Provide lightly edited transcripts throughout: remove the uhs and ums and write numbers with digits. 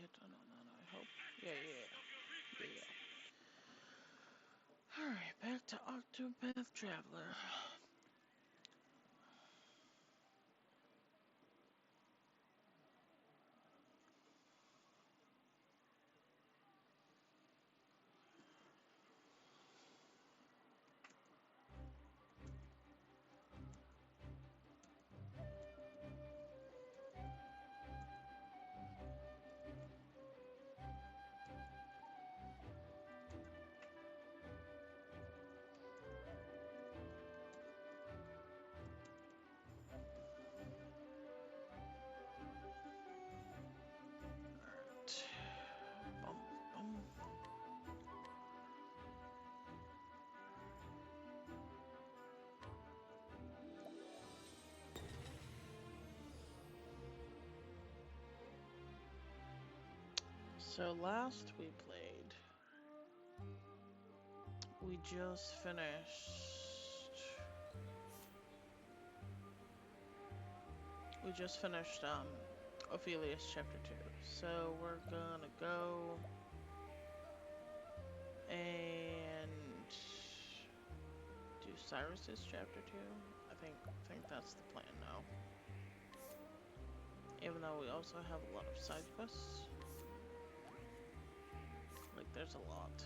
get done on that, I hope. Yeah. Alright, back to Octopath Traveler. Alright. Bum. So last we played, we just finished Ophelius chapter 2. So we're gonna go and do Cyrus's chapter 2. I think that's the plan now. Even though we also have a lot of side quests. Like there's a lot.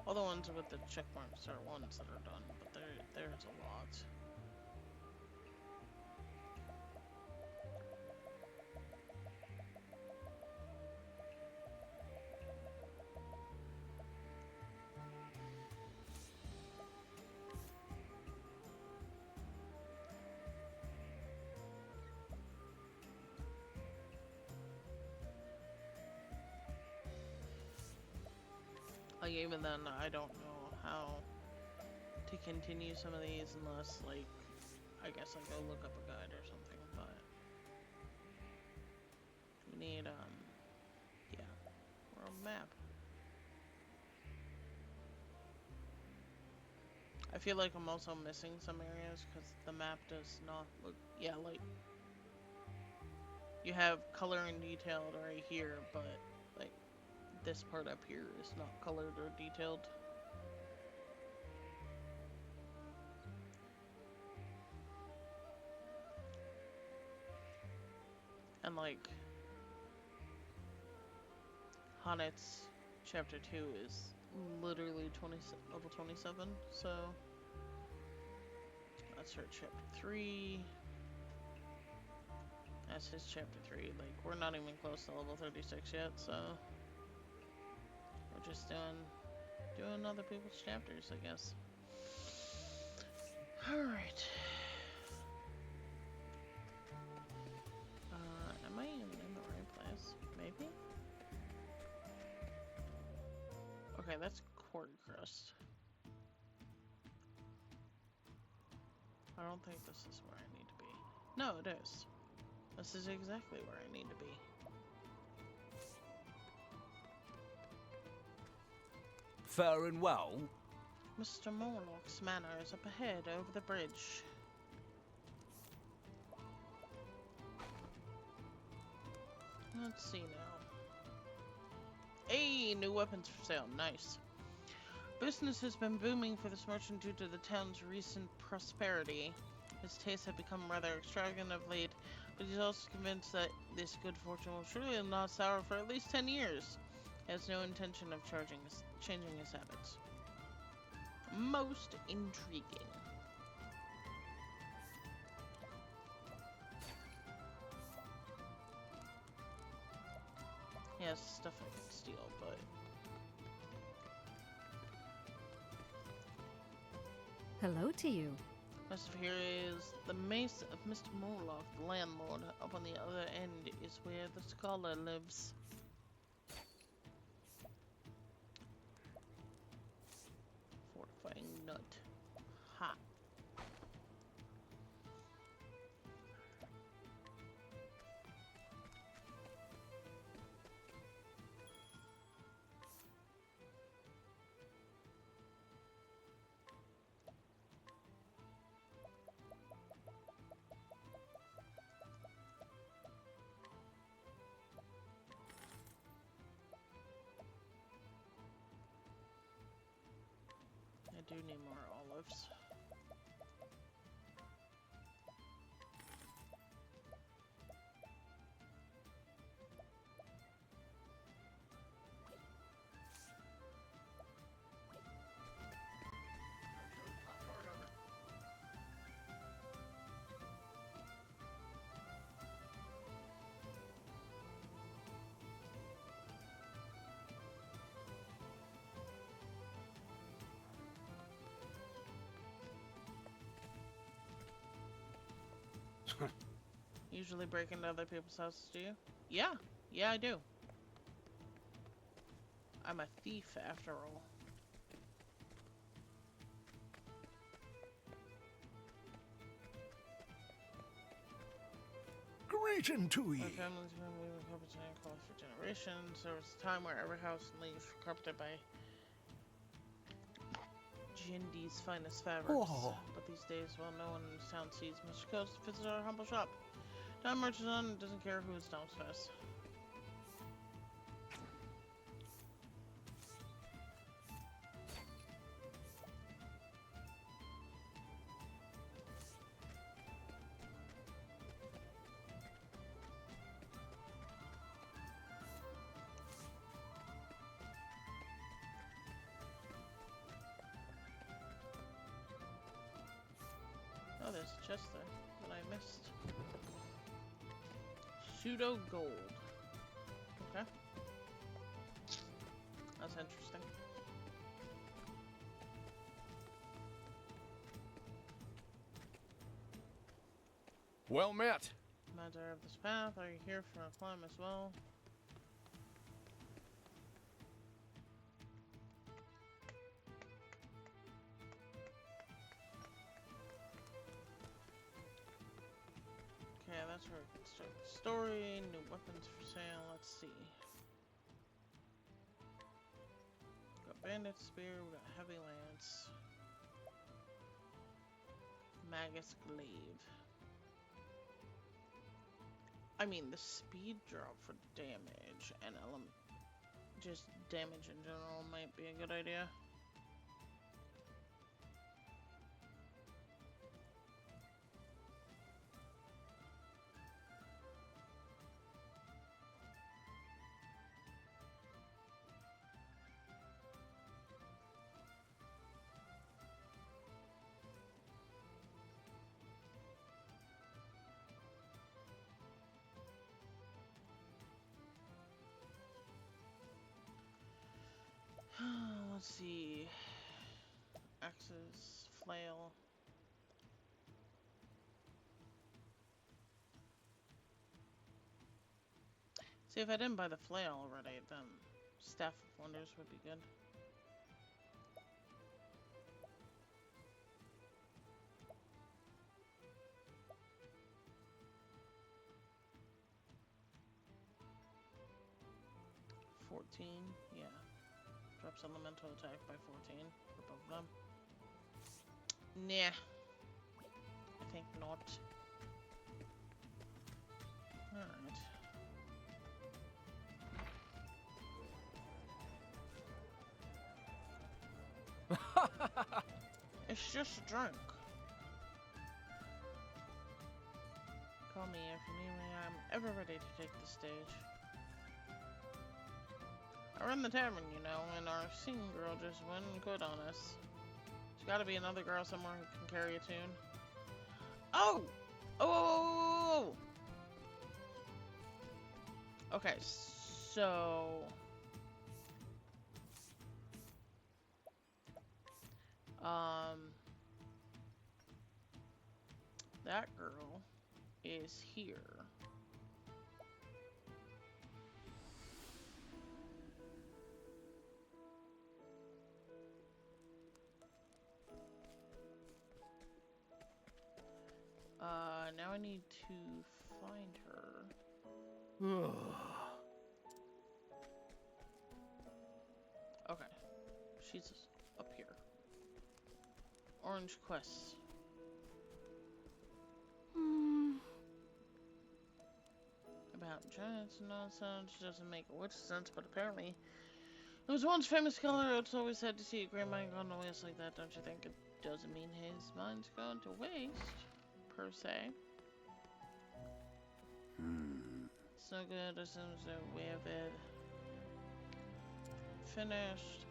All the ones with the check marks are ones that are done, but there's a lot. Like even then, I don't know how to continue some of these unless, like, I guess I go look up a guide or something, but we need, yeah, world map. I feel like I'm also missing some areas because the map does not look, yeah, like, you have color and detailed right here, but, like, this part up here is not colored or detailed. And, like, Hanet's chapter 2 is literally level 27, so that's her chapter 3. That's his chapter 3. Like, we're not even close to level 36 yet, so we're just doing other people's chapters, I guess. Alright. Am I even in the right place? Maybe? Okay, that's Quarter Crust. I don't think this is where I need to be. No, it is. This is exactly where I need to be. Faring well? Mr. Morlock's manor is up ahead over the bridge. Let's see now. Hey, new weapons for sale. Nice. Business has been booming for this merchant due to the town's recent prosperity. His tastes have become rather extravagant of late, but he's also convinced that this good fortune will surely not sour for at least 10 years. He has no intention of changing his habits. Most intriguing. He has stuff I can steal, but... Hello to you. West of here is the mace of Mr. Morlock, the landlord. Up on the other end is where the scholar lives. Fortifying nut. Ha. do need more olives. Usually break into other people's houses, do you? Yeah. Yeah, I do. I'm a thief, after all. Greeting to ye. My family's been weaving carpets and cloth for generations. There was a time where every house and leaves were carpeted by Jindy's finest fabrics. Oh. But these days, well, no one in this town sees Mr. Coast to visit our humble shop. Time marches on and doesn't care who is downstairs. Oh, there's a chest there that I missed. Pseudo gold. Okay. That's interesting. Well met. Matter of this path, are you here for a climb as well? Okay, that's where we can start the story. New weapons for sale. Let's see. Got bandit spear. We got heavy lance. Magus glaive. I mean, the speed drop for damage and element, just damage in general, might be a good idea. Let's see. Axes, flail. See, if I didn't buy the flail already, then Staff of Wonders would be good. Yeah. Drops elemental attack by 14 for both of them. Nah. I think not. Alright. It's just a drink. Call me if you need me. I'm ever ready to take the stage. I run the tavern, you know, and our singing girl just went and quit on us. There's gotta be another girl somewhere who can carry a tune. Oh! Oh! Okay, so... that girl is here. Now I need to find her. Okay. She's up here. Orange quests. About giants nonsense doesn't make a witch sense, but apparently There was once famous scholar. It's always sad to see a great mind gone to waste like that, don't you think? It doesn't mean his mind's gone to waste, per se. It's no good. As soon as we have it finished,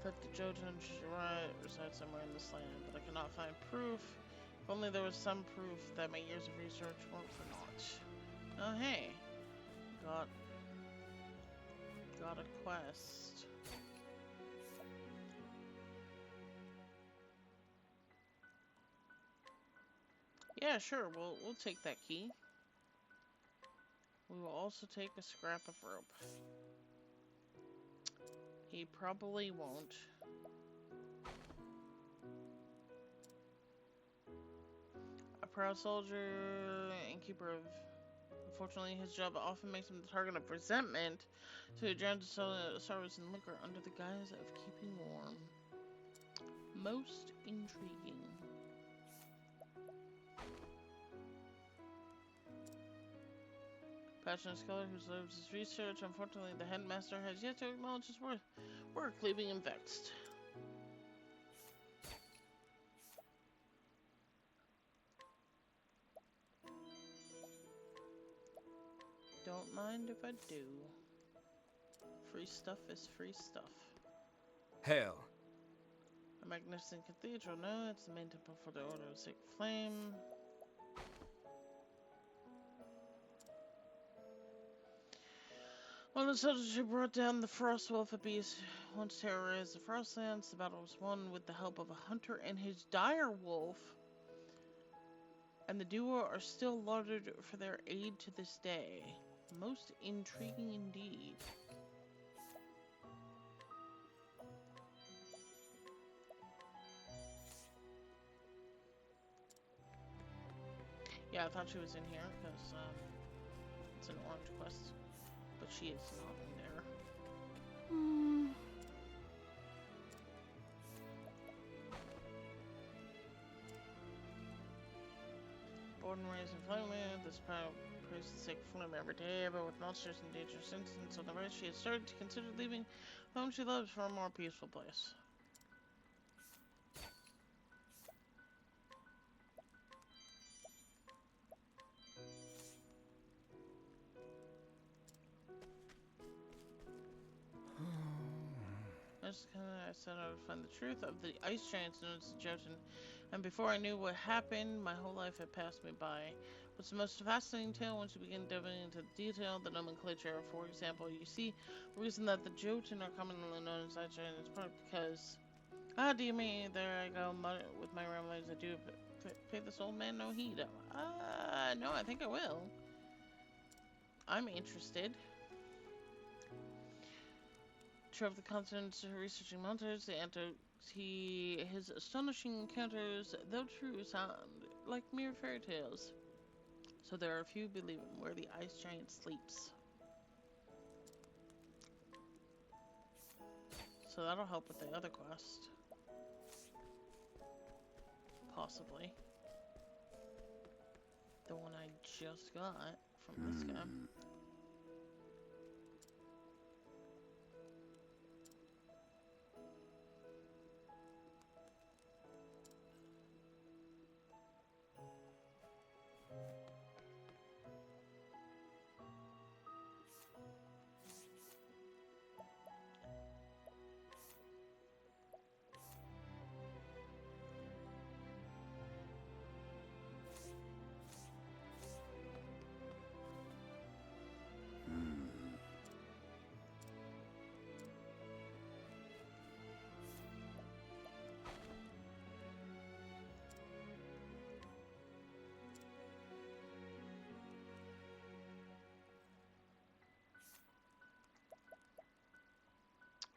that the Jotun should reside somewhere in this land, but I cannot find proof. If only there was some proof that my years of research weren't for naught. Oh hey, got a quest. Yeah, sure. We'll take that key. We will also take a scrap of rope. He probably won't. A proud soldier and keeper of... Unfortunately, his job often makes him the target of resentment, so he drowns his sorrows in liquor under the guise of keeping warm. Most intriguing. Passionate scholar who loves his research. Unfortunately, the headmaster has yet to acknowledge his work, leaving him vexed. Don't mind if I do. Free stuff is free stuff. Hail. A magnificent cathedral. No, it's the main temple for the Order of Sacred Flame. When the soldiers who brought down the Frostwolf Abyss once terrorized the Frostlands, the battle was won with the help of a hunter and his dire wolf, and the duo are still lauded for their aid to this day. Most intriguing indeed. Yeah, I thought she was in here because it's an orange quest. But she is not in there. Born and raised in Flamland, this proud prays the sacred flame every day, but with monsters and dangerous incidents on the rise, she has started to consider leaving the home she loves for a more peaceful place. I set out to find the truth of the ice giants known as the Jotun, and before I knew what happened, my whole life had passed me by. What's the most fascinating tale once you begin delving into the detail, the nomenclature? For example, you see, the reason that the Jotun are commonly known as ice giants is part because... Ah, dear me, there I go, with my ramblings. I do pay this old man no heed. No, I think I will. I'm interested. Of the continents researching monsters, his astonishing encounters, though true, sound like mere fairy tales. So there are few believe him where the ice giant sleeps. So that'll help with the other quest. Possibly. The one I just got from this guy.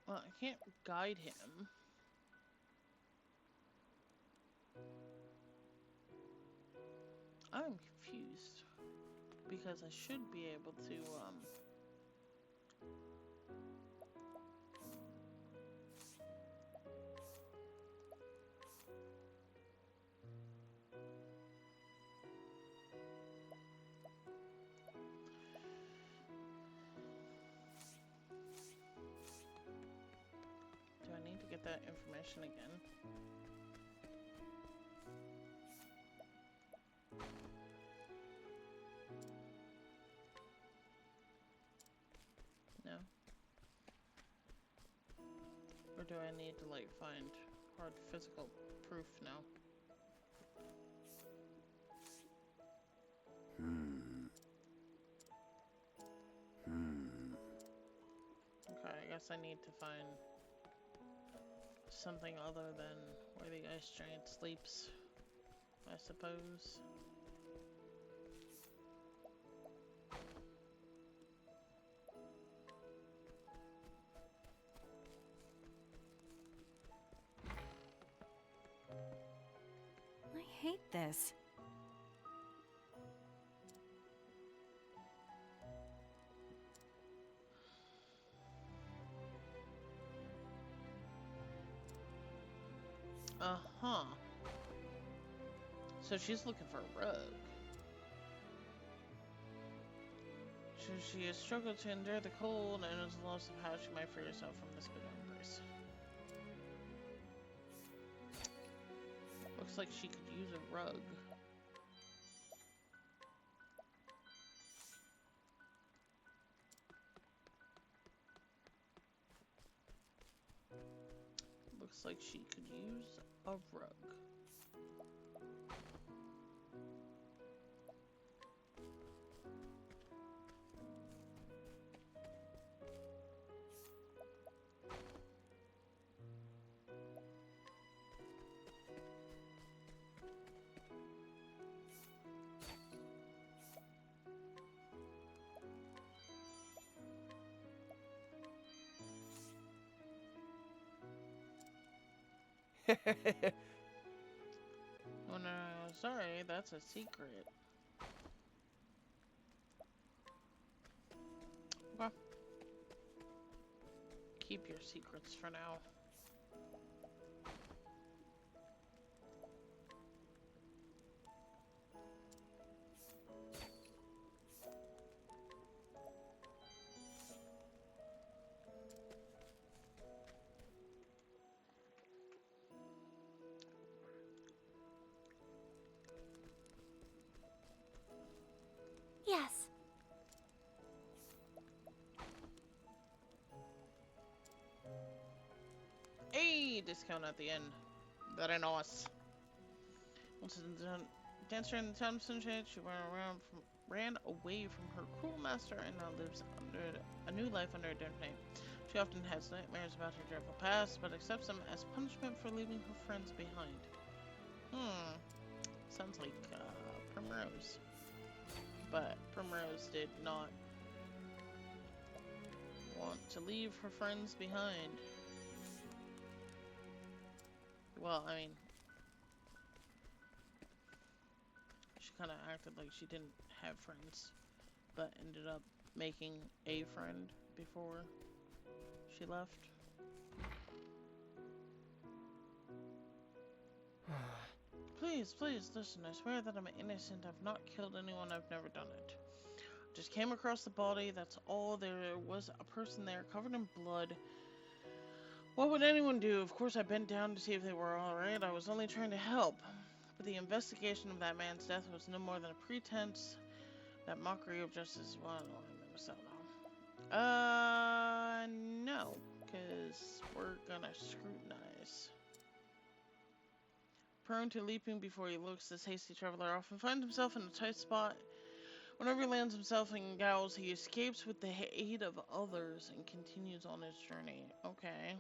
Well, I can't guide him. I'm confused. Because I should be able to, that information again. No? Or do I need to, like, find hard physical proof now? Okay, I guess I need to find something other than where the ice giant sleeps, I suppose. I hate this. Uh-huh. So she's looking for a rug. She has struggled to endure the cold and is lost of how she might free herself from this bitter embrace. Looks like she could use a rug. Looks like she could use a rug. Oh no, sorry, that's a secret. Okay. Keep your secrets for now. Yes. Hey, discount at the end. Very nice. Once the dancer in the town of Sunshine, she ran away from her cruel master and now lives under a new life under a different name. She often has nightmares about her dreadful past, but accepts them as punishment for leaving her friends behind. Sounds like Primrose. But Primrose did not want to leave her friends behind. Well, I mean, she kind of acted like she didn't have friends, but ended up making a friend before she left. Please, please, listen. I swear that I'm innocent. I've not killed anyone. I've never done it. Just came across the body. That's all. There was a person there covered in blood. What would anyone do? Of course, I bent down to see if they were alright. I was only trying to help. But the investigation of that man's death was no more than a pretense. That mockery of justice. Well, I don't know now. No. Because we're gonna scrutinize. Prone to leaping before he looks, this hasty traveler often finds himself in a tight spot. Whenever he lands himself in gals, he escapes with the aid of others and continues on his journey. Okay.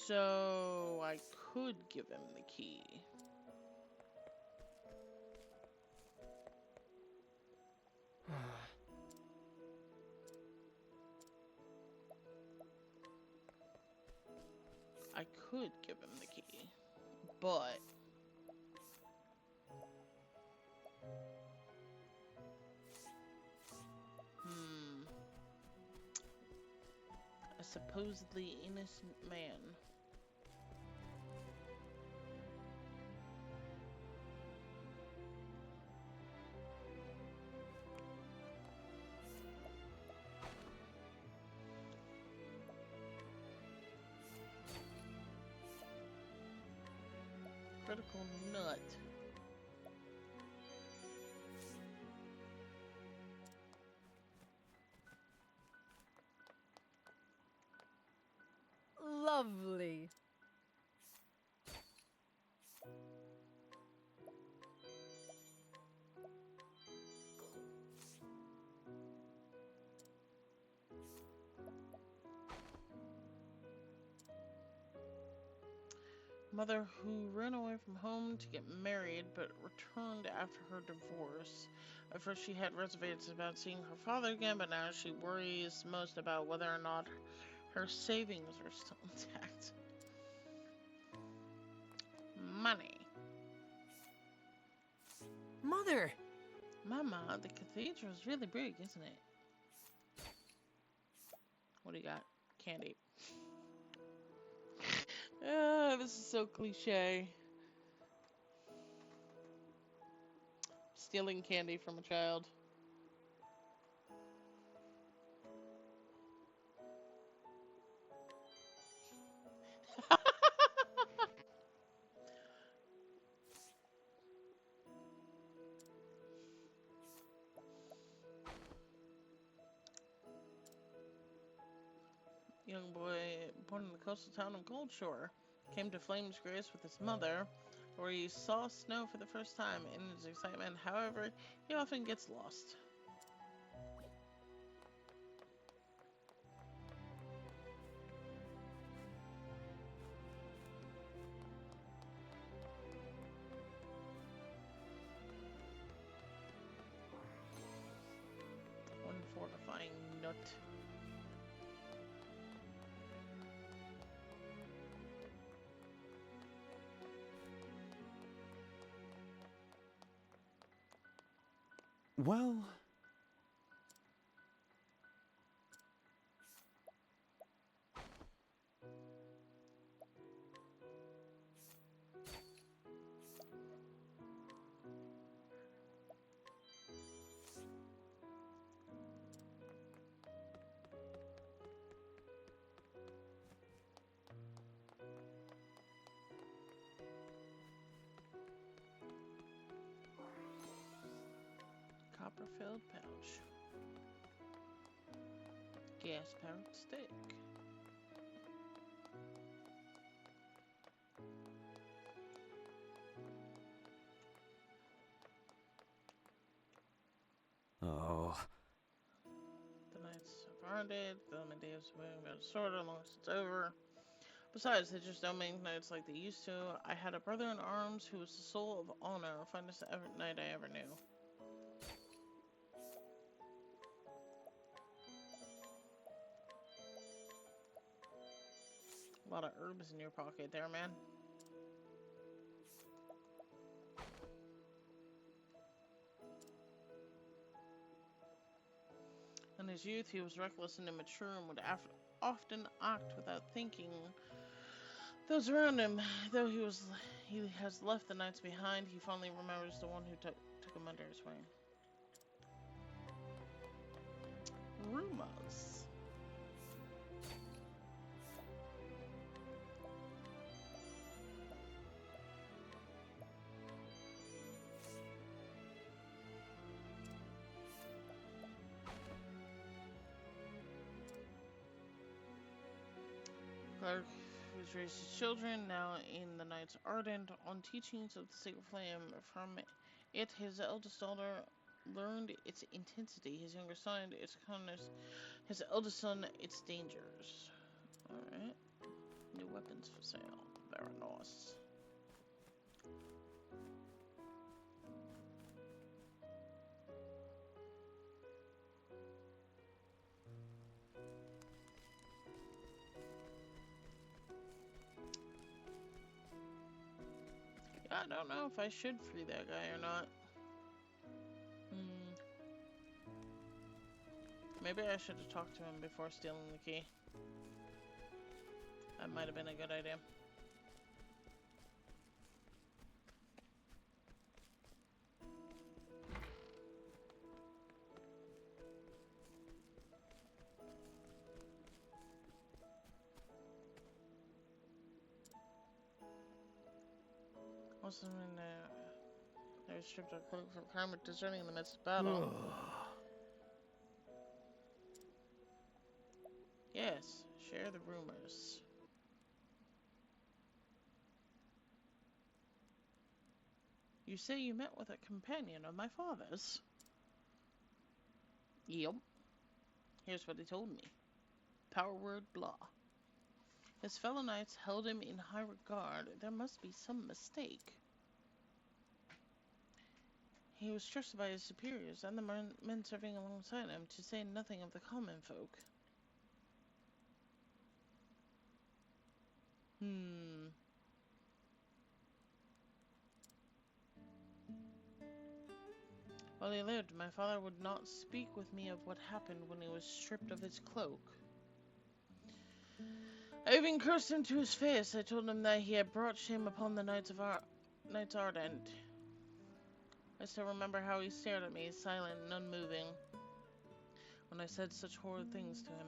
So, I could give him the key. I could give him the key, but a supposedly innocent man. critical nut. Lovely. Mother who ran away from home to get married but returned after her divorce. At first she had reservations about seeing her father again, but now she worries most about whether or not her savings are still intact. Money. Mother! Mama, the cathedral is really big, isn't it? What do you got? Candy. Ah, this is so cliche. Stealing candy from a child. Young boy born in the coastal town of Goldshore came to Flame's Grace with his mother, where he saw snow for the first time. In his excitement, however, he often gets lost. One fortifying nut. Well, Copper-filled pouch. Gas-powered stick. oh, The nights have ended. The only day is moving about sort of long as it's over. Besides, they just don't make nights like they used to. I had a brother in arms who was the soul of honor, finest night I ever knew. A lot of herbs in your pocket there, man. In his youth, he was reckless and immature and would often act without thinking. Those around him, though he has left the nights behind, he fondly remembers the one who took him under his wing. Rumors. Clark, who's raised his children, now in the Knights Ardent, on teachings of the Sacred Flame. From it, his eldest daughter learned its intensity, his younger son its kindness, his eldest son its dangers. Alright. New weapons for sale. Very nice. I don't know if I should free that guy or not. Maybe I should have talked to him before stealing the key. That might have been a good idea. Also, they restrict our cloak from karma discerning in the midst of battle. Yes, share the rumors. You say you met with a companion of my father's? Yep. Here's what he told me. Power word blah. His fellow knights held him in high regard. There must be some mistake. He was trusted by his superiors and the men serving alongside him, to say nothing of the common folk. While he lived, my father would not speak with me of what happened when he was stripped of his cloak. I even cursed him to his face. I told him that he had brought shame upon the Knights Ardent. I still remember how he stared at me, silent and unmoving, when I said such horrid things to him.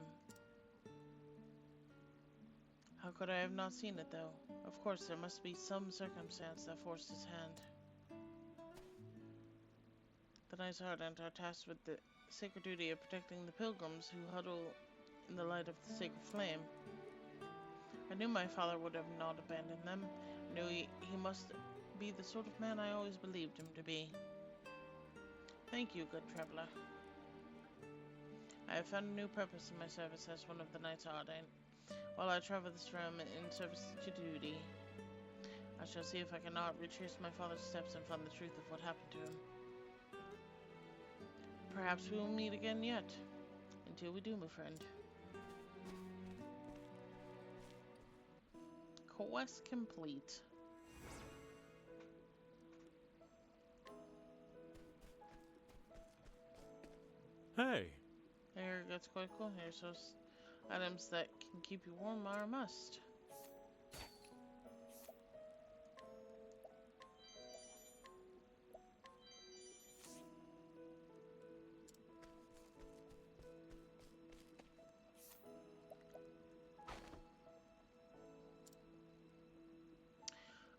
How could I have not seen it, though? Of course, there must be some circumstance that forced his hand. The Knights Ardent are tasked with the sacred duty of protecting the pilgrims who huddle in the light of the sacred flame. I knew my father would have not abandoned them. I knew he must be the sort of man I always believed him to be. Thank you, good traveler. I have found a new purpose in my service as one of the Knights Ardent. While I travel this realm in service to duty, I shall see if I cannot retrace my father's steps and find the truth of what happened to him. Perhaps we will meet again yet. Until we do, my friend. Quest complete. Hey. Here it gets quite cool. Here's those items that can keep you warm are a must.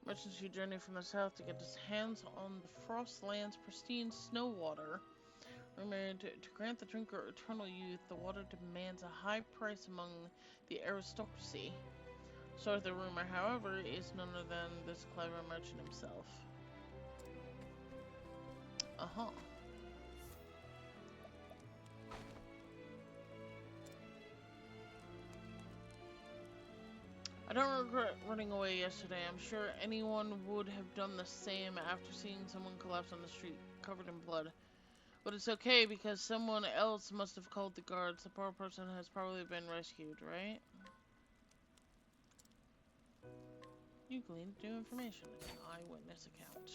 Merchants who journey from the south to get his hands on the Frostland's pristine snow water. Rumored to grant the drinker eternal youth, the water demands a high price among the aristocracy. So the rumor, however, is none other than this clever merchant himself. Uh-huh. I don't regret running away yesterday. I'm sure anyone would have done the same after seeing someone collapse on the street, covered in blood. But it's okay, because someone else must have called the guards. The poor person has probably been rescued, right? You gleaned new information. An eyewitness account.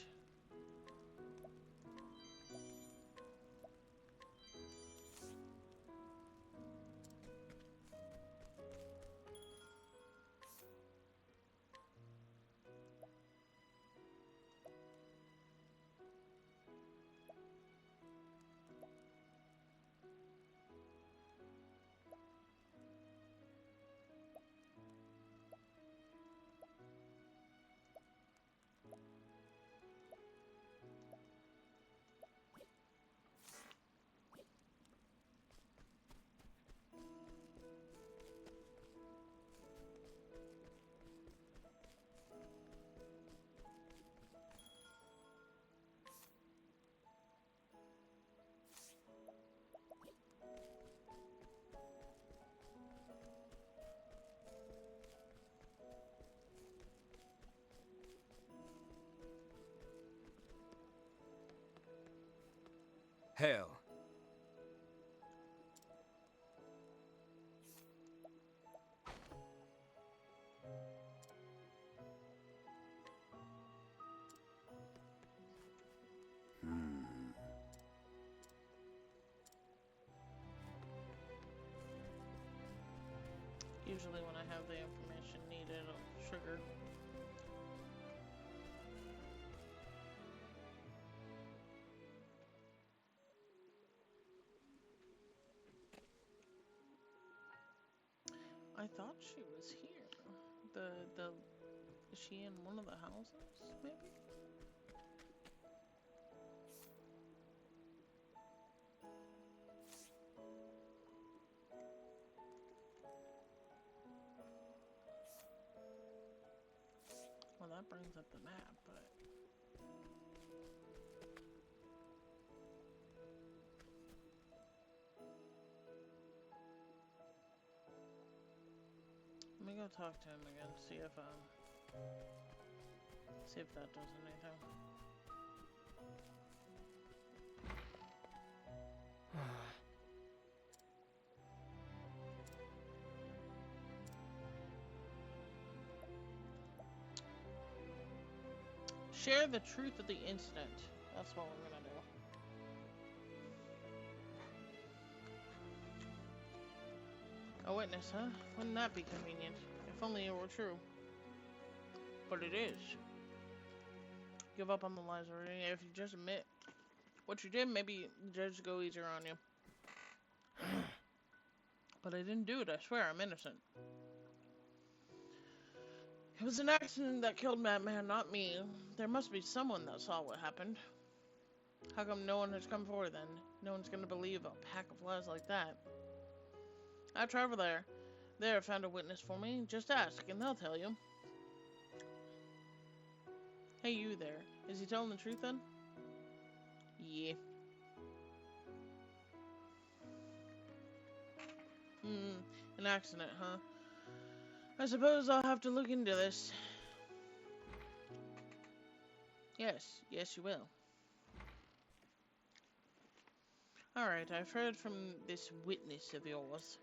Hell. Usually when I have the information needed, it'll trigger. I thought she was here. Is she in one of the houses, maybe? that brings up the map, but... Let me go talk to him again, see if that does anything. Share the truth of the incident. That's what we're gonna do. A witness, huh? Wouldn't that be convenient? If only it were true. But it is. Give up on the lies already. If you just admit what you did, maybe the judge will go easier on you. But I didn't do it, I swear, I'm innocent. It was an accident that killed that man, not me. There must be someone that saw what happened. How come no one has come forward then? No one's gonna believe a pack of lies like that. I traveled there found a witness for me. Just ask and they'll tell you. Hey, you there. Is he telling the truth then? Yeah. An accident, huh? I suppose I'll have to look into this. Yes, you will. Alright, I've heard from this witness of yours.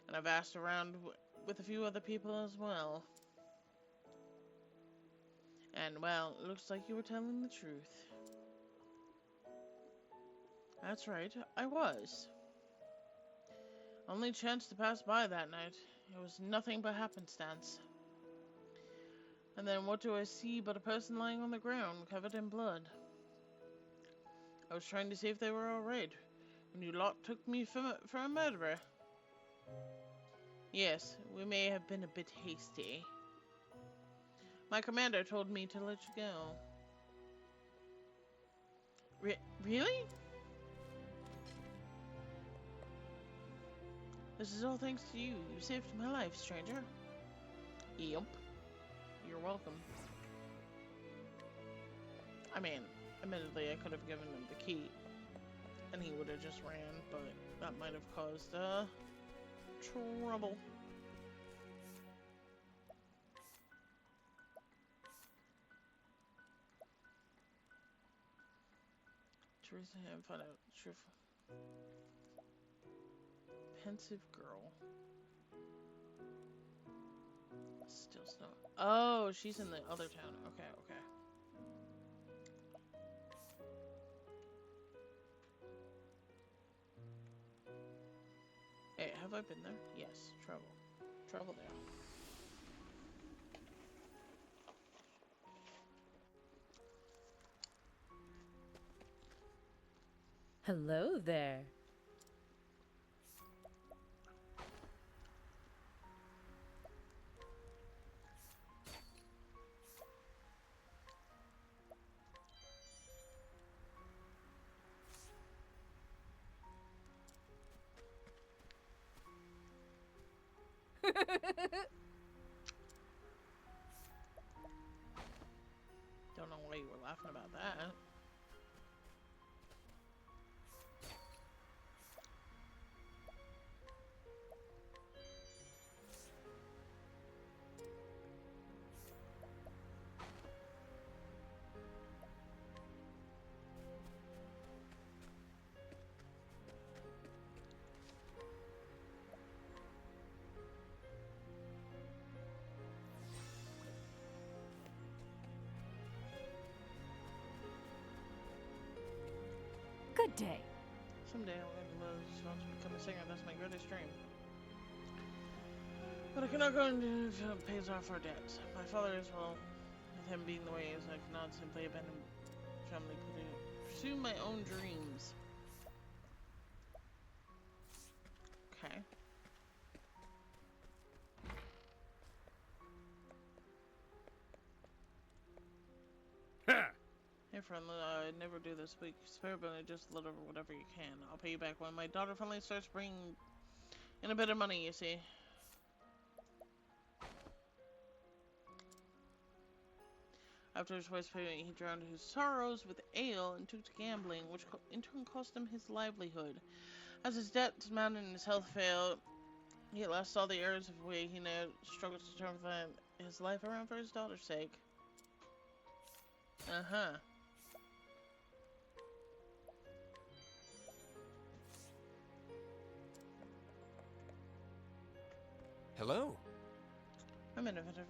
And I've asked around with a few other people as well. And, well, it looks like you were telling the truth. That's right, I was. Only chance to pass by that night. It was nothing but happenstance. And then what do I see but a person lying on the ground, covered in blood? I was trying to see if they were alright, when you lot took me for a murderer. Yes, we may have been a bit hasty. My commander told me to let you go. Really? This is all thanks to you. You saved my life, stranger. Yep. You're welcome. I mean, admittedly, I could have given him the key, and he would have just ran, but that might have caused, trouble. Teresa and find out the truth. Pensive girl. Still snow. Oh, she's in the other town. Okay. Hey, have I been there? Yes, travel there. Hello there. Don't know why you were laughing about that. Good day. Someday I want to become a singer. That's my greatest dream. But I cannot go into it pays off our debts. My father as well, with him being the way he is, I cannot simply abandon family to pursue my own dreams. Okay. Ha! Hey friend, I never do this week. Spare but just deliver whatever you can. I'll pay you back when my daughter finally starts bringing in a bit of money, you see. After his wife's payment, he drowned his sorrows with ale and took to gambling, which in turn cost him his livelihood. As his debts mounted and his health failed, he at last saw the errors of the way he now struggled to turn his life around for his daughter's sake. Uh-huh. Hello. I'm innovative.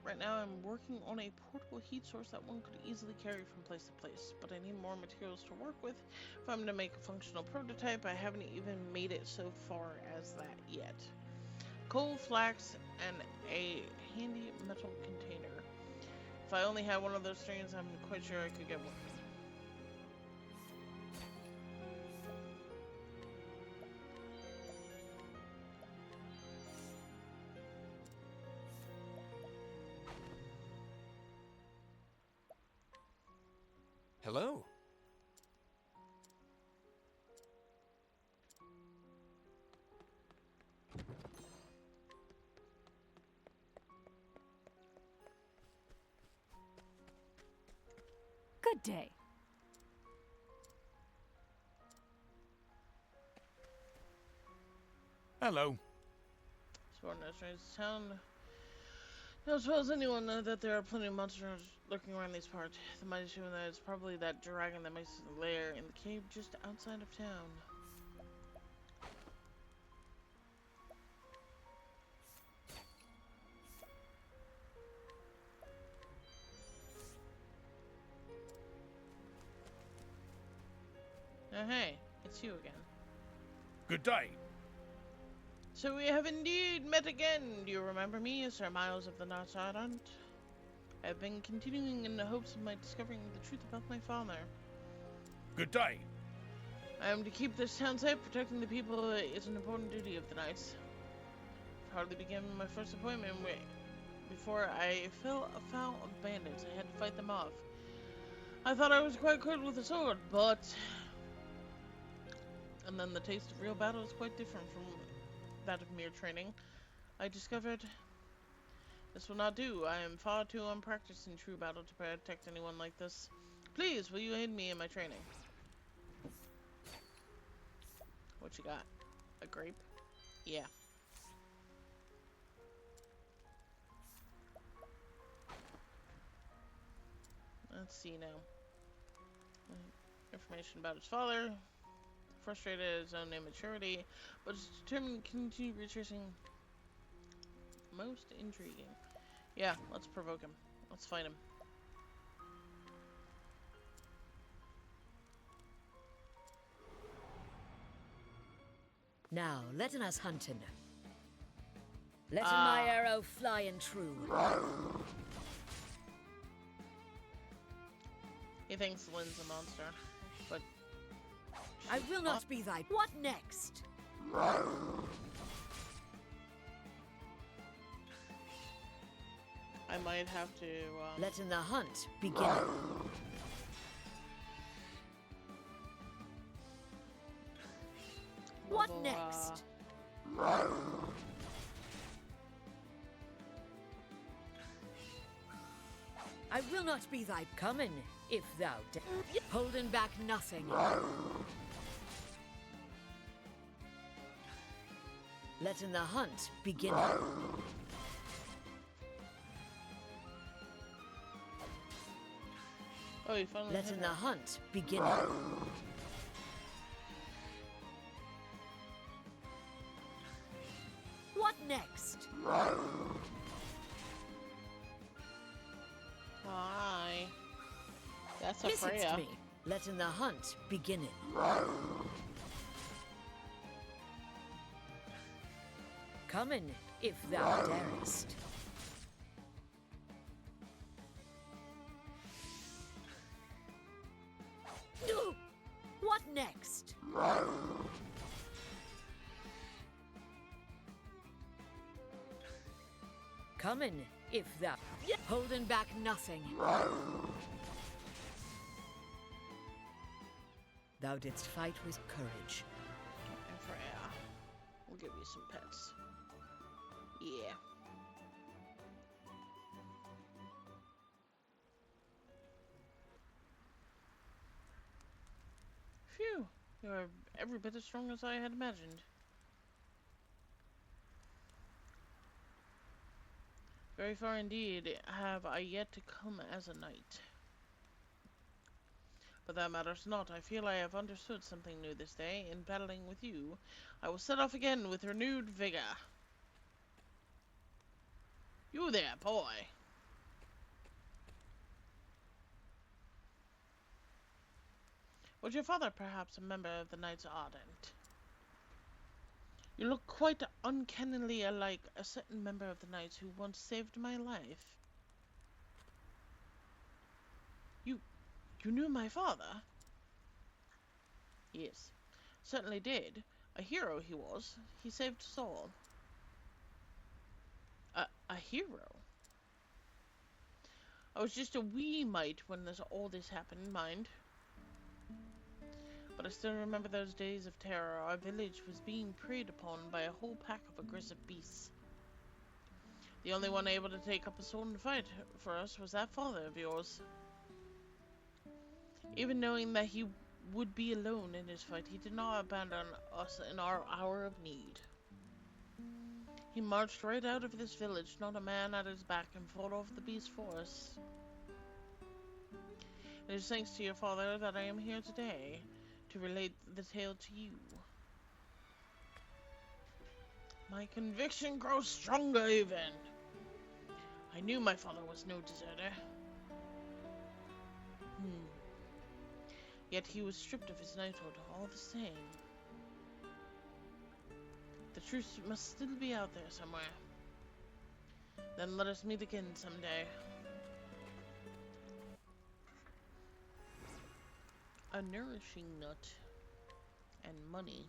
Right now I'm working on a portable heat source that one could easily carry from place to place, but I need more materials to work with. If I'm to make a functional prototype, I haven't even made it so far as that yet. Coal, flax, and a handy metal container. If I only had one of those things, I'm quite sure I could get working. Hello. Good day. Hello. Sworn to town. Know as well as anyone that there are plenty of monsters lurking around these parts. The might assume that it's probably that dragon that makes its lair in the cave just outside of town. Oh hey, it's you again. Good day. So we have indeed met again. Do you remember me, Sir Miles of the Notch Island? I've been continuing in the hopes of my discovering the truth about my father. Good day. I am to keep this town safe. Protecting the people is an important duty of the knights. I've hardly began my first appointment before I fell afoul of bandits. I had to fight them off. I thought I was quite good with a sword, but... And then the taste of real battle is quite different from that of mere training. I discovered this will not do. I am far too unpracticed in true battle to protect anyone like this. Please, will you aid me in my training? What you got? A grape? Yeah. Let's see now. Information about his father. Frustrated at his own immaturity, but is determined to continue retracing. Most intriguing. Yeah, let's provoke him. Let's fight him. Now, letting us hunting. Letting my arrow fly and true. He thinks Lynn's a monster, but I will not be thy... What next? I might have to, Letting the hunt begin. What we'll, next? I will not be thy coming, if thou holding back nothing. Letting the hunt begin. Oh, you finally Letting hit the her. hunt begin. What next? Hi. That's a Visits Freya. me. Letting the hunt begin. Coming, if thou darest. What next? Coming, if thou holding back nothing. Thou didst fight with courage. And Freya. We'll give you some pets. Yeah. Phew, you are every bit as strong as I had imagined. Very far indeed have I yet to come as a knight. But that matters not. I feel I have understood something new this day. In battling with you, I will set off again with renewed vigor. You there, boy. Was your father perhaps a member of the Knights Ardent? You look quite uncannily alike a certain member of the Knights who once saved my life. You knew my father? Yes, certainly did. A hero he was. He saved us all. A hero? I was just a wee mite when all this happened, mind. But I still remember those days of terror. Our village was being preyed upon by a whole pack of aggressive beasts. The only one able to take up a sword and fight for us was that father of yours. Even knowing that he would be alone in his fight, he did not abandon us in our hour of need. He marched right out of this village, not a man at his back, and fought off the beast for us. It is thanks to your father that I am here today, to relate the tale to you. My conviction grows stronger even. I knew my father was no deserter. Yet he was stripped of his knighthood all the same. The truth must still be out there somewhere. Then let us meet again someday. A nourishing nut. And money.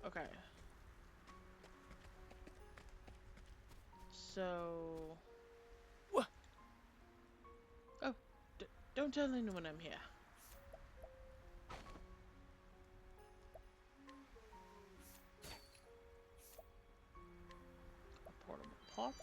Okay. So... What? Oh, don't tell anyone I'm here. A portable pot.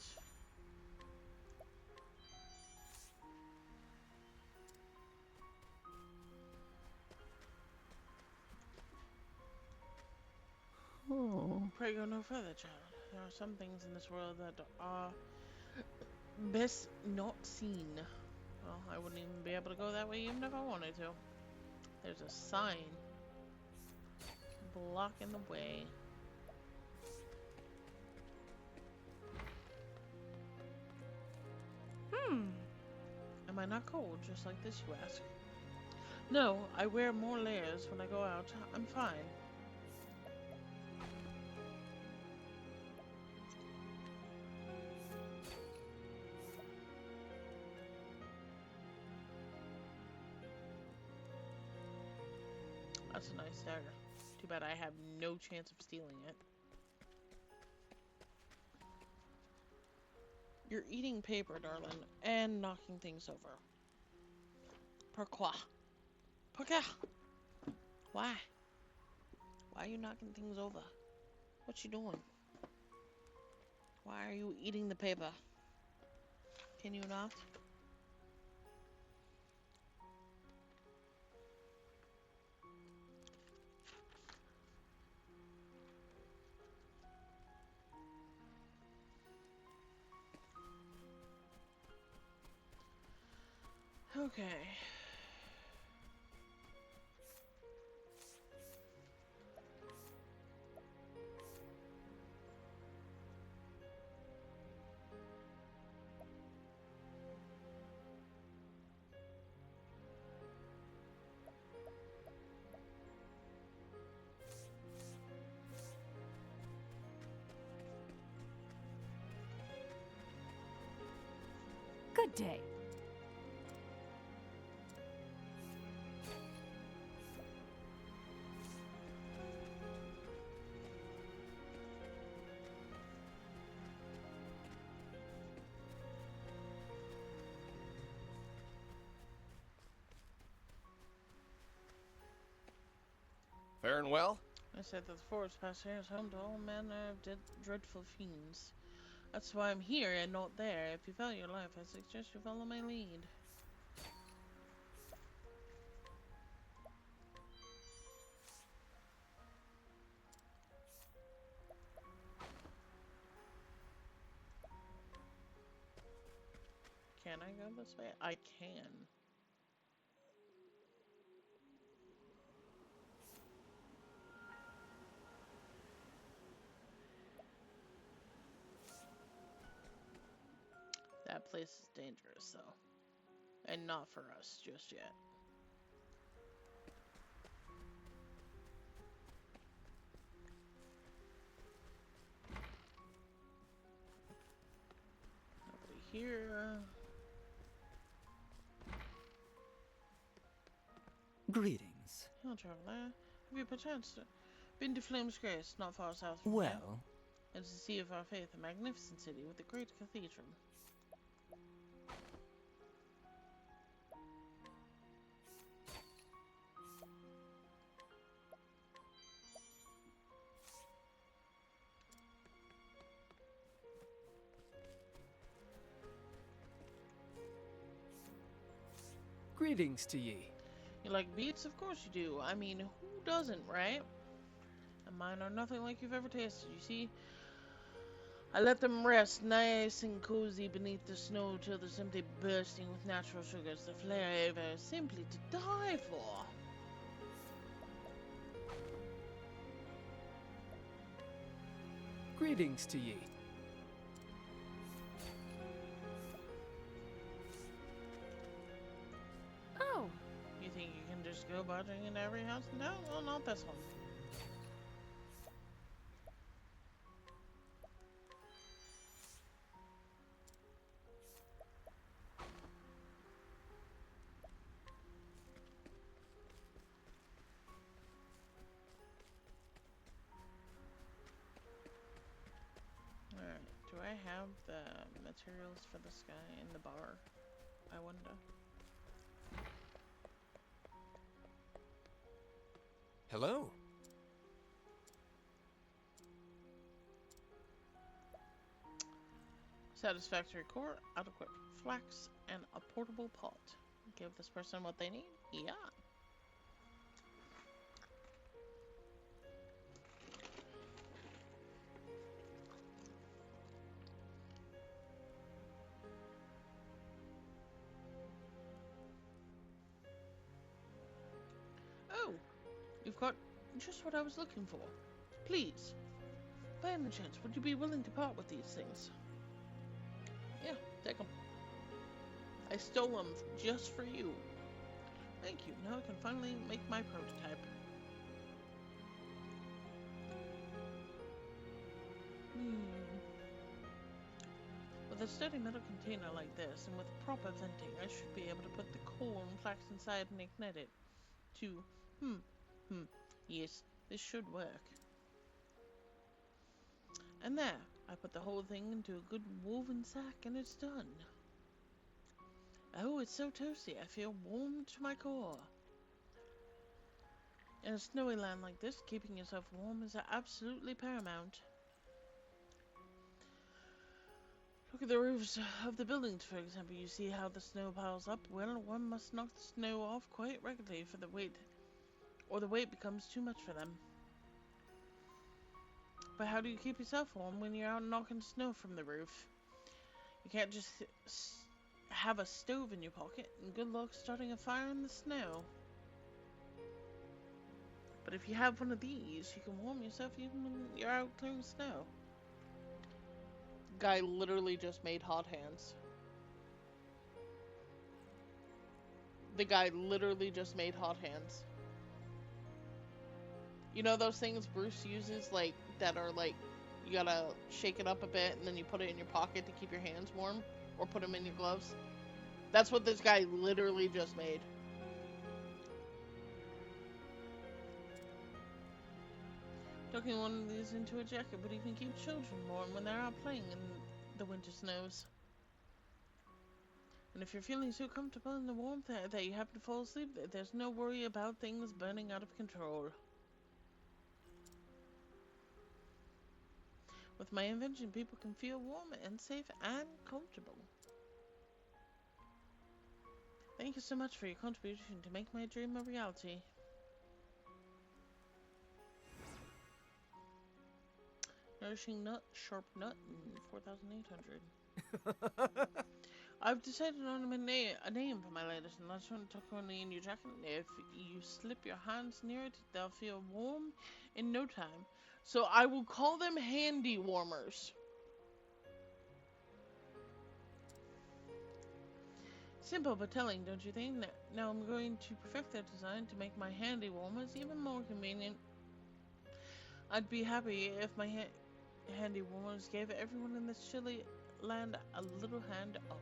Oh. Pray go no further, child. There are some things in this world that are best not seen. Well, I wouldn't even be able to go that way even if I wanted to. There's a sign blocking the way. Am I not cold, just like this, you ask? No, I wear more layers when I go out. I'm fine. That's a nice dagger. Too bad I have no chance of stealing it. You're eating paper, darling, and knocking things over. Pourquoi? Pourquoi? Why? Why are you knocking things over? What you doing? Why are you eating the paper? Can you not? Okay. Good day. Faring well? I said that the forest past here is home to all manner of dreadful fiends. That's why I'm here and not there. If you value your life, I suggest you follow my lead. Can I go this way? I can. That place is dangerous, though. And not for us just yet. Nobody here. Greetings. Hello, traveler. Have you perchance been to Flame's Grace, not far south from here? Well, And to see of our faith, a magnificent city with a great cathedral. greetings to ye. You like beets? Of course you do. I mean, who doesn't, right? And mine are nothing like you've ever tasted. You see, I let them rest nice and cozy beneath the snow till they're simply bursting with natural sugars. The flavor is simply to die for. Greetings to ye. Oh, You think you can just go barging into every house in town? Well, not this one. Alright, do I have the materials for this guy in the bar? I wonder. Hello. Satisfactory core, adequate flax, and a portable pot. Give this person what they need? Yeah. Oh, you've got just what I was looking for. Please, by any chance, would you be willing to part with these things? Yeah, take them. I stole them just for you. Thank you. Now I can finally make my prototype. With a sturdy metal container like this, and with proper venting, I should be able to put the core and flax inside and ignite it. Yes, this should work. And there, I put the whole thing into a good woven sack and it's done. Oh, it's so toasty, I feel warm to my core. In a snowy land like this, keeping yourself warm is absolutely paramount. Look at the roofs of the buildings, for example. You see how the snow piles up? Well, one must knock the snow off quite regularly for the weight, or the weight becomes too much for them. But how do you keep yourself warm when you're out knocking snow from the roof? You can't just have a stove in your pocket, and good luck starting a fire in the snow. But if you have one of these, you can warm yourself even when you're out clearing snow. Guy literally just made hot hands. The guy literally just made hot hands. You know those things Bruce uses, like, that are like, you gotta shake it up a bit and then you put it in your pocket to keep your hands warm? Or put them in your gloves? That's what this guy literally just made. Tucking one of these into a jacket would even keep children warm when they're out playing in the winter snows. And if you're feeling so comfortable in the warmth that you happen to fall asleep, there's no worry about things burning out of control. With my invention, people can feel warm and safe and comfortable. Thank you so much for your contribution to make my dream a reality. Nourishing nut, sharp nut, and 4,800. I've decided on a name for my latest, and that's one tuck only in your jacket. If you slip your hands near it, they'll feel warm in no time. So I will call them handy warmers. Simple but telling, don't you think? Now I'm going to perfect that design to make my handy warmers even more convenient. I'd be happy if my handy warmers gave everyone in this chilly land a little hand up.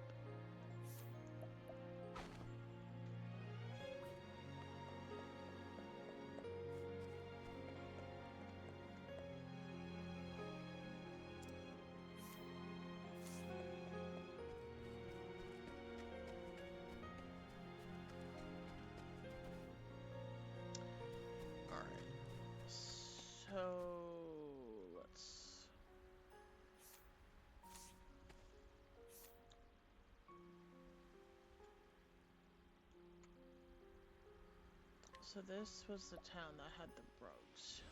So let's. So this was the town that had the rogues.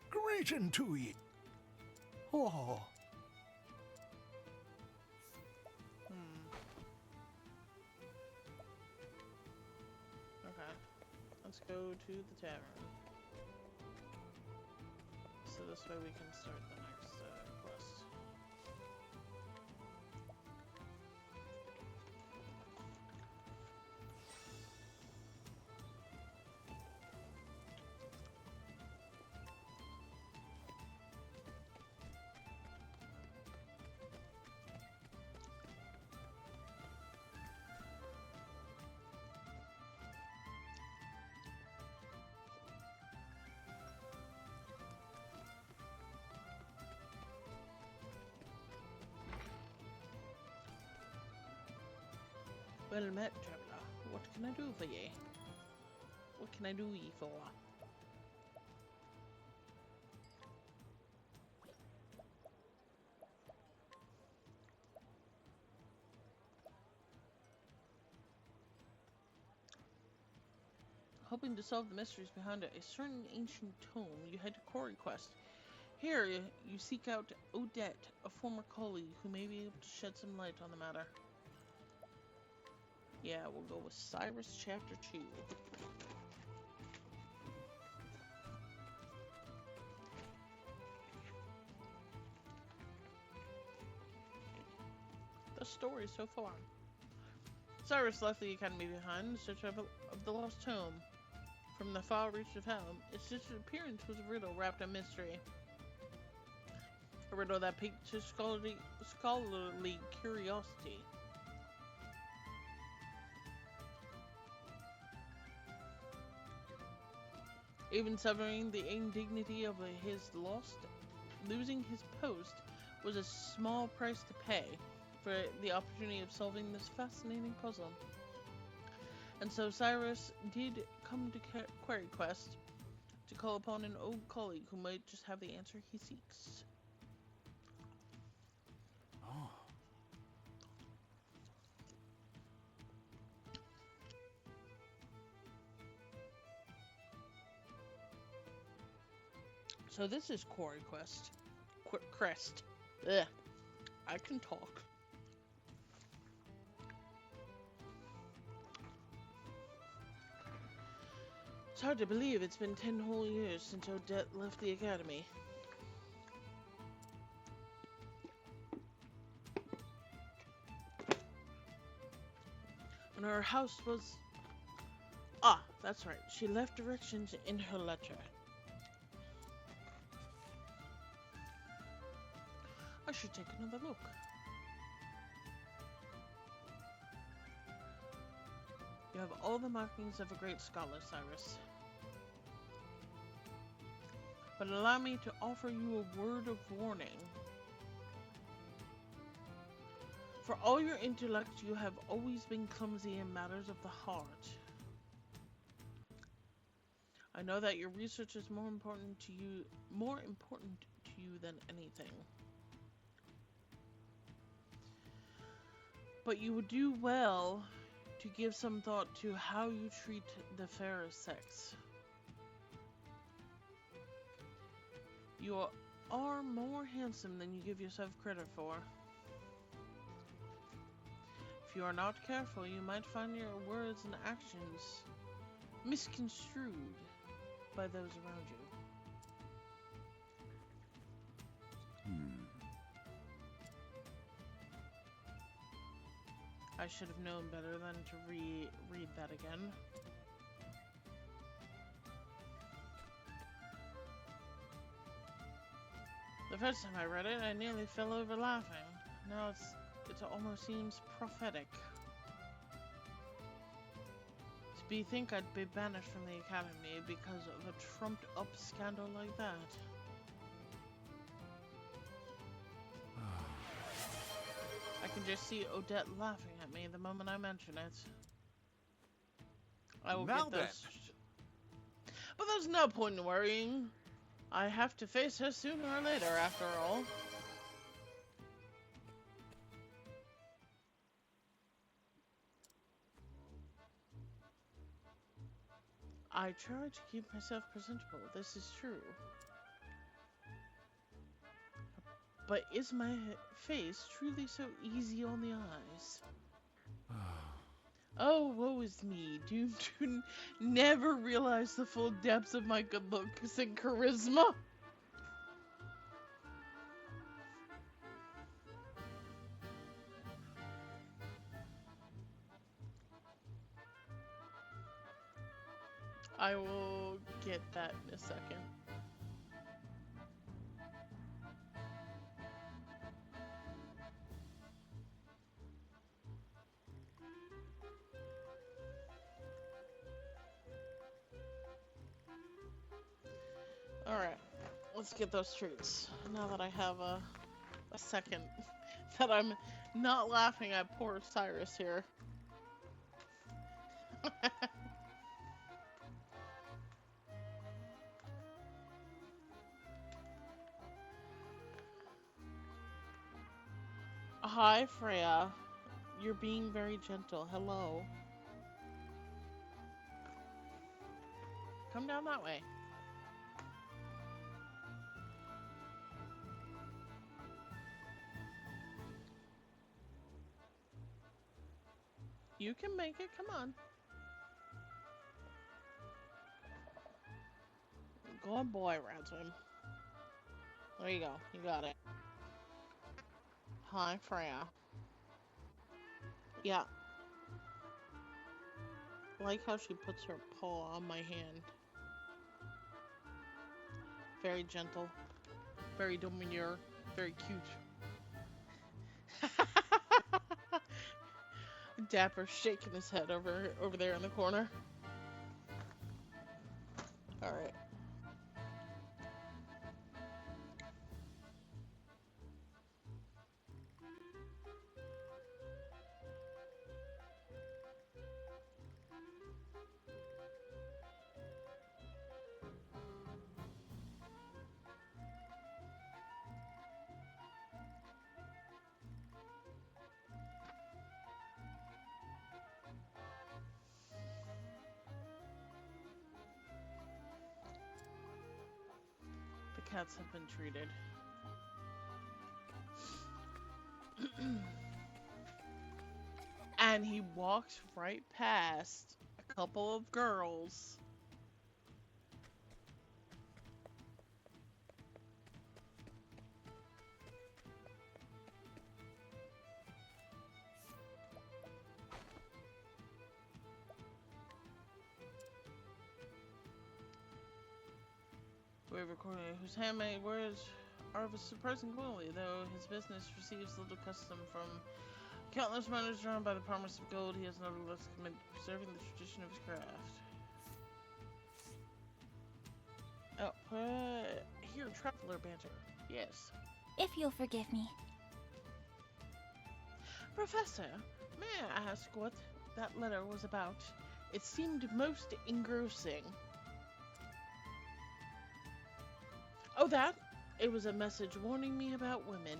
Greeting to ye. Oh, Okay, let's go to the tavern. So this way we can start the next quest. Well met, traveler. What can I do for ye? What can I do ye for? Hoping to solve the mysteries behind a certain ancient tome, you head to Quarry Quest. Here, you seek out Odette, a former colleague who may be able to shed some light on the matter. Yeah, we'll go with Cyrus Chapter 2. The story so far. Cyrus left the academy behind in search of the lost tome. From the far reach of hell, its disappearance was a riddle wrapped in mystery. A riddle that piqued his scholarly curiosity. Even suffering the indignity of losing his post was a small price to pay for the opportunity of solving this fascinating puzzle. And so Cyrus did come to Quarry Quest to call upon an old colleague who might just have the answer he seeks. Oh. So this is Quarry Quest. Crest. Ugh. I can talk. It's hard to believe it's been 10 whole years since Odette left the academy. And her house was... Ah, that's right. She left directions in her letter. I should take another look. You have all the markings of a great scholar, Cyrus. But allow me to offer you a word of warning. For all your intellect, you have always been clumsy in matters of the heart. I know that your research is more important to you than anything. But you would do well to give some thought to how you treat the fairer sex. You are more handsome than you give yourself credit for. If you are not careful, you might find your words and actions misconstrued by those around you. I should have known better than to read that again. The first time I read it, I nearly fell over laughing. Now it almost seems prophetic. To think I'd be banished from the academy because of a trumped-up scandal like that. I can just see Odette laughing at me the moment I mention it. I will Now get those. But there's no point in worrying. I have to face her sooner or later, after all. I try to keep myself presentable, this is true. But is my face truly so easy on the eyes? Oh, woe is me, doomed to never realize the full depths of my good looks and charisma. I will get that in a second. Alright, let's get those treats. Now that I have a second that I'm not laughing at poor Cyrus here. Hi, Freya. You're being very gentle. Hello. Come down that way. You can make it. Come on. Good boy, Radswim. There you go. You got it. Hi, Freya. Yeah. Like how she puts her paw on my hand. Very gentle. Very demure. Very cute. Dapper shaking his head over there in the corner. Alright. The cats have been treated. And he walked right past a couple of girls. We recorded whose handmade words are of a surprising quality, though his business receives little custom from countless miners drawn by the promise of gold. He has nevertheless committed to preserving the tradition of his craft. Oh, here, traveler banter. Yes. If you'll forgive me. Professor, may I ask what that letter was about? It seemed most engrossing. Oh, that? It was a message warning me about women.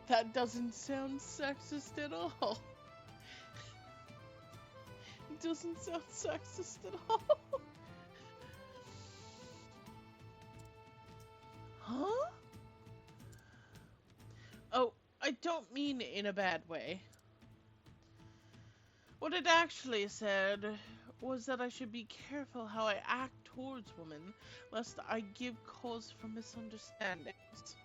That doesn't sound sexist at all. It doesn't sound sexist at all. I don't mean in a bad way. What it actually said was that I should be careful how I act towards women, lest I give cause for misunderstandings.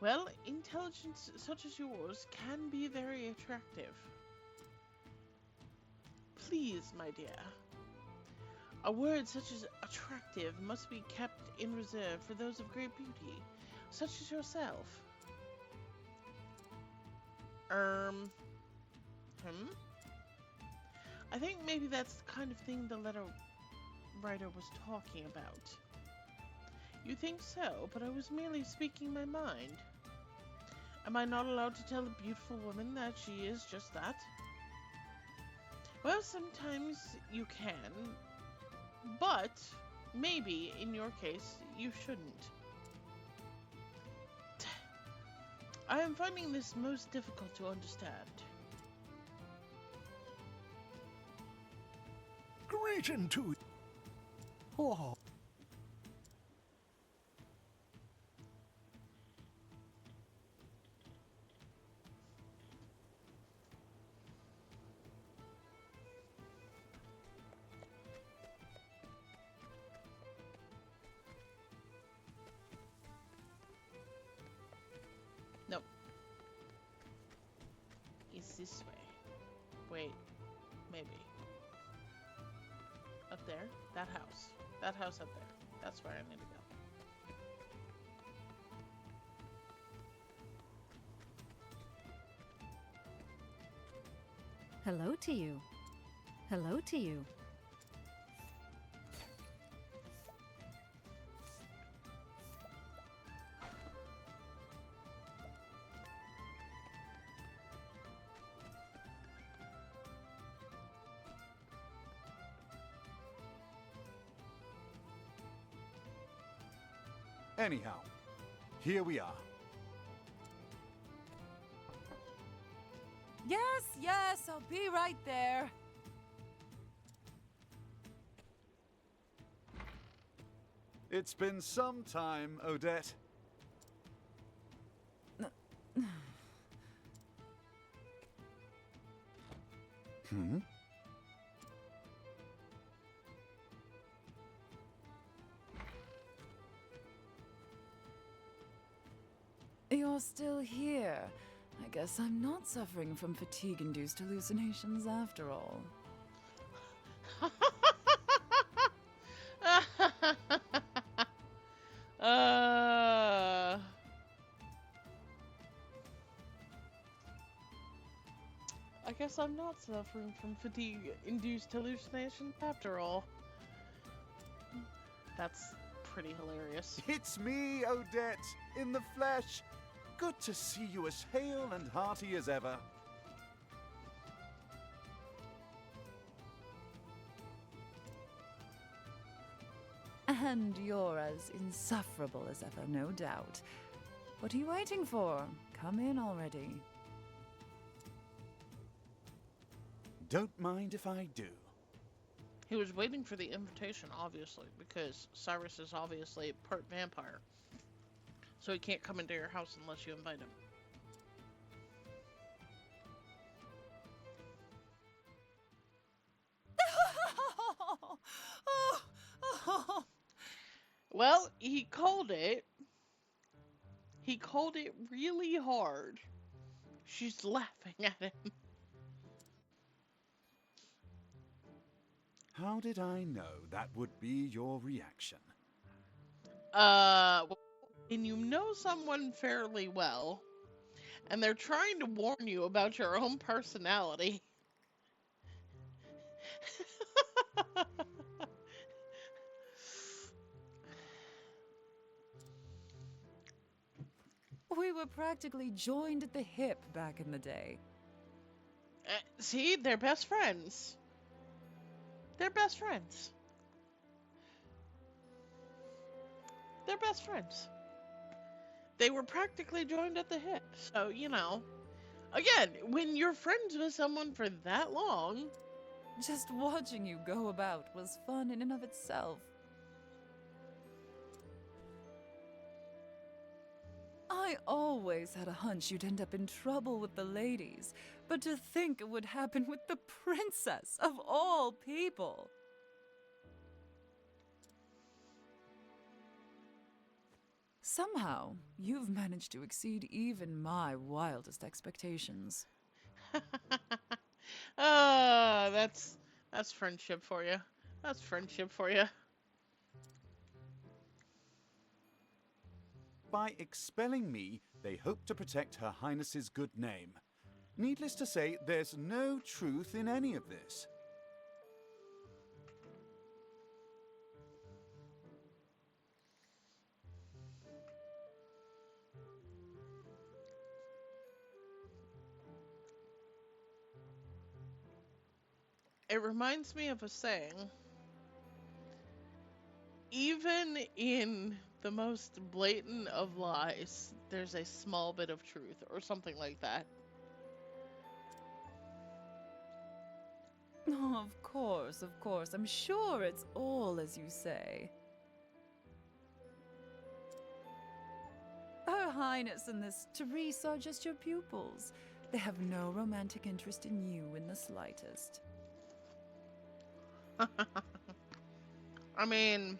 Well, intelligence such as yours can be very attractive. Please, my dear. A word such as attractive must be kept in reserve for those of great beauty, such as yourself. I think maybe that's the kind of thing the letter writer was talking about. You think so, but I was merely speaking my mind. Am I not allowed to tell a beautiful woman that she is just that? Well, sometimes you can, but maybe, in your case, you shouldn't. I am finding this most difficult to understand. Greeting to you. Oh. Nope. It's this way. Wait. Maybe. Up there? That house. That house up there. That's where I need to go. Hello to you. Hello to you. Anyhow, here we are. Yes, I'll be right there. It's been some time, Odette. Hmm? You're still here. I guess I'm not suffering from fatigue-induced hallucinations after all. I guess I'm not suffering from fatigue-induced hallucinations after all. That's pretty hilarious. It's me, Odette, in the flesh. Good to see you as hale and hearty as ever. And you're as insufferable as ever, no doubt. What are you waiting for? Come in already. Don't mind if I do. He was waiting for the invitation, obviously, because Cyrus is obviously part vampire. So he can't come into your house unless you invite him. Well, he called it. He called it really hard. She's laughing at him. How did I know that would be your reaction? And you know someone fairly well, and they're trying to warn you about your own personality. We were practically joined at the hip back in the day. See, they're best friends. They're best friends. They're best friends. They were practically joined at the hip. So, you know, again, when you're friends with someone for that long... Just watching you go about was fun in and of itself. I always had a hunch you'd end up in trouble with the ladies, but to think it would happen with the princess of all people. Somehow, you've managed to exceed even my wildest expectations. Ah, that's friendship for you. That's friendship for you. By expelling me, they hope to protect Her Highness's good name. Needless to say, there's no truth in any of this. It reminds me of a saying. Even in the most blatant of lies, there's a small bit of truth, or something like that. Oh, of course. I'm sure it's all as you say. Her Highness and this Therese are just your pupils. They have no romantic interest in you in the slightest. I mean,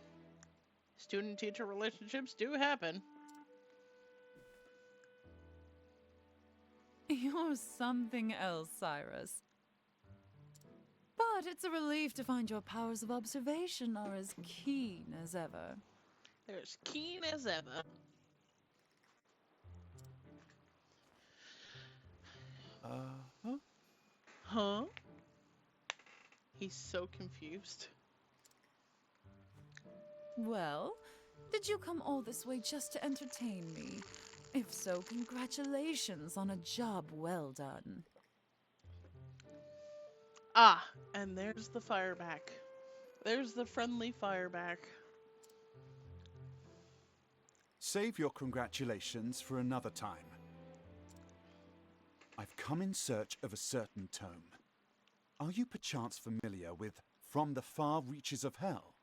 student-teacher relationships do happen. You're something else, Cyrus. But it's a relief to find your powers of observation are as keen as ever. They're as keen as ever. Huh? Huh? He's so confused. Well, did you come all this way just to entertain me? If so, congratulations on a job well done. Ah, and there's the fireback. There's the friendly fireback. Save your congratulations for another time. I've come in search of a certain tome. Are you perchance familiar with From the Far Reaches of Hell?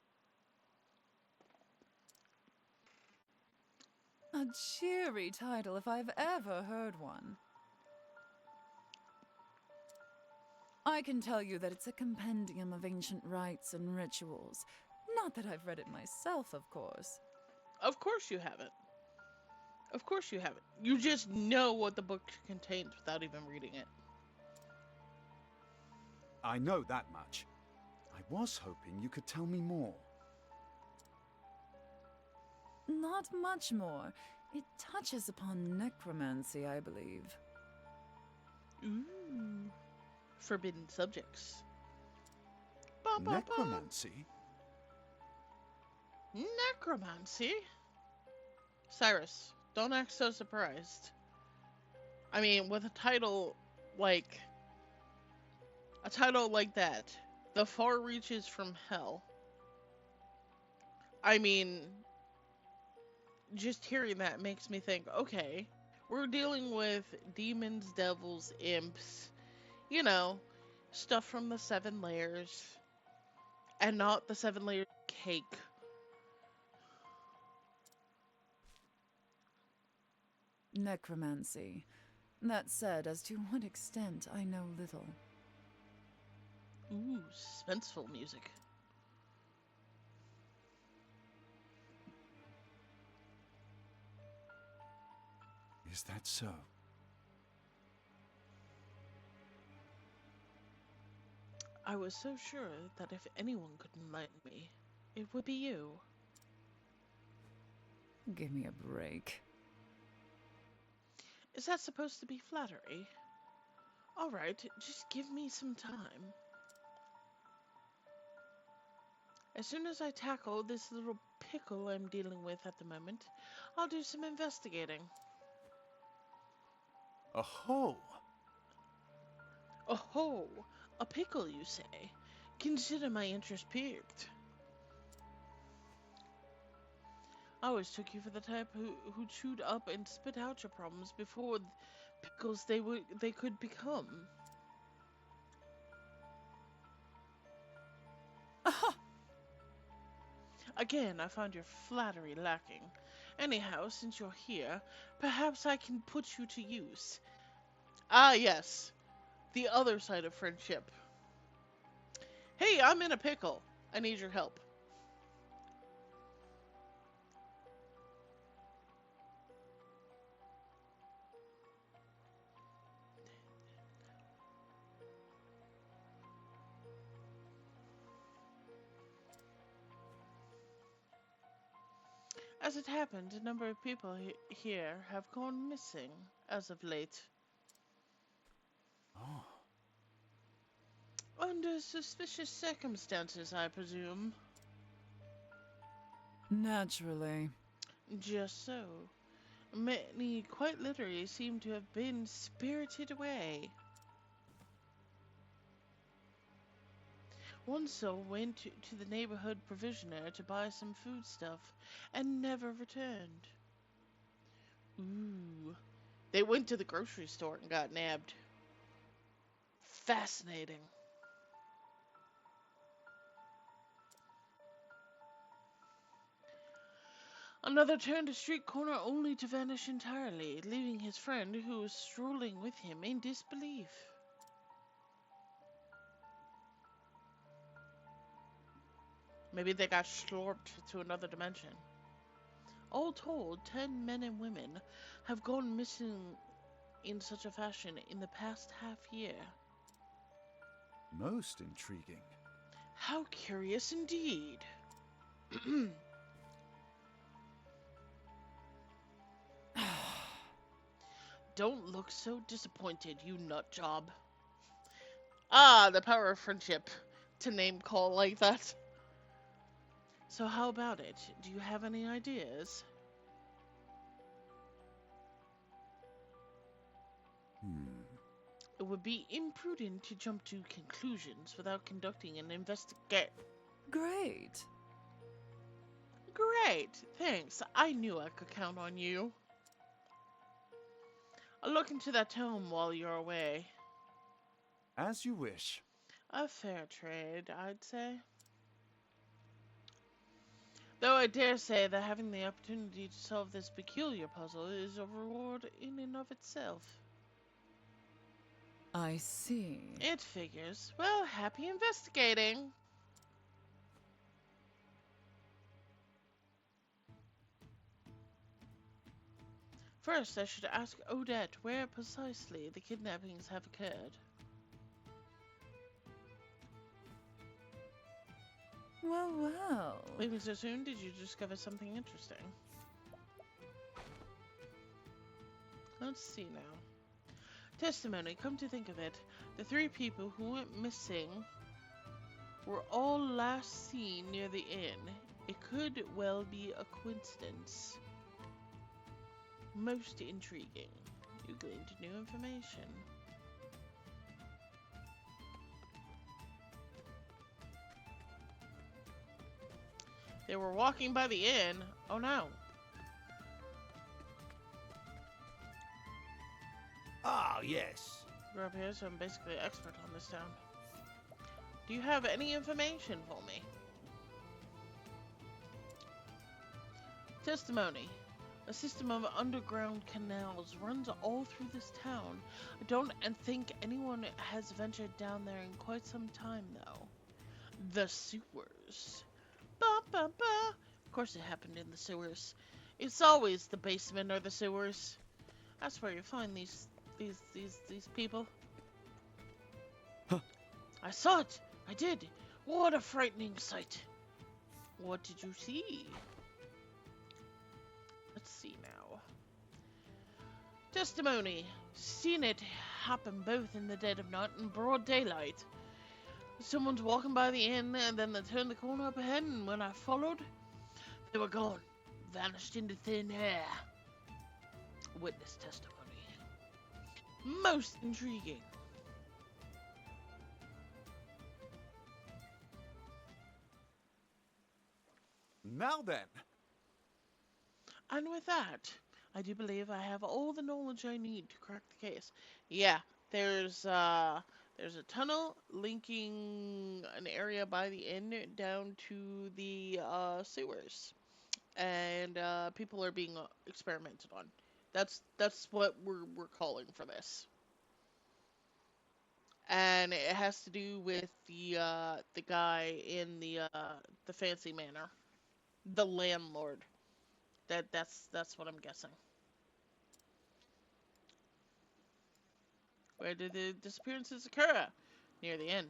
A cheery title if I've ever heard one. I can tell you that it's a compendium of ancient rites and rituals. Not that I've read it myself, of course. Of course you haven't. Of course you haven't. You just know what the book contains without even reading it. I know that much. I was hoping you could tell me more. Not much more. It touches upon necromancy, I believe. Ooh. Forbidden subjects. Ba, ba, ba. Necromancy? Necromancy? Cyrus, don't act so surprised. I mean, with a title like that, The Far Reaches from Hell. I mean, just hearing that makes me think, okay, we're dealing with demons, devils, imps, you know, stuff from the 7 layers, and not the 7 layer cake. Necromancy. That said, as to what extent, I know little. Ooh, suspenseful music. Is that so? I was so sure that if anyone could enlighten me, it would be you. Give me a break. Is that supposed to be flattery? Alright, just give me some time. As soon as I tackle this little pickle I'm dealing with at the moment, I'll do some investigating. Aho! Oh, a pickle, you say? Consider my interest piqued. I always took you for the type who chewed up and spit out your problems before pickles they could become. Again, I found your flattery lacking. Anyhow, since you're here, perhaps I can put you to use. Ah, yes. The other side of friendship. Hey, I'm in a pickle. I need your help. As it happened, a number of people here have gone missing as of late. Oh. Under suspicious circumstances, I presume. Naturally. Just so. Many quite literally seem to have been spirited away. One soul went to the neighborhood provisioner to buy some foodstuff and never returned. Ooh. They went to the grocery store and got nabbed. Fascinating. Another turned a street corner only to vanish entirely, leaving his friend, who was strolling with him, in disbelief. Maybe they got slurped to another dimension. All told, 10 men and women have gone missing in such a fashion in the past half year. Most intriguing. How curious indeed. Don't look so disappointed, you nut job. Ah, the power of friendship. To name call like that. So how about it? Do you have any ideas? It would be imprudent to jump to conclusions without conducting an investigation. Great. Great, thanks. I knew I could count on you. I'll look into that tome while you're away. As you wish. A fair trade, I'd say. Though I dare say that having the opportunity to solve this peculiar puzzle is a reward in and of itself. I see. It figures. Well, happy investigating. First, I should ask Odette where precisely the kidnappings have occurred. Well, well. Leaving so soon, did you discover something interesting? Let's see now. Testimony, come to think of it, the 3 people who went missing were all last seen near the inn. It could well be a coincidence. Most intriguing. You gleaned new information. They were walking by the inn. Oh no. Ah, yes. Grew up here, so I'm basically an expert on this town. Do you have any information for me? Testimony. A system of underground canals runs all through this town. I don't think anyone has ventured down there in quite some time, though. The sewers. Ba ba ba. Of course it happened in the sewers. It's always the basement or the sewers. That's where you find these people. Huh. I saw it. I did. What a frightening sight. What did you see? Let's see now. Testimony. Seen it happen both in the dead of night and broad daylight. Someone's walking by the inn, and then they turned the corner up ahead, and when I followed, they were gone. Vanished into thin air. Witness testimony. Most intriguing. Now then. And with that, I do believe I have all the knowledge I need to crack the case. Yeah, there's a tunnel linking an area by the inn down to the sewers. and people are being experimented on. That's what we're calling for this, and it has to do with the guy in the fancy manor, the landlord. That's what I'm guessing. Where did the disappearances occur? Near the inn.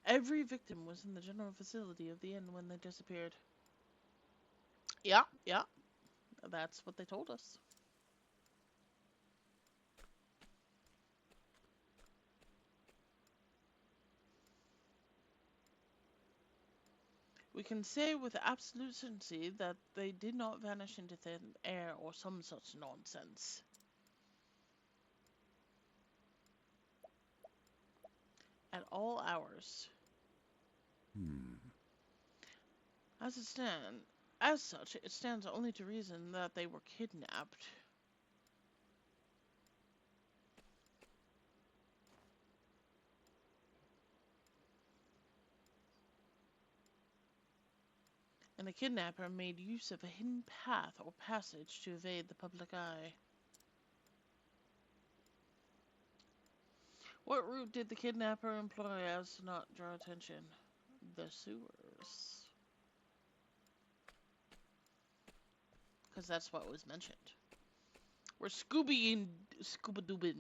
Every victim was in the general facility of the inn when they disappeared. Yeah, yeah, that's what they told us. We can say with absolute certainty that they did not vanish into thin air or some such nonsense. At all hours. As it stands, as such, it stands only to reason that they were kidnapped. And the kidnapper made use of a hidden path or passage to evade the public eye. What route did the kidnapper employ as to not draw attention? The sewers. Because that's what was mentioned. We're scuba-doobin.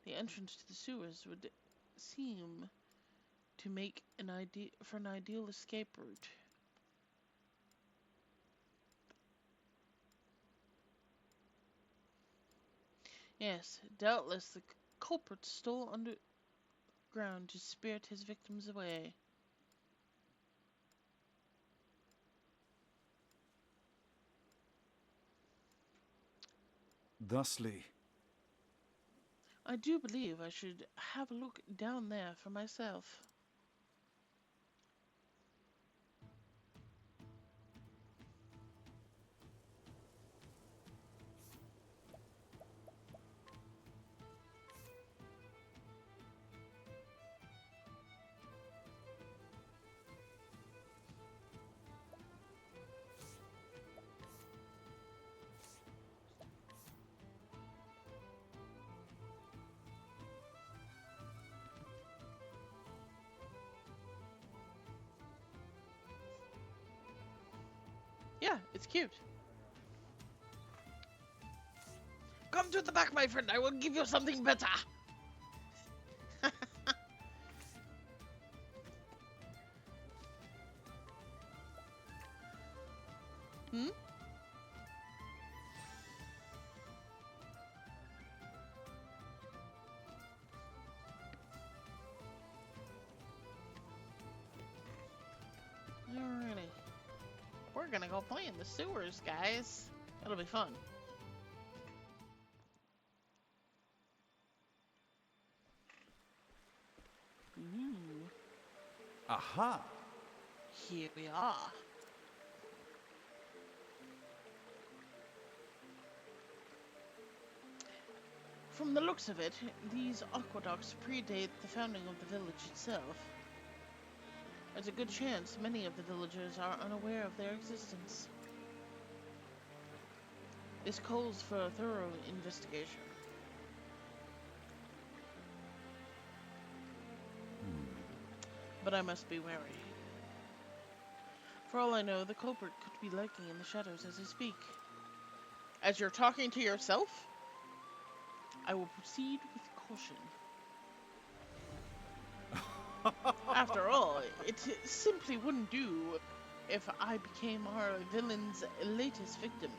The entrance to the sewers would seem to make an ideal escape route. Yes, doubtless the culprit stole underground to spirit his victims away. Thusly, I do believe I should have a look down there for myself. Yeah, it's cute. Come to the back, my friend. I will give you something better. Hmm? Alrighty. We're gonna go play in the sewers, guys. It'll be fun. Ooh. aha! Here we are. From the looks of it, these aqueducts predate the founding of the village itself. There's a good chance many of the villagers are unaware of their existence. This calls for a thorough investigation. But I must be wary. For all I know, the culprit could be lurking in the shadows as I speak. As you're talking to yourself, I will proceed with caution. After all, it simply wouldn't do if I became our villain's latest victim.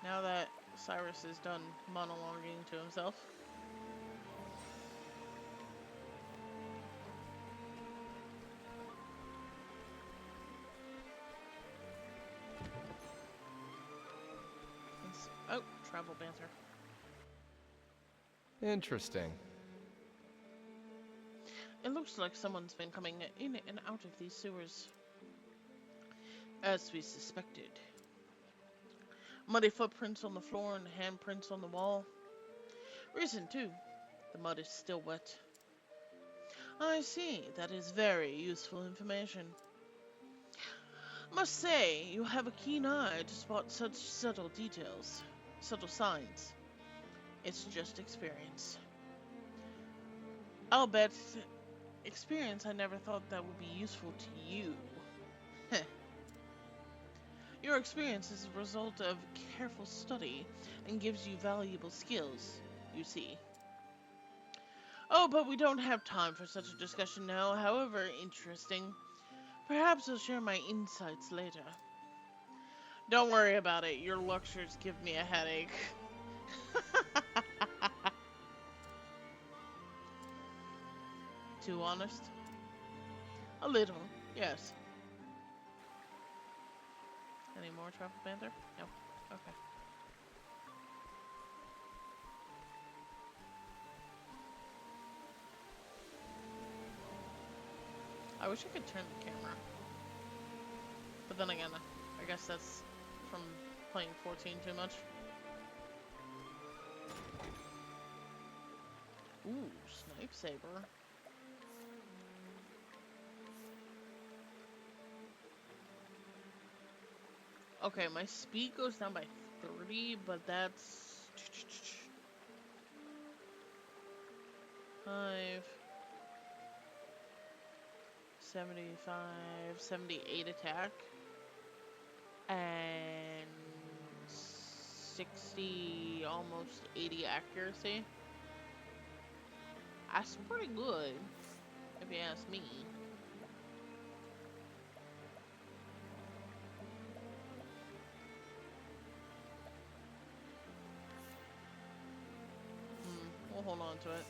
Now that Cyrus is done monologuing to himself. Oh, travel banter. Interesting. It looks like someone's been coming in and out of these sewers. As we suspected. Muddy footprints on the floor and handprints on the wall. Recent, too. The mud is still wet. I see. That is very useful information. Must say, you have a keen eye to spot such subtle details. Subtle signs. It's just experience. I'll bet experience I never thought that would be useful to you. Heh. Your experience is a result of careful study and gives you valuable skills, you see. Oh, but we don't have time for such a discussion now, however interesting. Perhaps I'll share my insights later. Don't worry about it, your lectures give me a headache. Too honest? A little, yes. Any more Travel Panther? No. Okay. I wish I could turn the camera. But then again, I guess that's from playing 14 too much. Ooh, Snipe Saber. Okay, my speed goes down by 30, but that's 5, 75, 78 attack, and 60, almost 80 accuracy. That's pretty good, if you ask me. We'll hold on to it.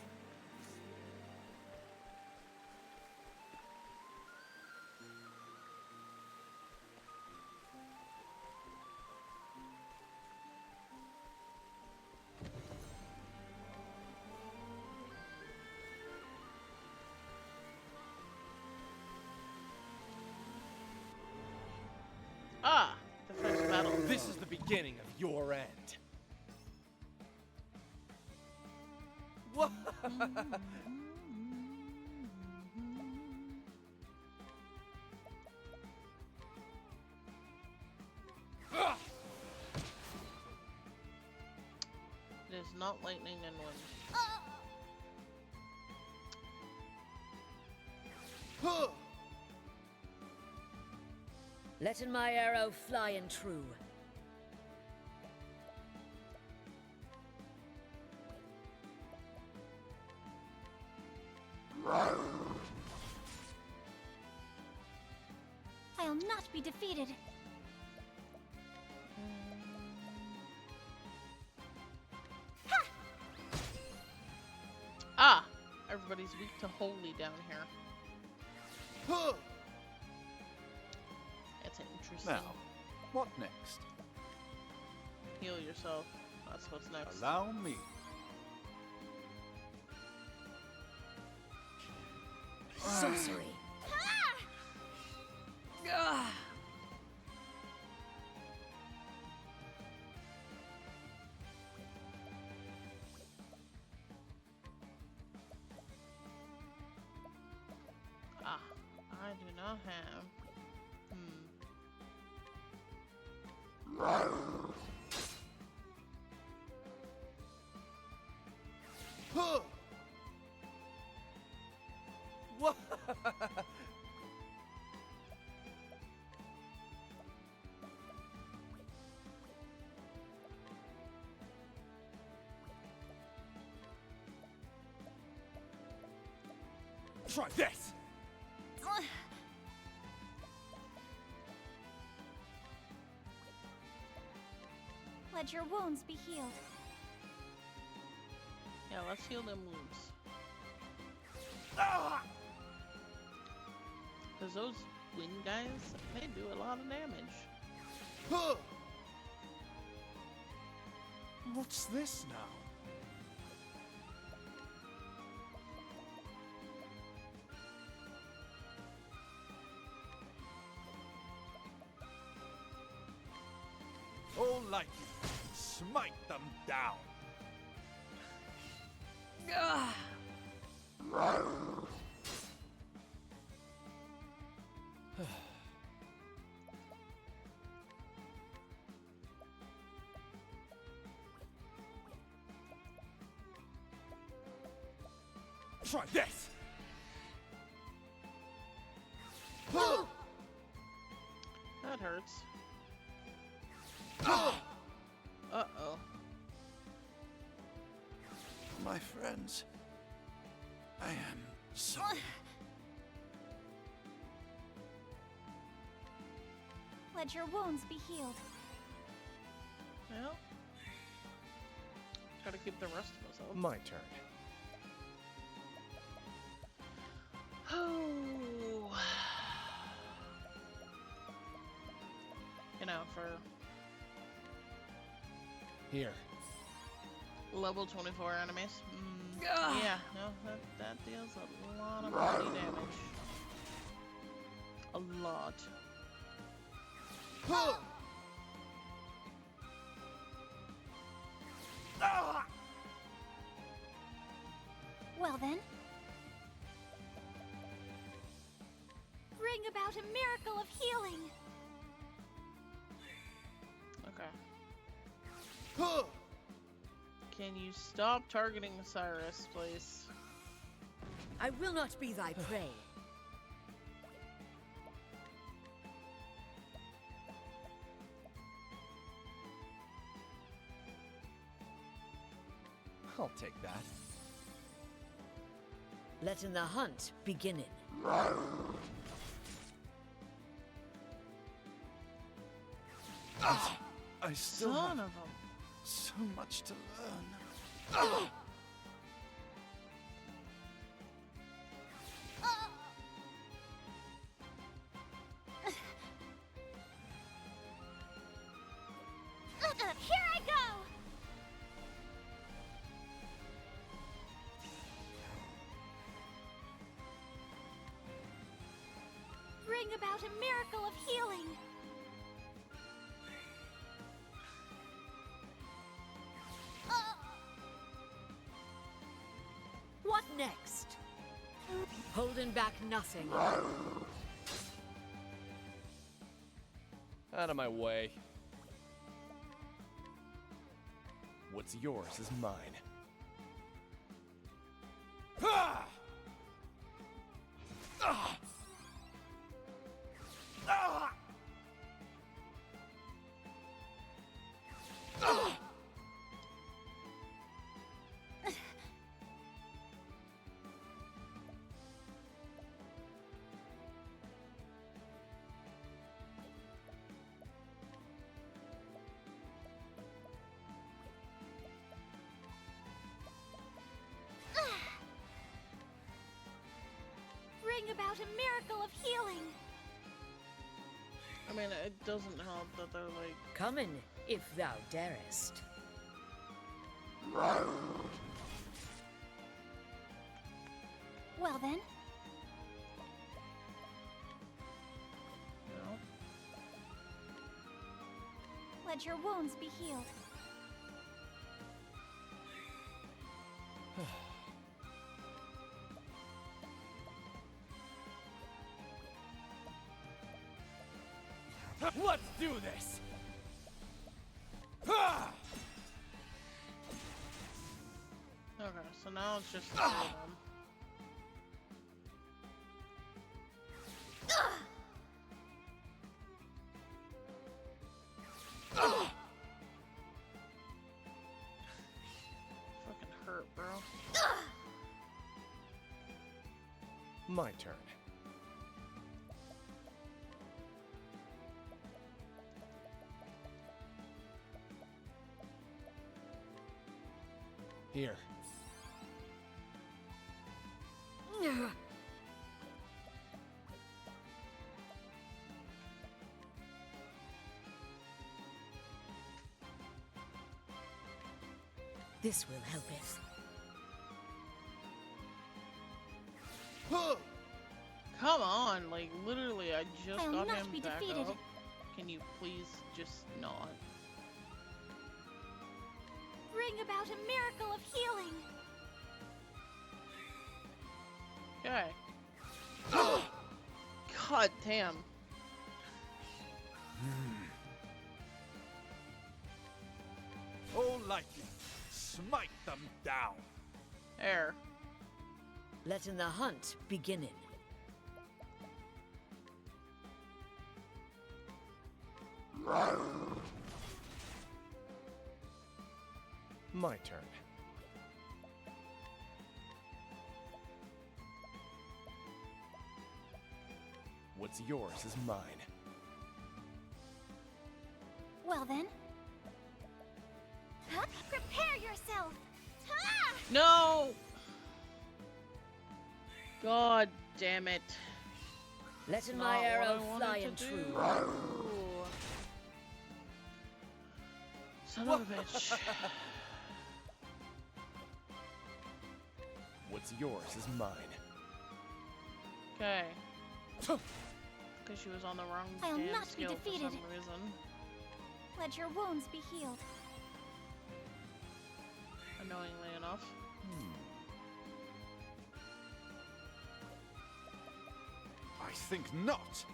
Ah, the first battle. This is the beginning of your end. What? It is not lightning and wind. Letting my arrow fly and true. I'll not be defeated. Ah! Everybody's weak to holy down here. That's interesting. Now, what next? Heal yourself. That's what's next. Allow me. Sorcery. Ah! Ah, I do not have. What? Try this. Let your wounds be healed. Yeah, let's heal them wounds. Because those wind guys, they do a lot of damage. What's this now? like you. Smite them down. Try this. That hurts. Uh-oh. My friends, I am sorry. Let your wounds be healed. Well, gotta keep the rest of us up. My turn. Oh. You know, for Here. level 24 enemies. Yeah, no, that deals a lot of body damage. A lot. Well then. Bring about a miracle of healing. Okay. Can you stop targeting Cyrus, please? I will not be thy prey. I'll take that. Letting the hunt beginneth. I still Son have of a... so much to learn. Here I go! Bring about a miracle of healing. What next? Holding back nothing. Out of my way. What's yours is mine. Ah! Ah! Ah! Ah! Bring about a miracle of healing. I mean, it doesn't help that they're like... Come in, if thou darest. Well then. You know? Let your wounds be healed. Let's do this! Ah! Okay, so now it's just three of them. Fucking hurt, bro. My turn. Here. This will help us. Come on, like, literally, I just I'll got not him be back defeated. up. Can you please just not? Bring about a miracle of healing. Okay. God damn. O lightning, smite them down. Air. Letting the hunt beginning. My turn. What's yours is mine. Well then. Huh? Prepare yourself. Ah! No! God damn it. Letting Not my what I arrow wanted fly to and do. true. Son of a bitch. What's yours is mine. Okay. Because she was on the wrong I'll damn not be skill for defeated. some reason. Let your wounds be healed. Annoyingly enough. I think not.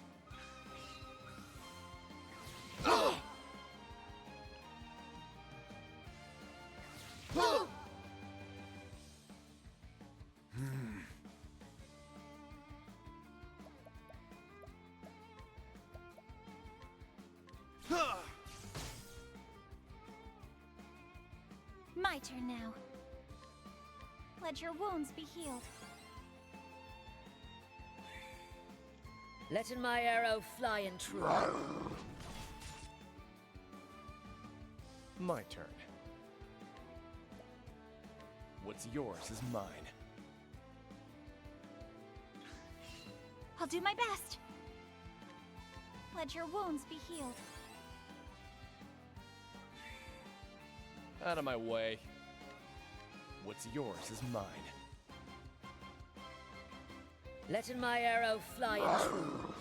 My turn now. Let your wounds be healed. Letting my arrow fly and true. My turn. What's yours is mine. I'll do my best. Let your wounds be healed. Out of my way. What's yours is mine. Letting my arrow fly and true.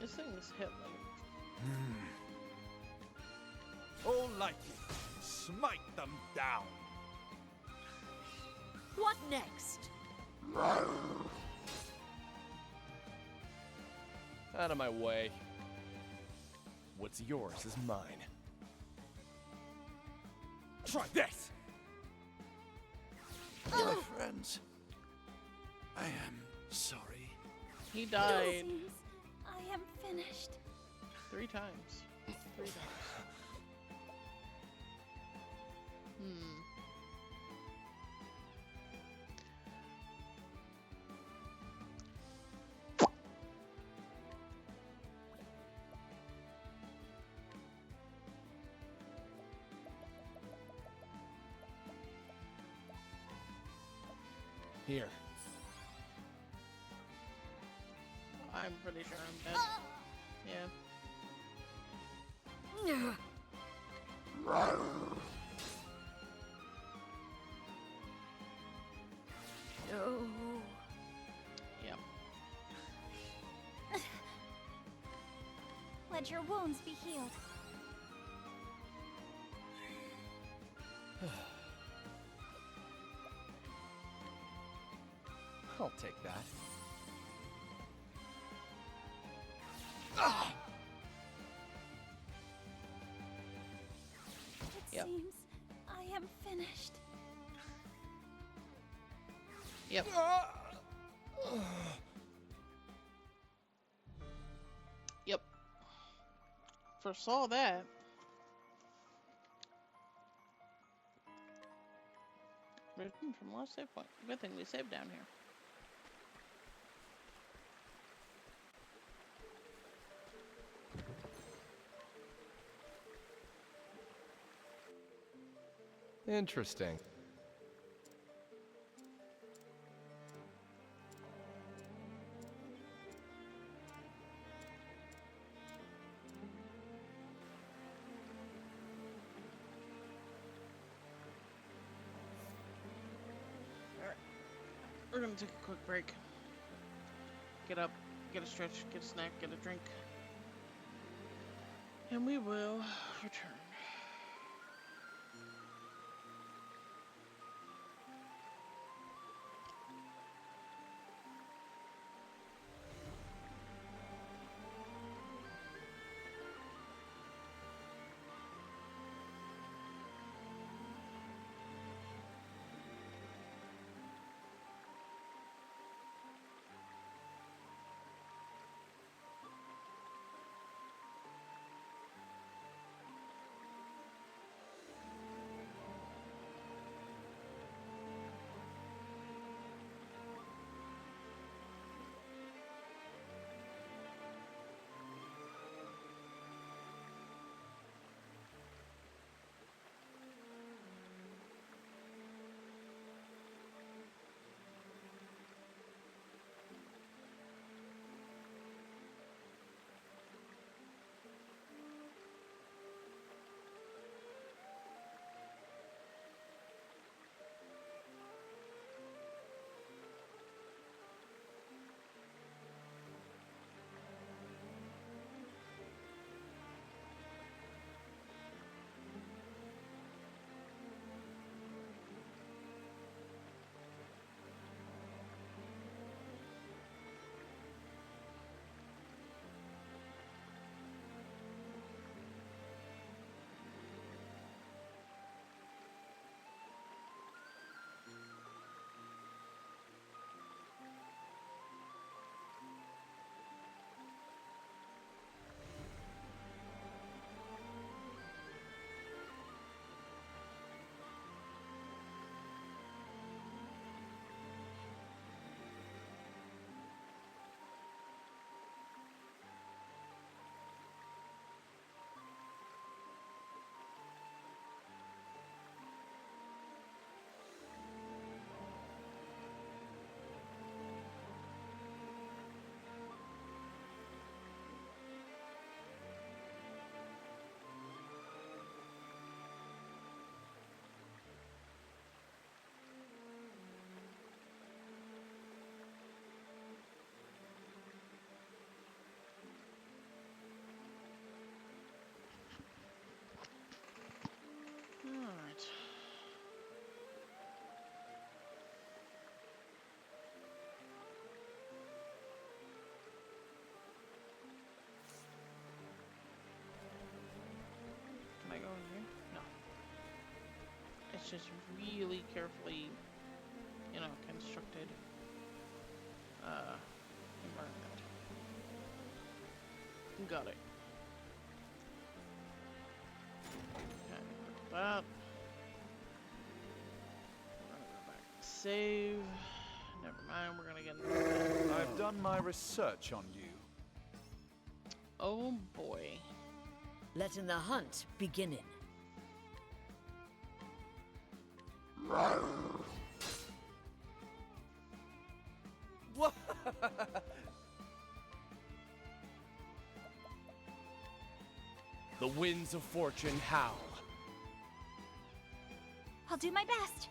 This thing's hit like. O lightning, smite them down. What next? Out of my way. What's yours is mine. Try this! My friends, I am sorry. He It died seems I am finished. 3 times. 3 times. Here. I'm pretty sure I'm dead. Yeah. No. Yep. Let your wounds be healed. I'll take that. It Yep. seems I am finished. Yep. Yep. Foresaw that. Written from last save point. Good thing we saved down here. Interesting. We're gonna take a quick break. get up, get a stretch, get a snack, get a drink. And we will return. Alright. Can I go in here? No. It's just really carefully, you know, constructed environment. Got it. Okay, that. We're gonna go back and save. Never mind, we're gonna get into that. I've done my research on you. Oh boy. Letting the hunt beginning. What? The winds of fortune howl. I'll do my best.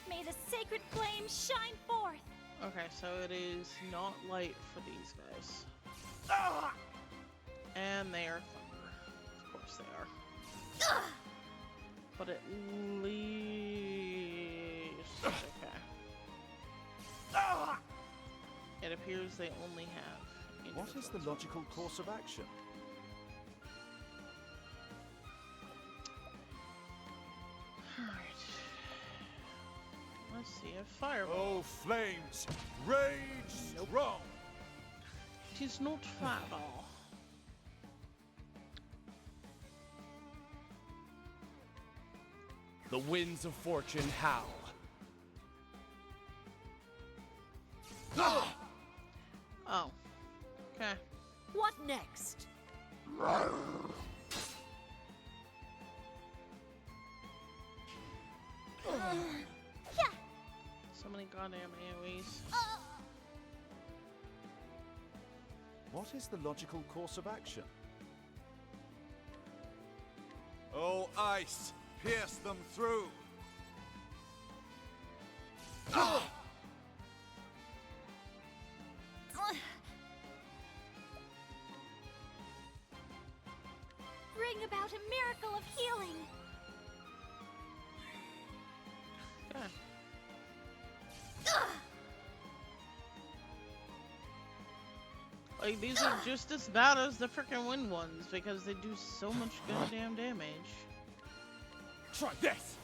May the sacred flame shine forth. Okay, so it is not light for these guys. And they are thunder. Of course they are. But at least... Okay. It appears they only have... What is the logical course of action? Alright. Let's see if fireball... Oh, flames! Rage strong! Tis not fireball. The winds of fortune howl. Oh. Okay. What next? Yeah. So many goddamn AoEs. What is the logical course of action? Oh, ice! Pierce them through! Bring about a miracle of healing. Okay. Like, these are just as bad as the frickin' wind ones because they do so much goddamn damage. Try this!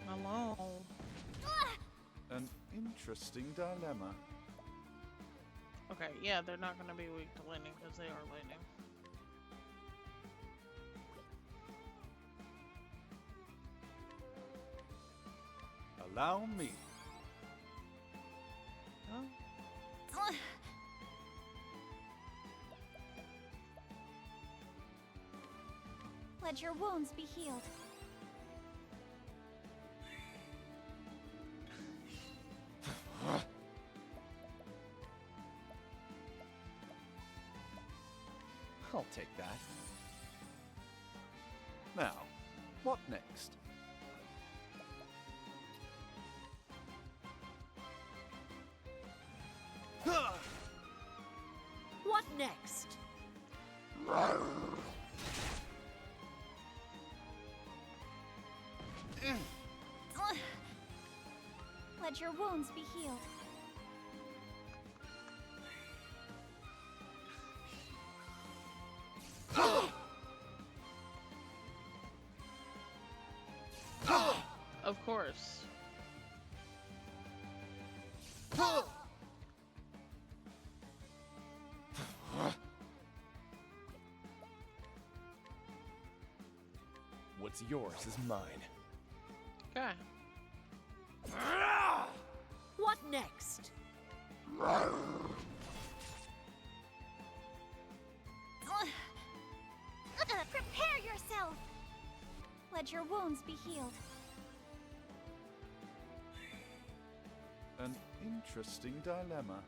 Hello. An interesting dilemma. Okay, yeah, they're not gonna be weak to lightning because they are lightning. Allow me. Oh, Let your wounds be healed. I'll take that. Now, what next? What next? Let your wounds be healed. of course. What's yours is mine. Okay. What next? Prepare yourself. Let your wounds be healed. An interesting dilemma.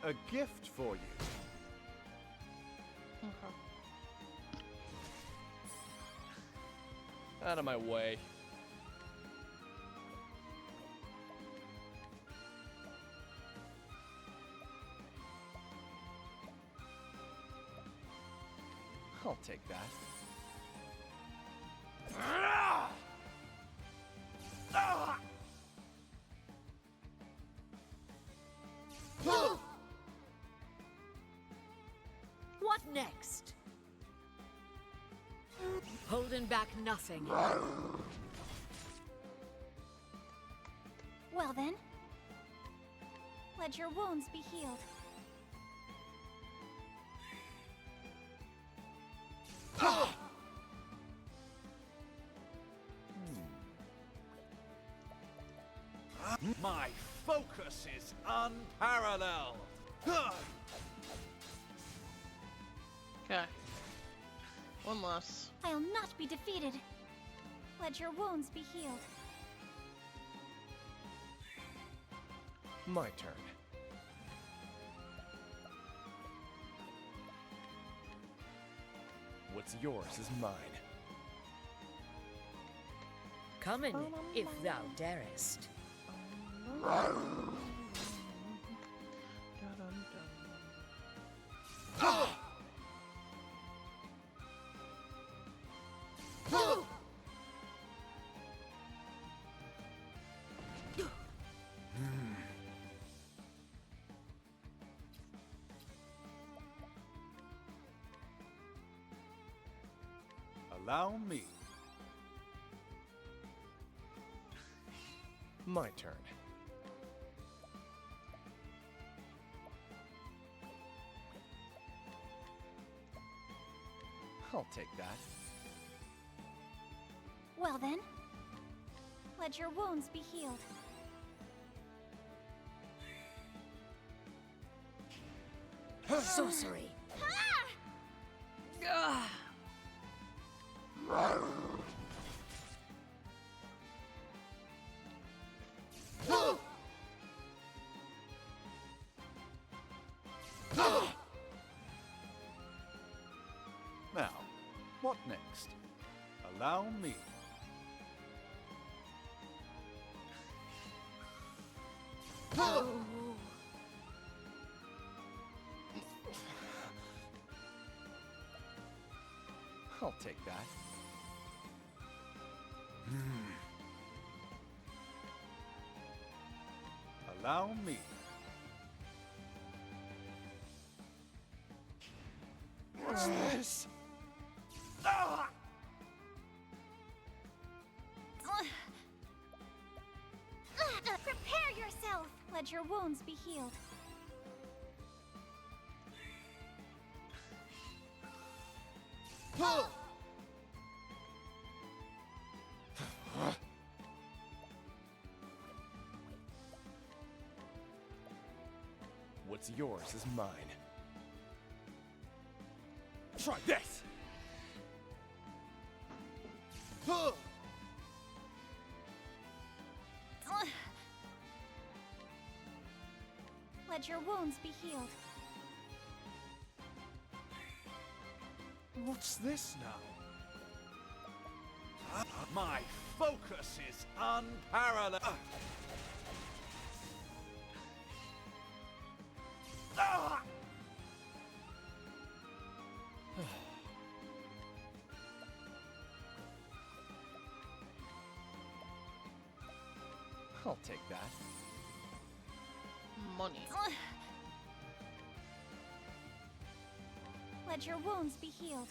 A gift for you. Okay. Out of my way. I'll take that. What next? Holding back nothing. Well then, let your wounds be healed. My focus is unparalleled! Okay. One less. I'll not be defeated. Let your wounds be healed. My turn. What's yours is mine. Come in, if thou darest. Allow me. My turn. I'll take that. Well then, let your wounds be healed. Sorcery. Now, what next? Allow me. I'll take that. Allow me. What's this? Ah! Prepare yourself. Let your wounds be healed. What's yours is mine. Try this! Let your wounds be healed. What's this now? My focus is unparalleled. I'll take that. Money. Let your wounds be healed.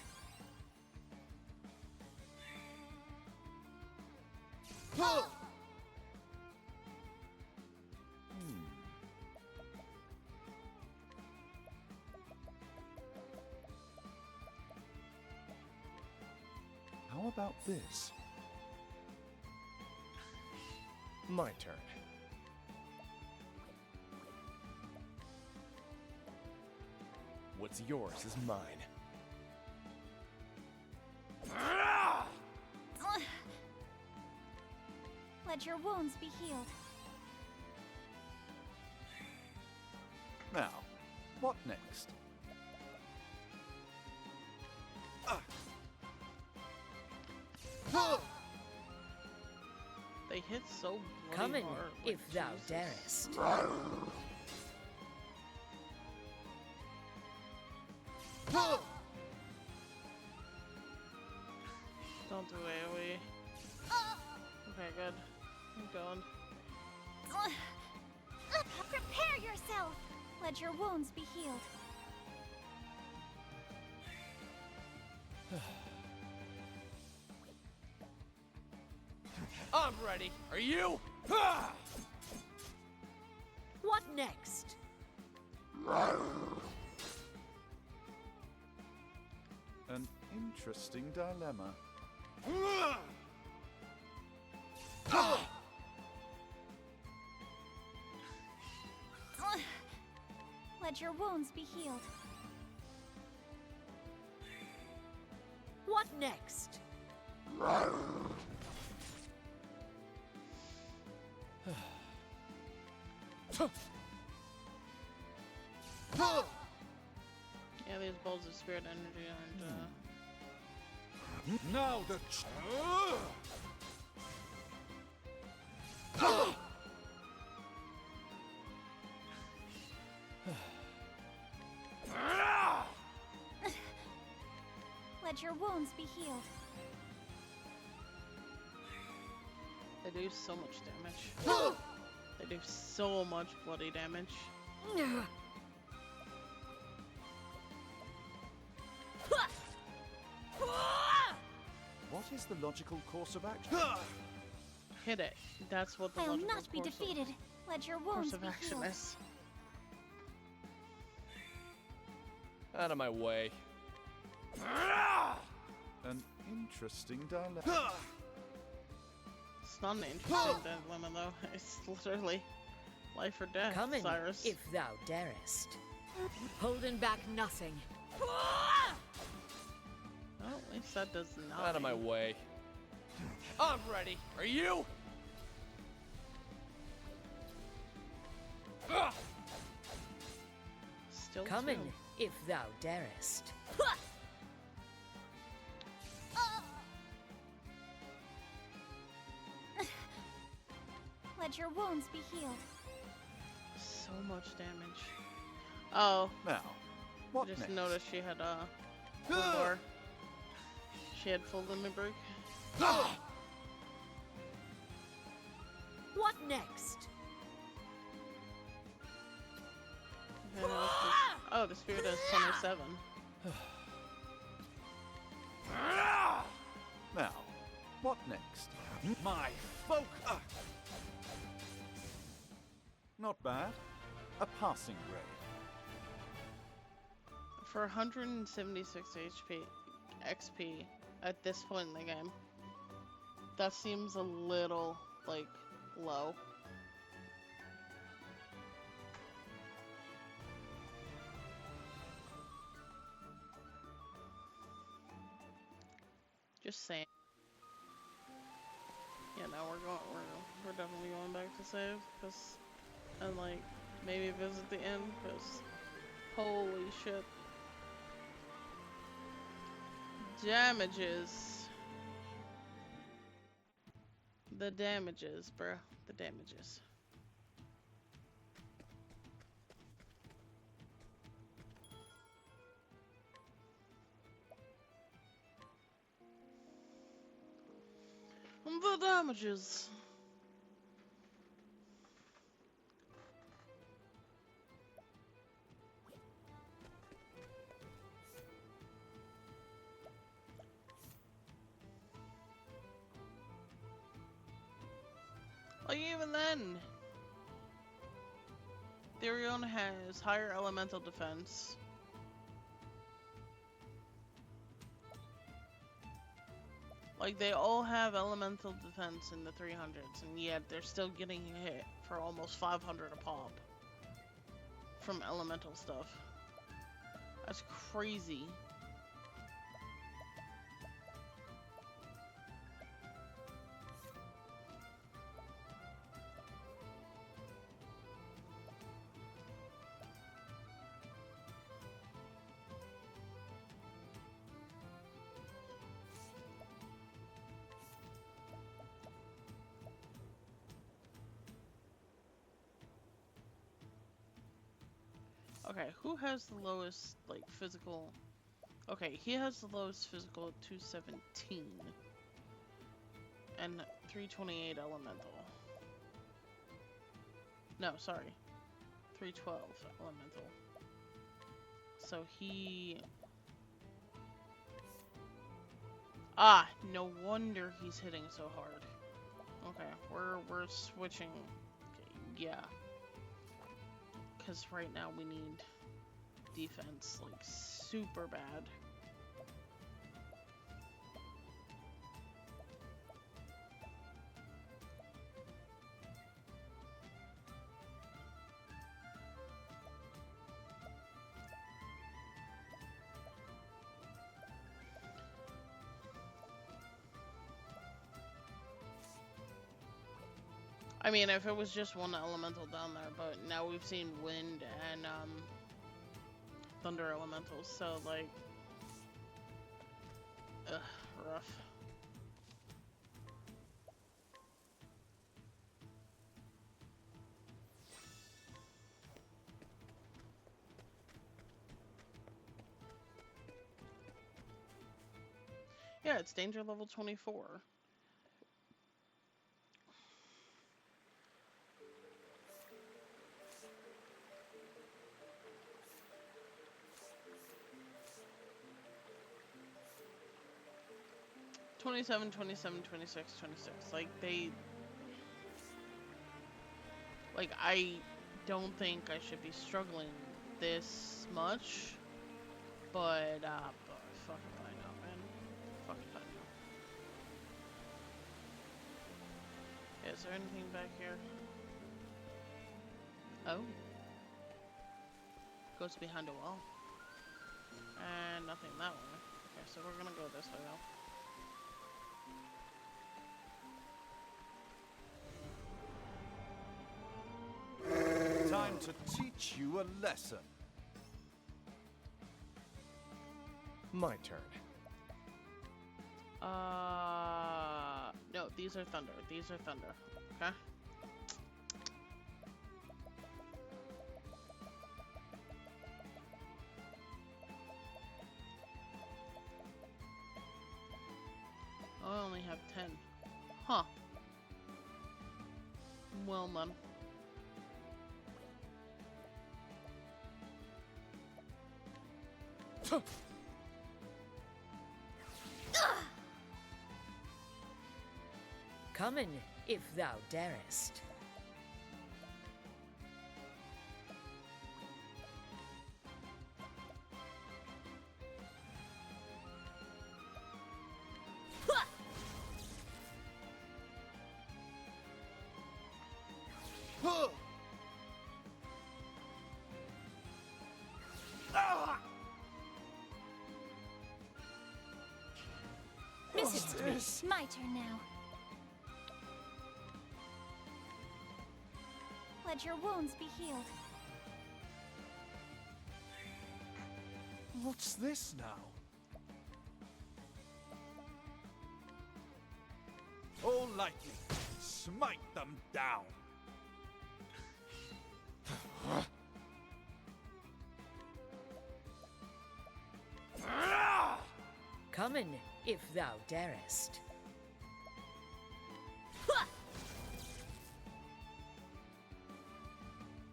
How about this? My turn. What's yours is mine. Let your wounds be healed. Now, what next? They hit so bloody Come in, hard. if like, thou Jesus. darest. Don't do AoE. Okay, good. I'm going. Prepare yourself. Let your wounds be healed. I'm ready. Are you? What next? An interesting dilemma. Let your wounds be healed. What next? Yeah, these balls of spirit energy aren't. Now the Let your wounds be healed. They do so much damage. They do so much bloody damage. What is the logical course of action? Hit it. That's what the I'll logical not be course of- defeated. Let your course wounds of be action healed. is. Out of my way. An interesting dilemma. It's not an interesting dilemma, though. It's literally life or death, Come in, Cyrus. if thou darest. Holding back nothing. Well, at least that does not. Out of my way. I'm ready. Are you? Still Come two. in, if thou darest. Let your wounds be healed. So much damage. Oh, Now, what I just next? noticed she had full bar. She had full limit break. What next? Okay, oh, the spirit has 27. Now, what next? My focus! Not bad. A passing grade. For 176 XP at this point in the game, that seems a little, like, low. Just saying. Yeah, now we're definitely going back to save, cause, and like maybe visit the end, cause holy shit. Damages. The damages, bruh. The damages. The damages. Like even then, Therion has higher elemental defense. Like they all have elemental defense in the 300s, and yet they're still getting hit for almost 500 a pop from elemental stuff. That's crazy. Okay, who has the lowest, like, physical... Okay, he has the lowest physical at 217. And 328 elemental. No, sorry. 312 elemental. So he... Ah, no wonder he's hitting so hard. Okay, we're switching. Okay, yeah. Because right now we need defense, like, super bad. I mean, if it was just one elemental down there, but now we've seen wind and thunder elementals, so like, rough. Yeah, it's danger level 24. "27, 27, 26, 26. Like, they... Like, I don't think I should be struggling this much. But fuck if I know, man. Fuck is there anything back here? Oh. Goes behind a wall. And nothing that way. Okay, so we're gonna go this way though. Time to teach you a lesson. My turn. No, these are thunder. These are thunder. Okay? I only have 10. Huh. Well then. Come in, if thou darest. My turn now. Let your wounds be healed. What's this now? All lightning, smite them down. Come in, if thou darest.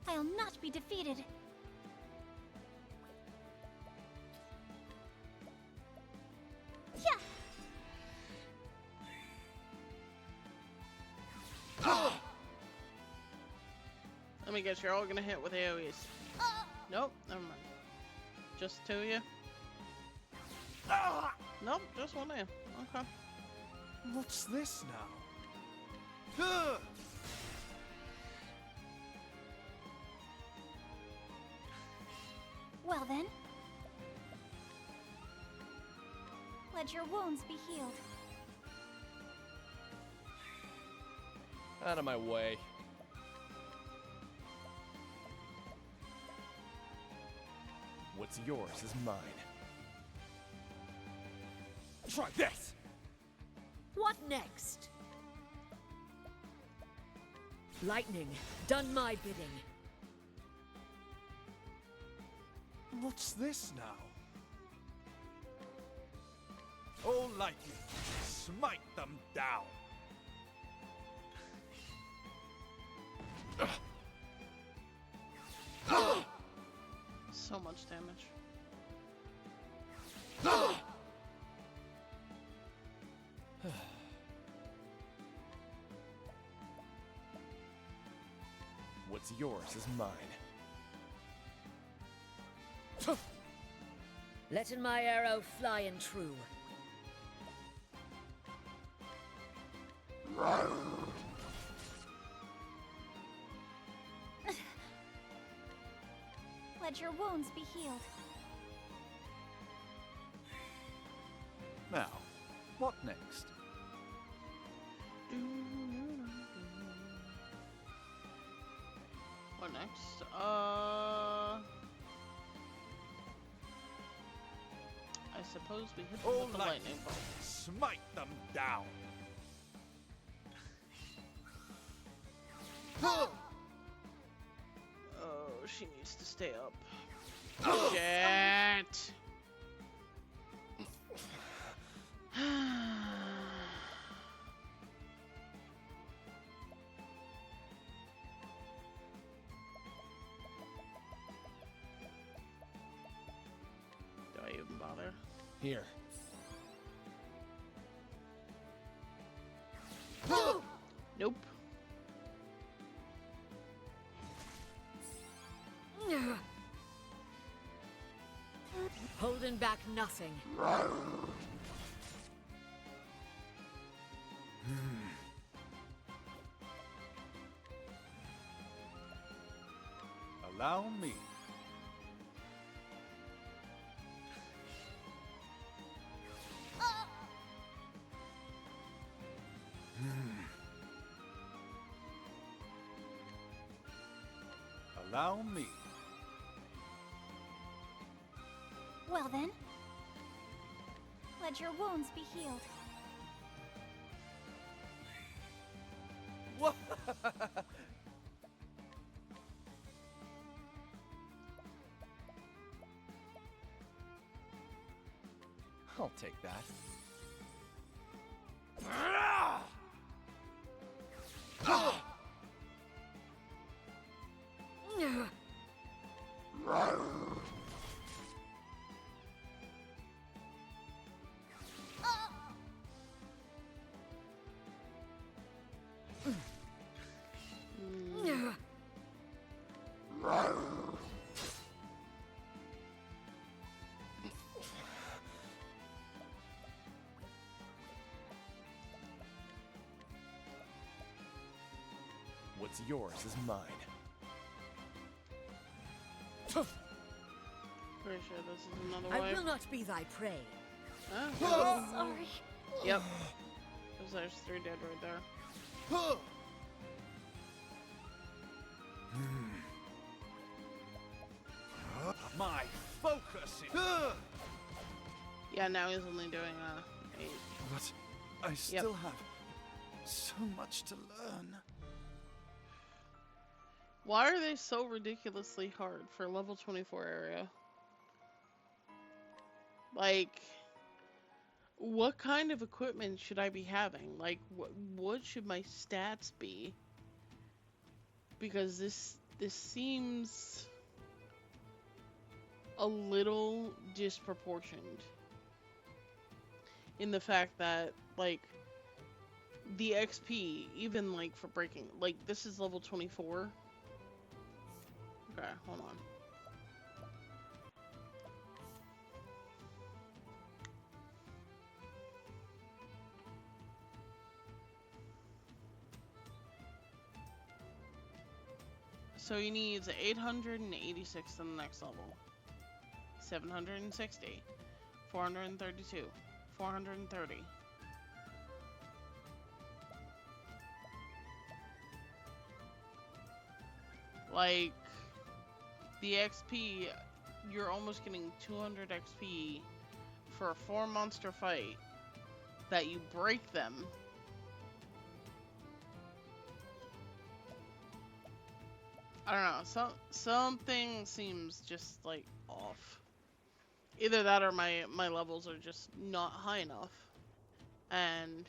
I'll not be defeated. Let me guess, you're all gonna hit with AoEs. Nope, never mind. Just two of you? Nope, just one of you. Okay. What's this now? Well then. Let your wounds be healed. Out of my way. What's yours is mine. Try this! What next? Lightning, done my bidding. What's this now? All lightning, smite them down. So much damage. What's yours is mine. Letting my arrow fly and true. Let your wounds be healed. Now, what next? What next? I suppose we hit them All with the lightning, lightning bolt. smite them down. Oh, she needs to stay up. Shit! Do I even bother? Here. Nope. Holding back nothing. Allow me. Allow me. Well then, let your wounds be healed. What? I'll take that. What's yours is mine. Pretty sure this is another I way. will not be thy prey. Huh? Sorry. Yep. Because there's 3 dead right there. My focus is... Yeah, now he's only doing 8. But I still have so much to learn. Why are they so ridiculously hard for level 24 area? Like, what kind of equipment should I be having? Like, what should my stats be? Because this seems a little disproportioned in the fact that, like, the XP, even like for breaking, like, this is level 24. Okay, hold on. So he needs 886 in the next level. 760. 432. 430. Like, the XP, you're almost getting 200 XP for a 4 monster fight that you break them. I don't know, something seems just like off. Either that or my levels are just not high enough. And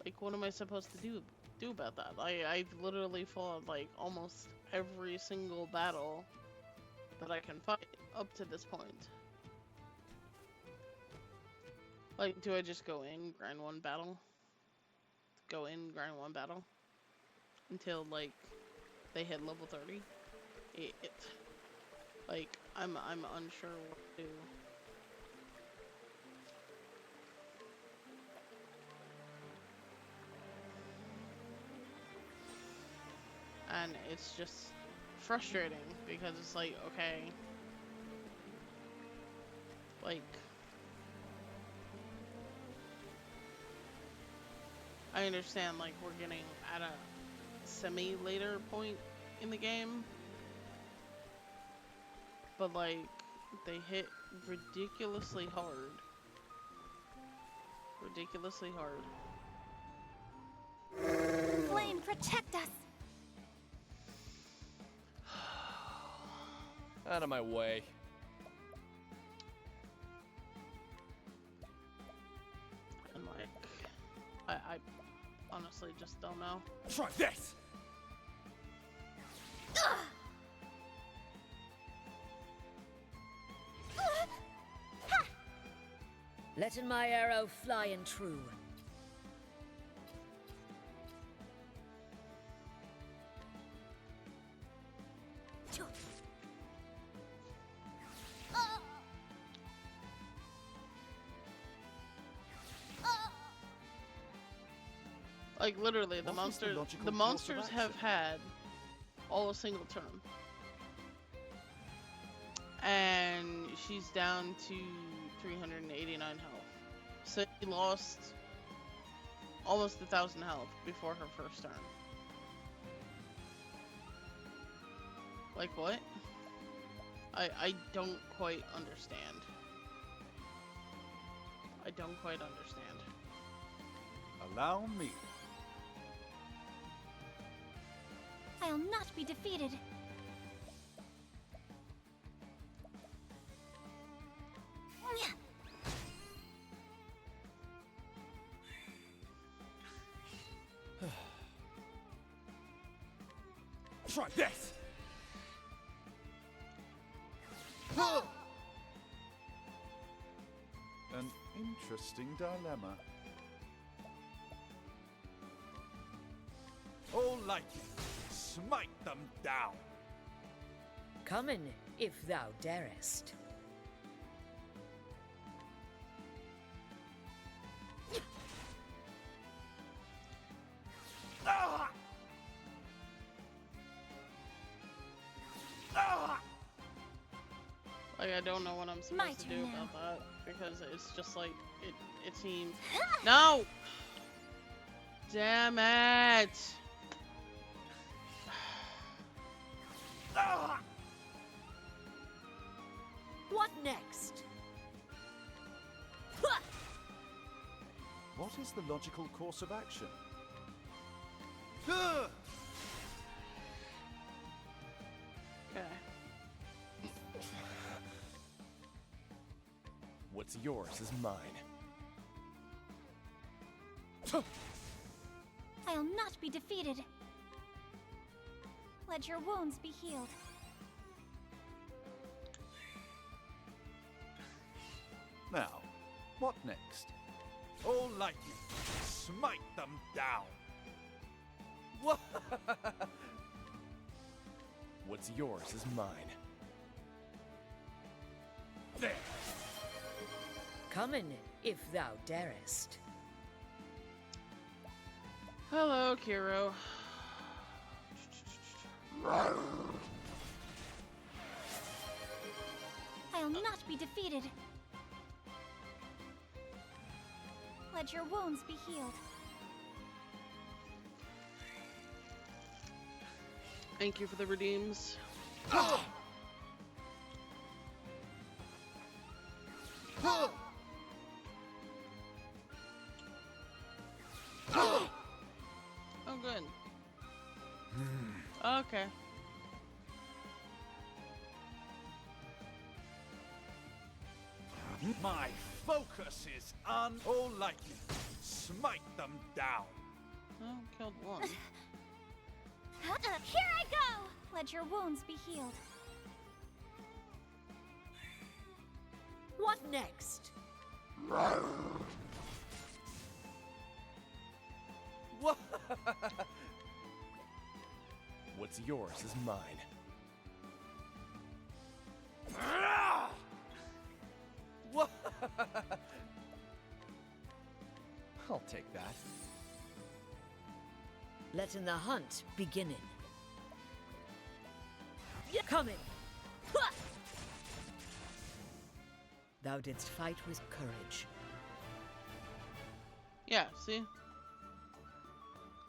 like, what am I supposed to do about that? I've literally fought like almost every single battle that I can fight up to this point. Like, do I just go in, grind one battle? Go in, grind one battle? Until, like, they hit level 30? Like, I'm unsure what to do. And it's just frustrating because it's like, okay, like, I understand, like, we're getting at a semi-later point in the game, but, like, they hit ridiculously hard. Ridiculously hard. Flame, protect us! Out of my way. And, like, I honestly just don't know. Try this! Letting my arrow fly and true. Like, literally, the What was the monsters logical course of have action? had all a single turn. and she's down to 389 health. So she lost almost 1,000 health before her first turn. Like what? I don't quite understand. I don't quite understand. Allow me. I'll not be defeated. Try this! An interesting dilemma. All like it. Smite them down. Come in, if thou darest. Ah! Ah! Like, I don't know what I'm My supposed to do turn now. about that, because it's just like, it seems... No! Damn it! Ah! What next? What is the logical course of action? Ugh! Okay. What's yours is mine. I'll not be defeated. Let your wounds be healed. Now, what next? All like it. Smite them down. What? What's yours is mine. There. Come in, if thou darest. Hello, Kiro. I'll not be defeated. Let your wounds be healed. Thank you for the redeems. Oh, good. Okay. My focus is on all like it. Smite them down. Oh, killed one. Here I go! Let your wounds be healed. What next? What? What's yours is mine. What? I'll take that. Letting the hunt beginning. Come in. Thou didst fight with courage. Yeah, see?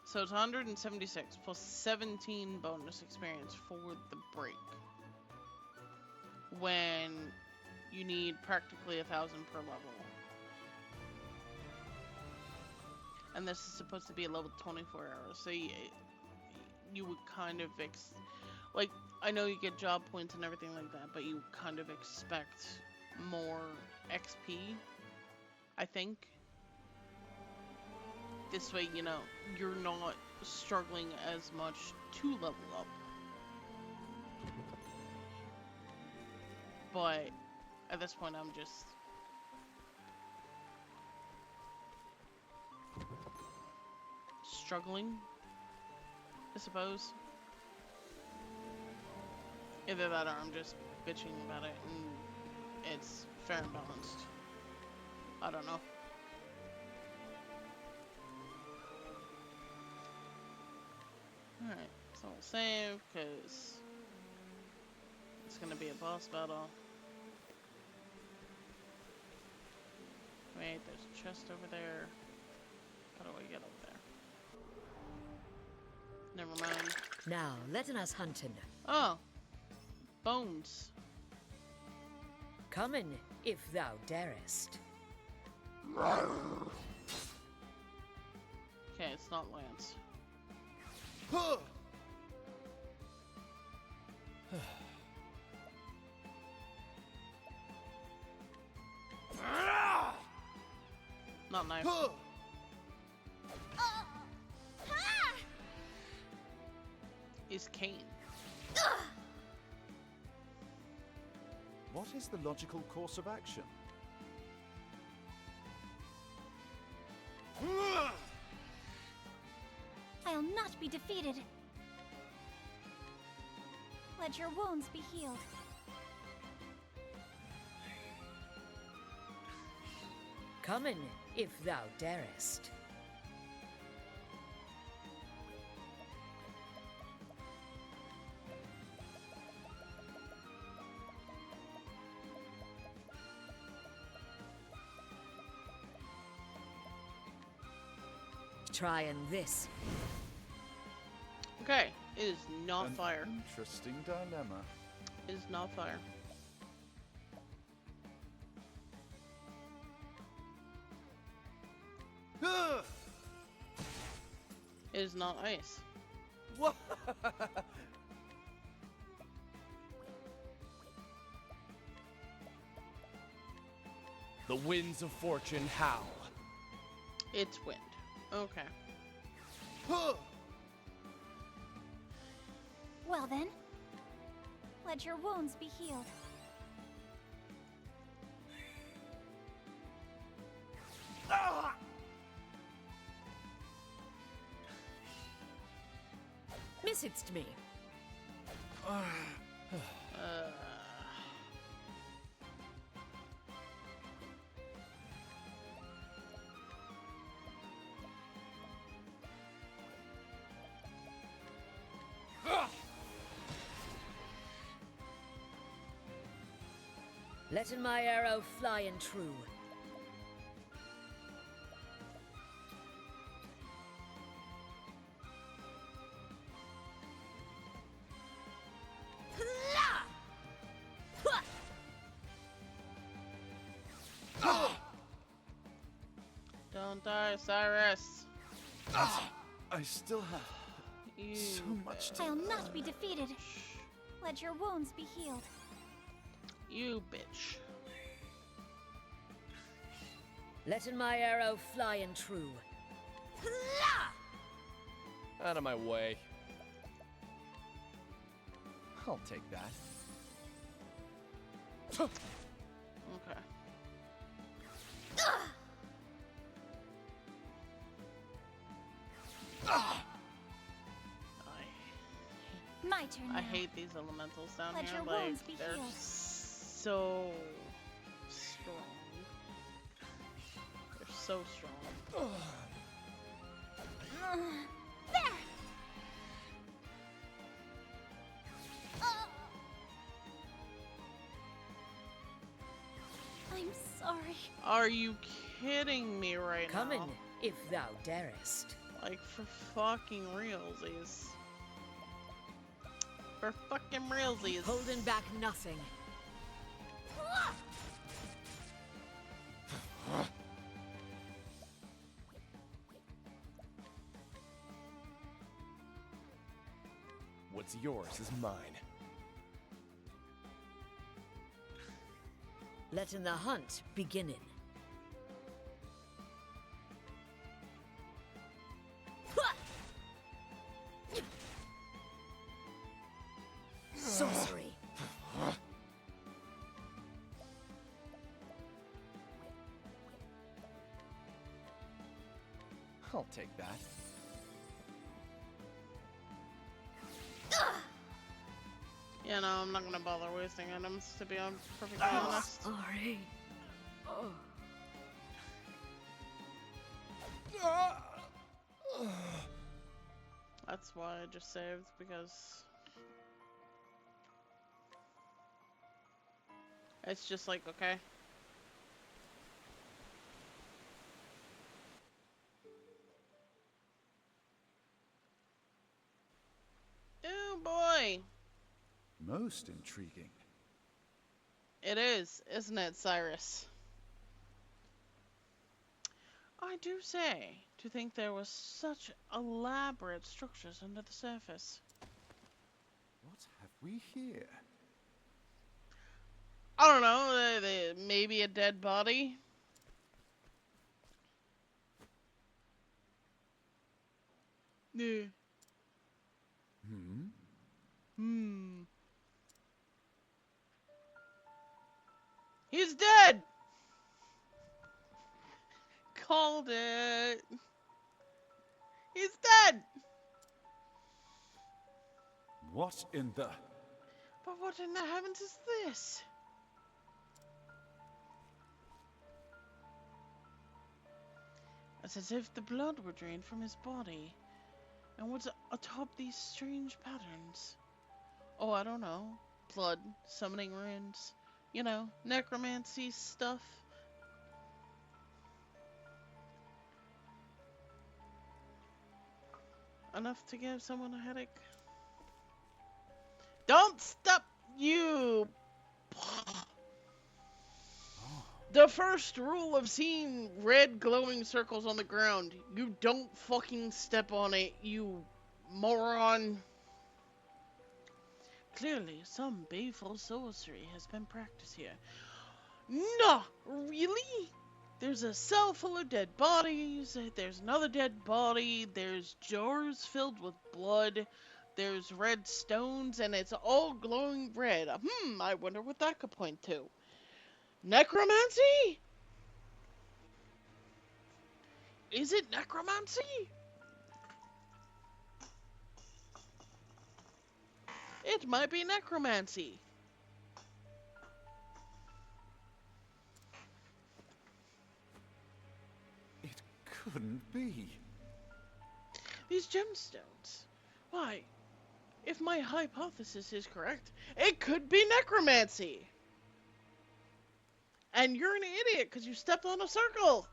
So it's 176 plus 17 bonus experience for the break. When you need practically 1,000 per level. And this is supposed to be a level 24 arrow, so you would kind of like, I know you get job points and everything like that, but you kind of expect more XP, I think. This way, you know, you're not struggling as much to level up. But at this point, I'm just... struggling, I suppose. Either that or I'm just bitching about it and it's fair and balanced. I don't know. Alright, so we'll save, because It's gonna be a boss battle. Wait, there's a chest over there. How do I get over there? Never mind. Now, let us hunting. Oh! Bones. Come in, if thou darest. Okay, it's not Lance. Not knife. Is Kane. What is the logical course of action? I'll not be defeated. Let your wounds be healed. Come in, if thou darest. Trying this. Okay, it is not An fire. Interesting dilemma. It is not fire. It is not ice. What? The winds of fortune howl. It's wind. Okay. Well then, let your wounds be healed. Missest me. Letting my arrow fly and true. Don't die, Cyrus. I still have You so much to I'll not be defeated. Let your wounds be healed. You bitch. Letting my arrow fly and true. Out of my way. I'll take that. Okay. My turn now. I hate these elementals down Let here. your Like, wounds be they're healed. so strong. They're so strong. There! I'm sorry. Are you kidding me right Come now? in, if thou darest. Like, for fucking realsies. For fucking realsies. Holding back nothing. What's yours is mine. Letting the hunt beginning. Sorcery. I'll take that. You know, I'm not gonna bother wasting items, to be perfectly honest. Sorry. Oh. That's why I just saved, because It's just like, okay. Oh boy. Most intriguing. It is, isn't it, Cyrus? I do say, to think there was such elaborate structures under the surface. What have we here? I don't know, maybe a dead body? Yeah. Hmm. He's dead! Called it. He's dead! What in the... But what in the heavens is this? It's as if the blood were drained from his body and was atop these strange patterns. Oh, I don't know. Blood, summoning runes, you know, necromancy stuff. Enough to give someone a headache. Don't stop, you! The first rule of seeing red glowing circles on the ground. You don't fucking step on it, you moron. Clearly, some baleful sorcery has been practiced here. No, really? There's a cell full of dead bodies, there's another dead body, there's jars filled with blood, there's red stones, and it's all glowing red. I wonder what that could point to. Necromancy? Is it necromancy? It might be necromancy. It couldn't be. These gemstones. Why, if my hypothesis is correct, it could be necromancy. And you're an idiot because you stepped on a circle.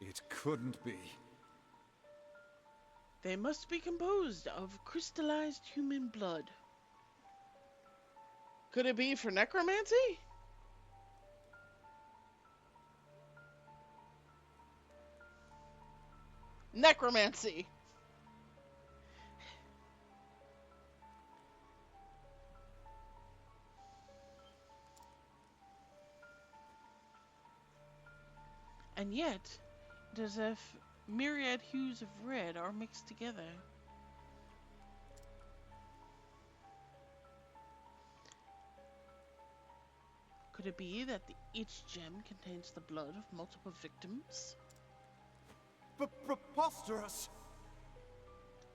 It couldn't be. They must be composed of crystallized human blood. Could it be for necromancy? Necromancy. And yet, it is as if myriad hues of red are mixed together. Could it be that each gem contains the blood of multiple victims? Preposterous!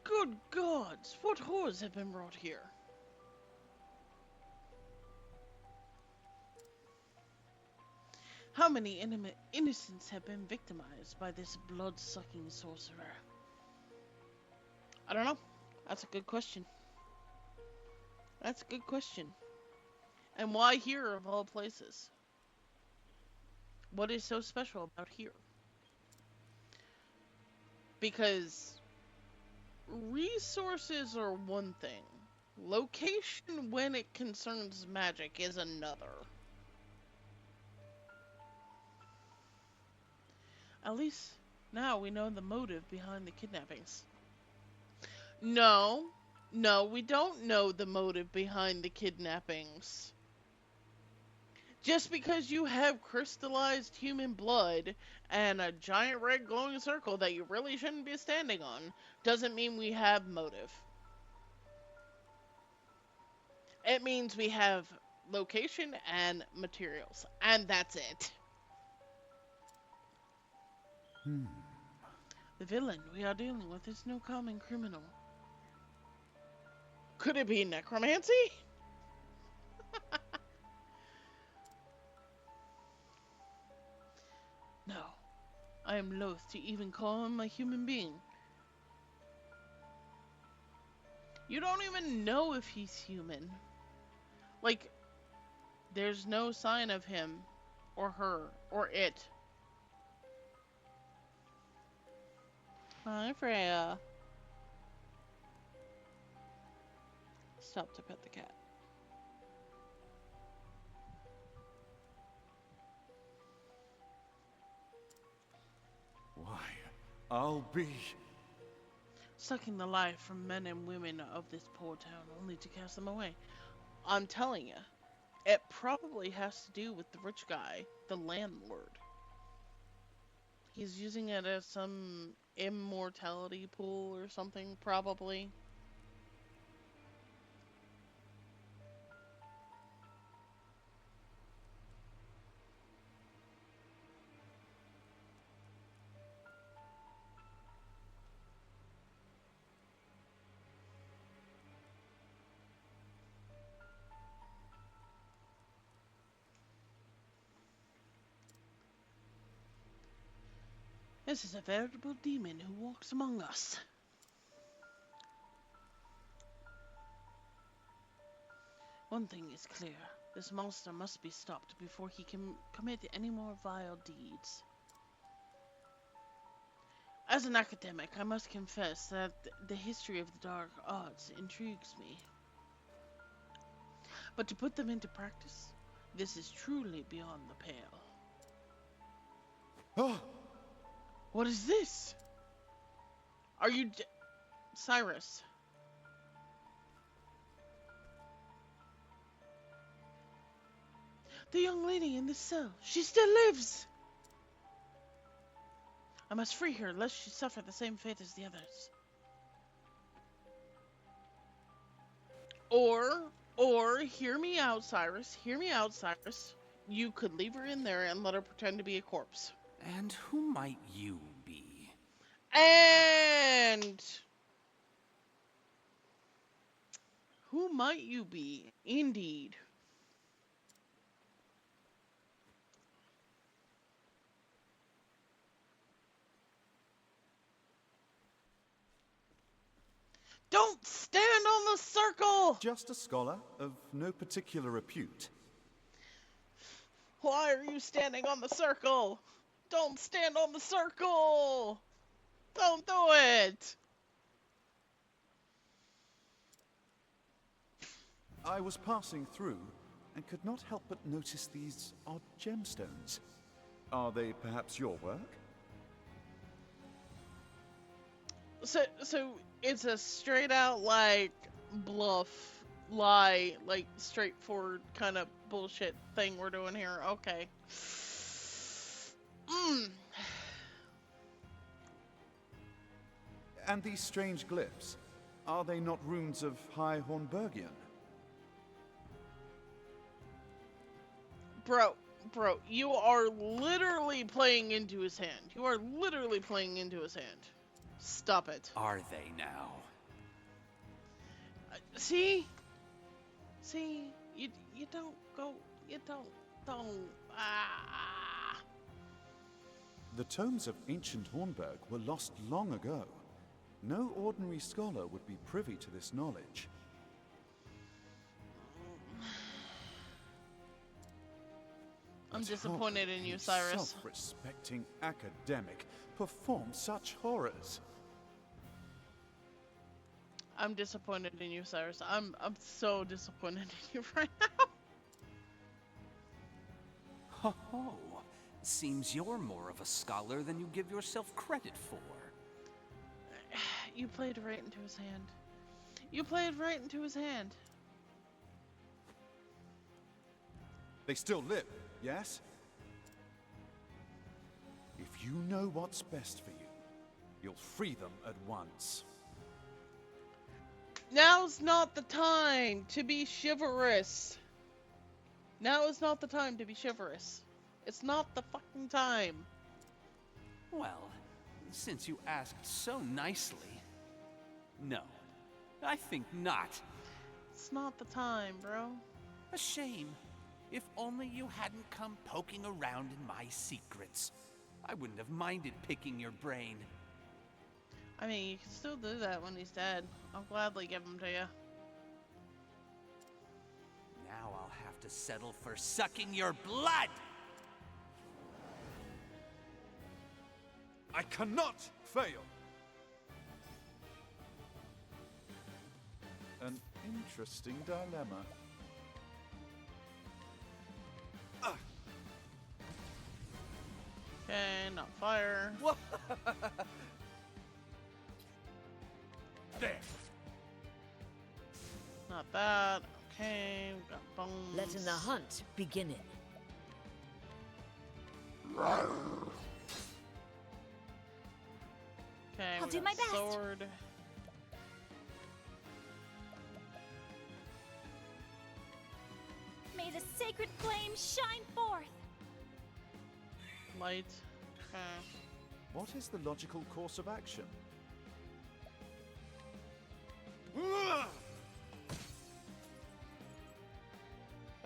Good gods, what horrors have been wrought here? How many innocents have been victimized by this blood-sucking sorcerer? I don't know. That's a good question. That's a good question. And why here of all places? What is so special about here? Because resources are one thing. Location when it concerns magic is another. At least now we know the motive behind the kidnappings. No, we don't know the motive behind the kidnappings. Just because you have crystallized human blood and a giant red glowing circle that you really shouldn't be standing on doesn't mean we have motive. It means we have location and materials, and that's it. The villain we are dealing with is no common criminal. Could it be necromancy? No, I am loath to even call him a human being. You don't even know if he's human. Like, There's no sign of him, or her, or it. Hi, Freya. Stop to pet the cat. Why, I'll be... Sucking the life from men and women of this poor town only to cast them away. I'm telling you, it probably has to do with the rich guy, the landlord. He's using it as some immortality pool or something, probably. This is a veritable demon who walks among us. One thing is clear. This monster must be stopped before he can commit any more vile deeds. As an academic, I must confess that the history of the dark arts intrigues me. But to put them into practice, this is truly beyond the pale. Oh! What is this? Are you Cyrus? The young lady in this cell. She still lives! I must free her, lest she suffer the same fate as the others. Or, hear me out, Cyrus. Hear me out, Cyrus. You could leave her in there and let her pretend to be a corpse. And who might you be? And who might you be? Indeed. Don't stand on the circle! Just a scholar of no particular repute. Why are you standing on the circle? Don't stand on the circle! Don't do it! I was passing through and could not help but notice these odd gemstones. Are they perhaps your work? So it's a straight out, like, bluff, lie, like, straightforward kind of bullshit thing we're doing here. Okay. And these strange glyphs, are they not runes of High Hornburgian? Bro, you are literally playing into his hand. You are literally playing into his hand. Stop it. Are they now? See? You don't go, ah. The tomes of ancient Hornburg were lost long ago. No ordinary scholar would be privy to this knowledge. I'm But disappointed how in could you, a Cyrus. Self-respecting academic perform such horrors. I'm disappointed in you, Cyrus. I'm so disappointed in you right now. Ho ho! Seems you're more of a scholar than you give yourself credit for. You played right into his hand. You played right into his hand. They still live, yes? If you know what's best for you, you'll free them at once. Now's not the time to be chivalrous. Now is not the time to be chivalrous. It's not the fucking time. Well, since you asked so nicely... No, I think not. It's not the time, bro. A shame. If only you hadn't come poking around in my secrets. I wouldn't have minded picking your brain. I mean, you can still do that when he's dead. I'll gladly give him to you. Now I'll have have to settle for sucking your blood! I cannot fail! An interesting dilemma. Okay, not fire. What? There! Not that. Okay, we got bones. Letting the hunt begin. Okay, I'll we do got my best. sword. May the sacred flame shine forth. Light. Okay. What is the logical course of action?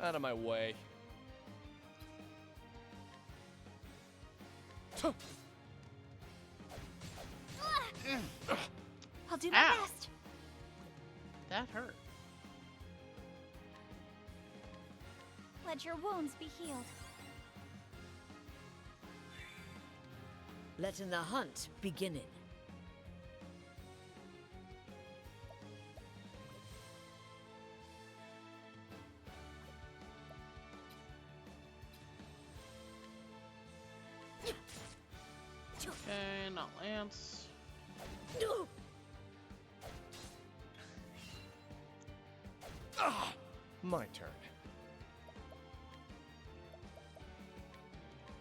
Out of my way. I'll do my Ow. best. That hurt. Let your wounds be healed. Letting the hunt begin. Okay, not lance. My turn.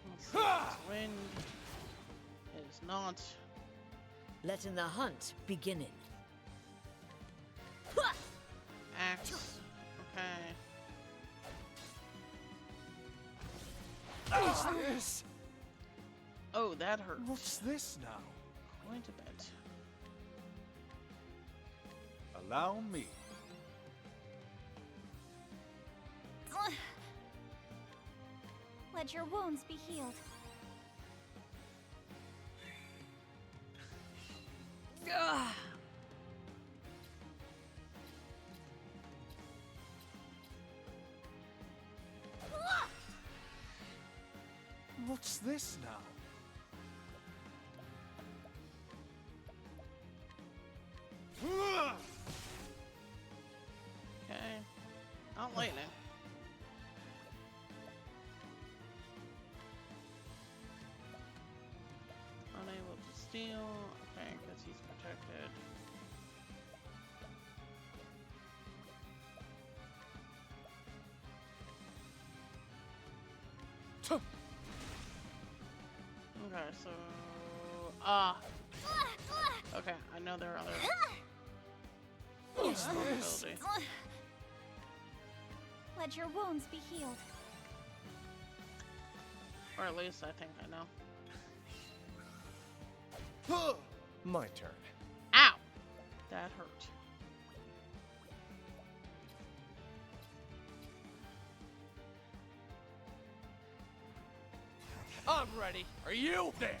Let's see, it's wind. It is not. Letting the hunt begin. Axe. Okay. What's this? Oh, that hurts. What's this now? Quite a bit. Allow me. Let your wounds be healed. What's this now? Okay. Not lightning. Unable to steal. Okay, because he's protected. Okay, so okay, I know there are other vulnerability. Let your wounds be healed. Or at least I think I know. My turn. Ow! That hurt. I'm ready. Are you? There!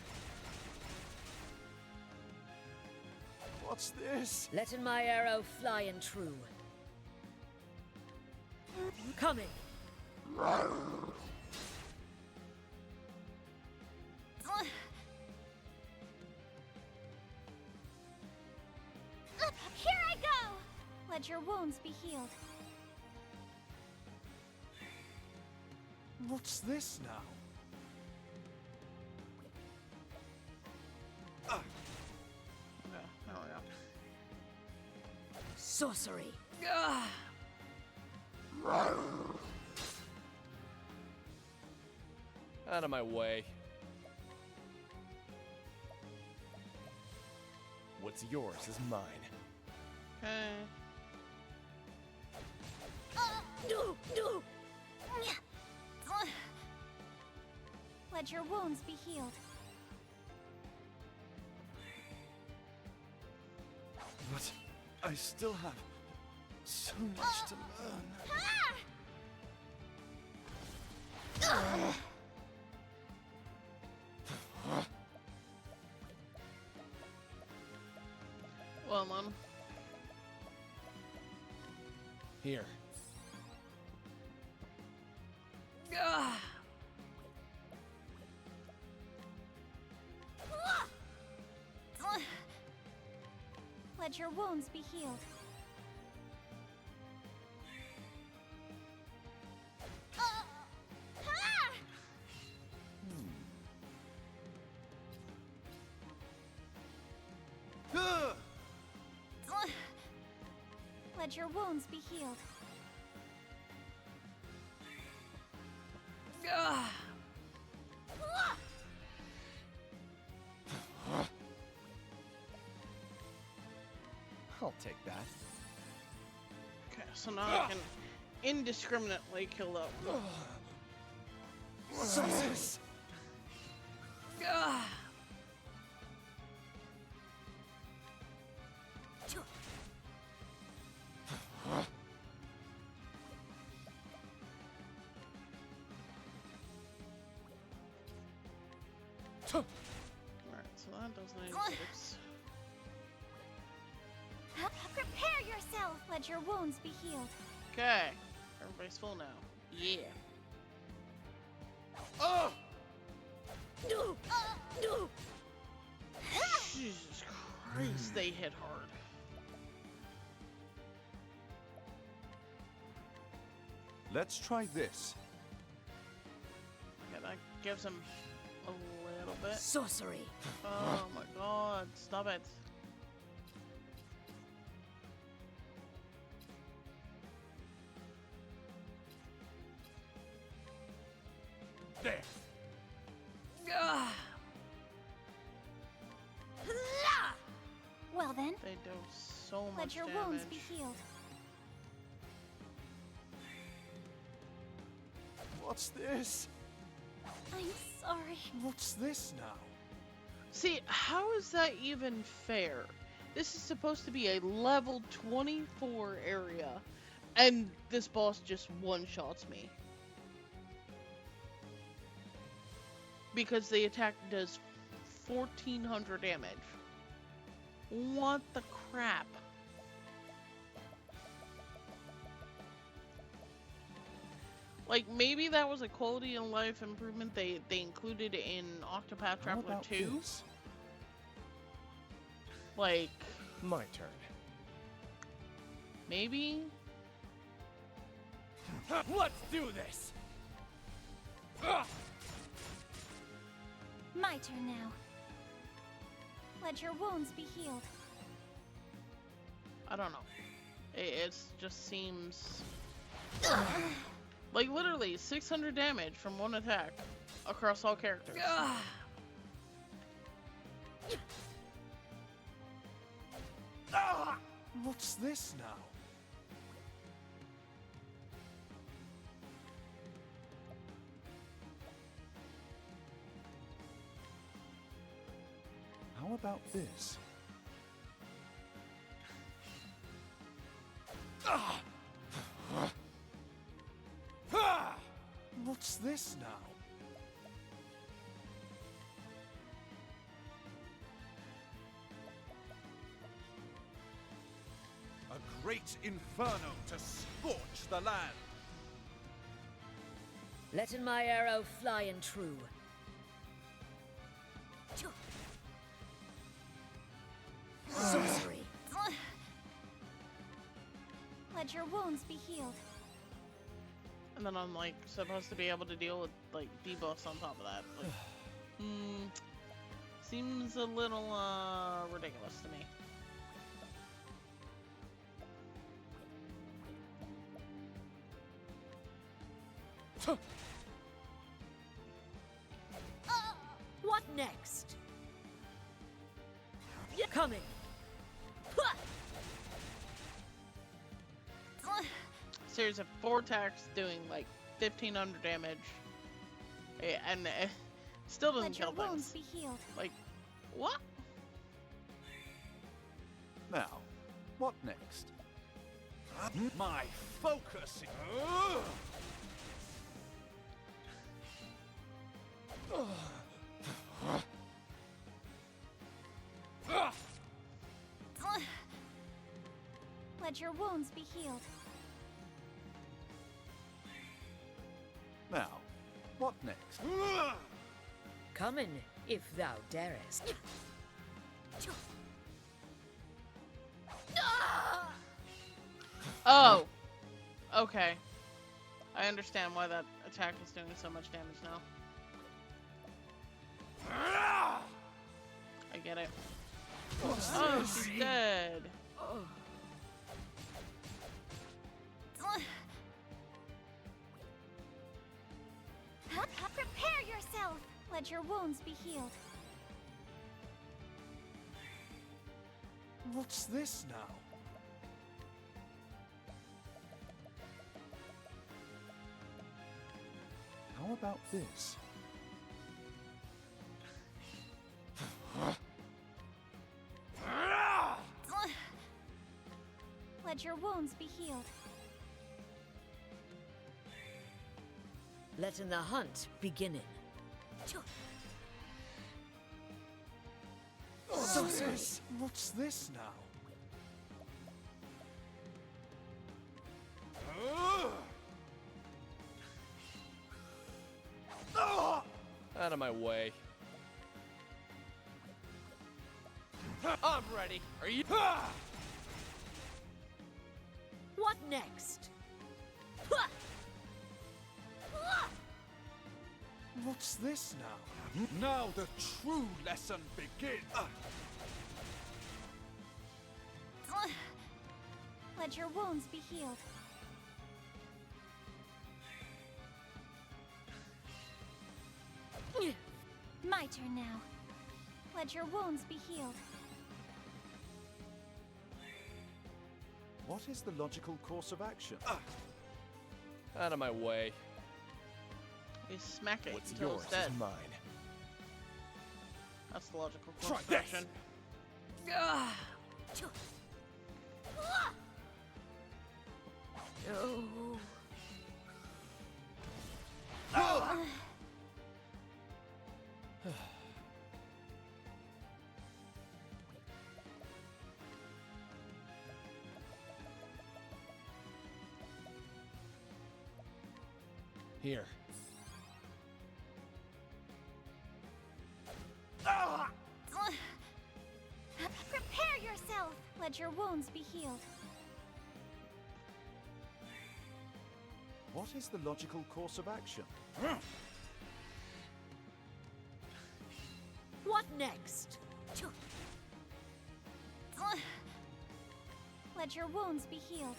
What's this? Letting my arrow fly and true. Coming. Here I go! Let your wounds be healed. What's this now? Okay, there we go. Sorcery. Out of my way. What's yours is mine. Okay. Let your wounds be healed. But I still have so much to learn. Well, Mom. Here. Let your wounds be healed. Let your wounds be healed. I'll take that. Okay, so now I can indiscriminately kill that one. What's this? Alright, so that does 96. Prepare yourself. Let your wounds be healed. Okay, everybody's full now. Yeah. Jesus Christ, they hit hard. Let's try this. Yeah, that gives him a little bit. Sorcery. Oh my god, stop it. There. Well then, They do so much let your damage. wounds be healed. What's this? I'm sorry. What's this now? See, how is that even fair? This is supposed to be a level 24 area, and this boss just one-shots me. Because the attack does 1400 damage. What the crap? Like, maybe that was a quality of life improvement they included in Octopath How Traveler about 2. this? Like, My turn. maybe? Let's do this! My turn now. Let your wounds be healed. I don't know. It just seems... like, literally, 600 damage from one attack across all characters. What's this now? How about this? What's this now? A great inferno to scorch the land. Letting my arrow fly and true. Sorcery. Let your wounds be healed. And then I'm, like, supposed to be able to deal with, like, debuffs on top of that. Like, seems a little, ridiculous to me. What next? Coming. Series of 4 attacks doing, like, 1500 damage. And still doesn't Let your kill wounds things. be healed. Like, what? Now, what next? My focus. Let your wounds be healed. Now, What next? Come in, if thou darest. Oh! Okay. I understand why that attack is doing so much damage now. I get it. Oh, she's dead. Prepare yourself. Let your wounds be healed. What's this now? How about this? Let your wounds be healed. Letting the hunt beginning. What's this now? Out of my way. I'm ready. Are you? What next? What's this now? Now the true lesson begins. Let your wounds be healed. My turn now. Let your wounds be healed. What is the logical course of action? Out of my way. We smack it What's until yours it's dead. is mine. That's the logical Try course of this. action. Here. Prepare yourself. Let your wounds be healed. What is the logical course of action? What next? Let your wounds be healed.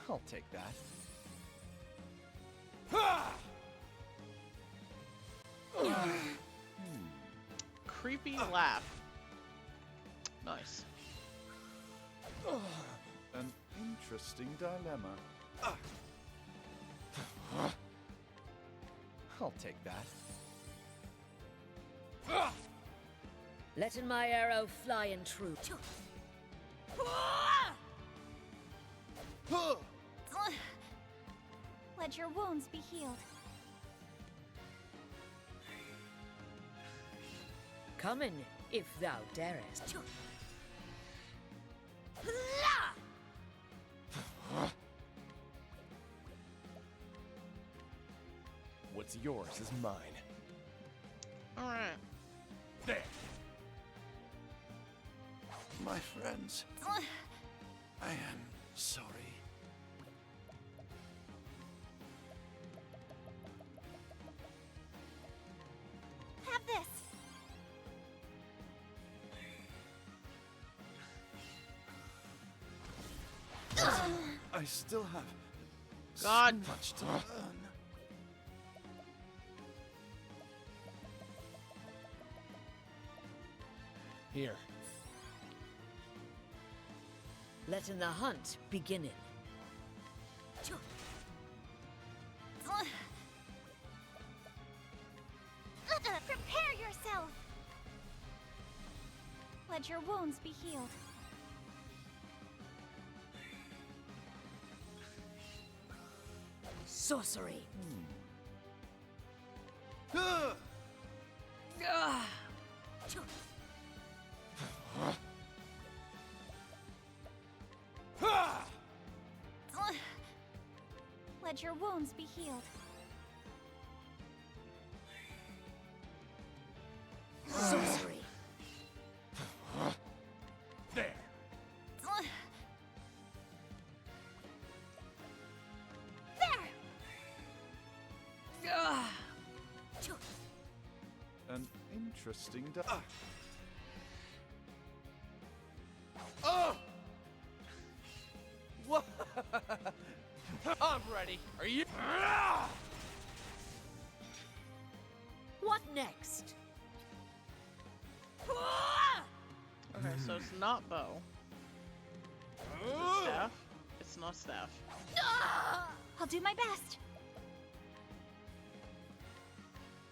I'll take that. Creepy laugh. Nice. An interesting dilemma. I'll take that. Letting my arrow fly and true. Let your wounds be healed. Come in, if thou darest. What's yours is mine. Alright. There. My friends, I am sorry. Have this. I still have God. so much to learn. Here. Letting the hunt beginning. Prepare yourself. Let your wounds be healed. Sorcery. Let your wounds be healed. Sorcery. There. There! An interesting What? I'm ready. Are you? What next? Okay, so it's not bow. It's staff. It's not staff. I'll do my best.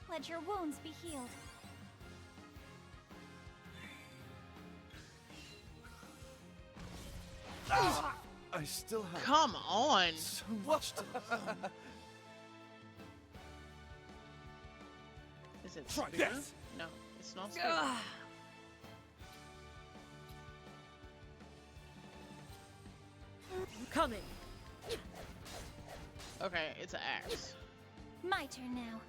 Let your wounds be healed. I still have Come on! so much to learn. Is it Try spear? this. No, it's not spear. Coming. Okay, it's an axe. My turn now.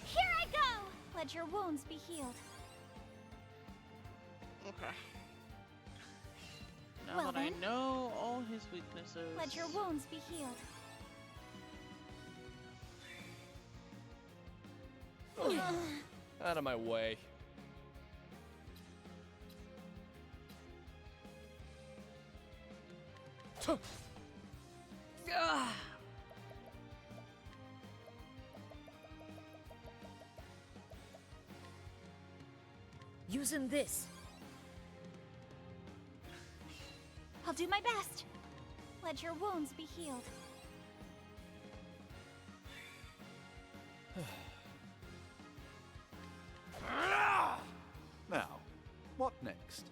Here I go! Let your wounds be healed. Okay. Now Well that I then. know all his weaknesses. Let your wounds be healed. Out of my way. Using this. I'll do my best. Let your wounds be healed. Now, what next?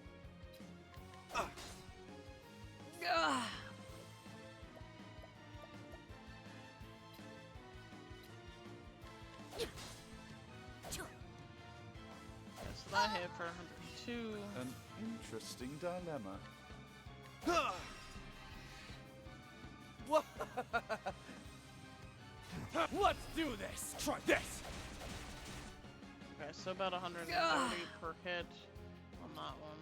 Yes, that hit for 102. An interesting dilemma. What? Let's do this. Try this. Okay, so about 130 per hit on that one.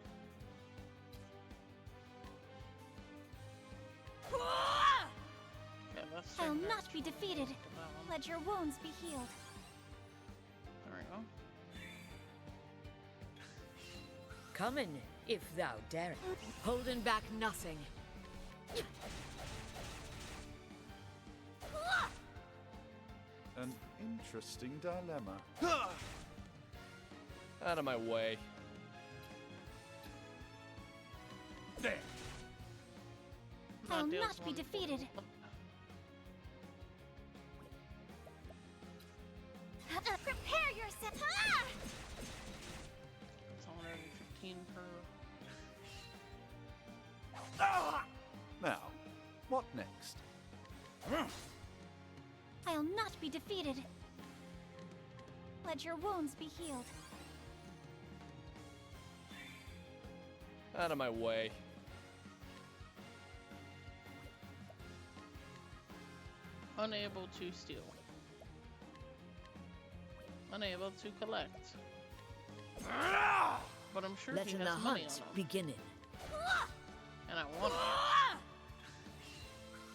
Yeah, that's I'll standard not be extra defeated. to that one. Let your wounds be healed. There we go. Coming, if thou dare. Holding back nothing. An interesting dilemma. Out of my way. There. That I'll deals not be 140. defeated. Prepare yourself. It's 115 per. Now, what next? I'll not be defeated. Let your wounds be healed. Out of my way. Unable to steal. Unable to collect. But I'm sure he Letting has the money hunt on him. beginning. And I want it.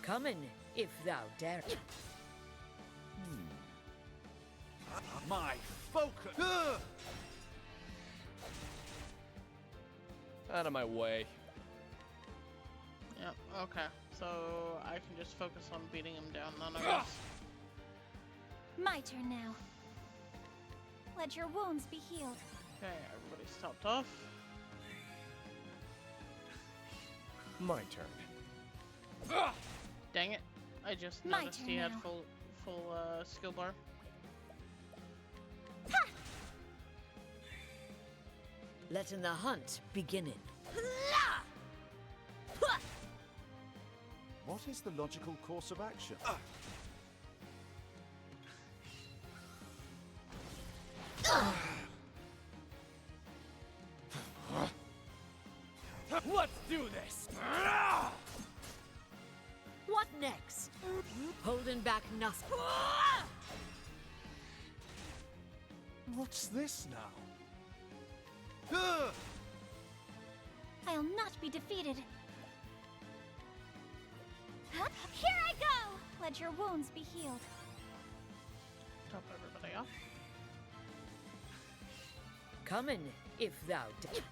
Coming, if thou dare. My focus! Out of my way. Yep, okay. So I can just focus on beating him down, none of us. My turn now. Let your wounds be healed. Okay, everybody's topped off. My turn. Dang it. I just My noticed turn he had now. full skill bar. Letting the hunt beginning. What is the logical course of action? Let's do this. next? Holding back nothing. What's this now? I'll not be defeated. Huh? Here I go! Let your wounds be healed. Top everybody off. Coming, if thou dare.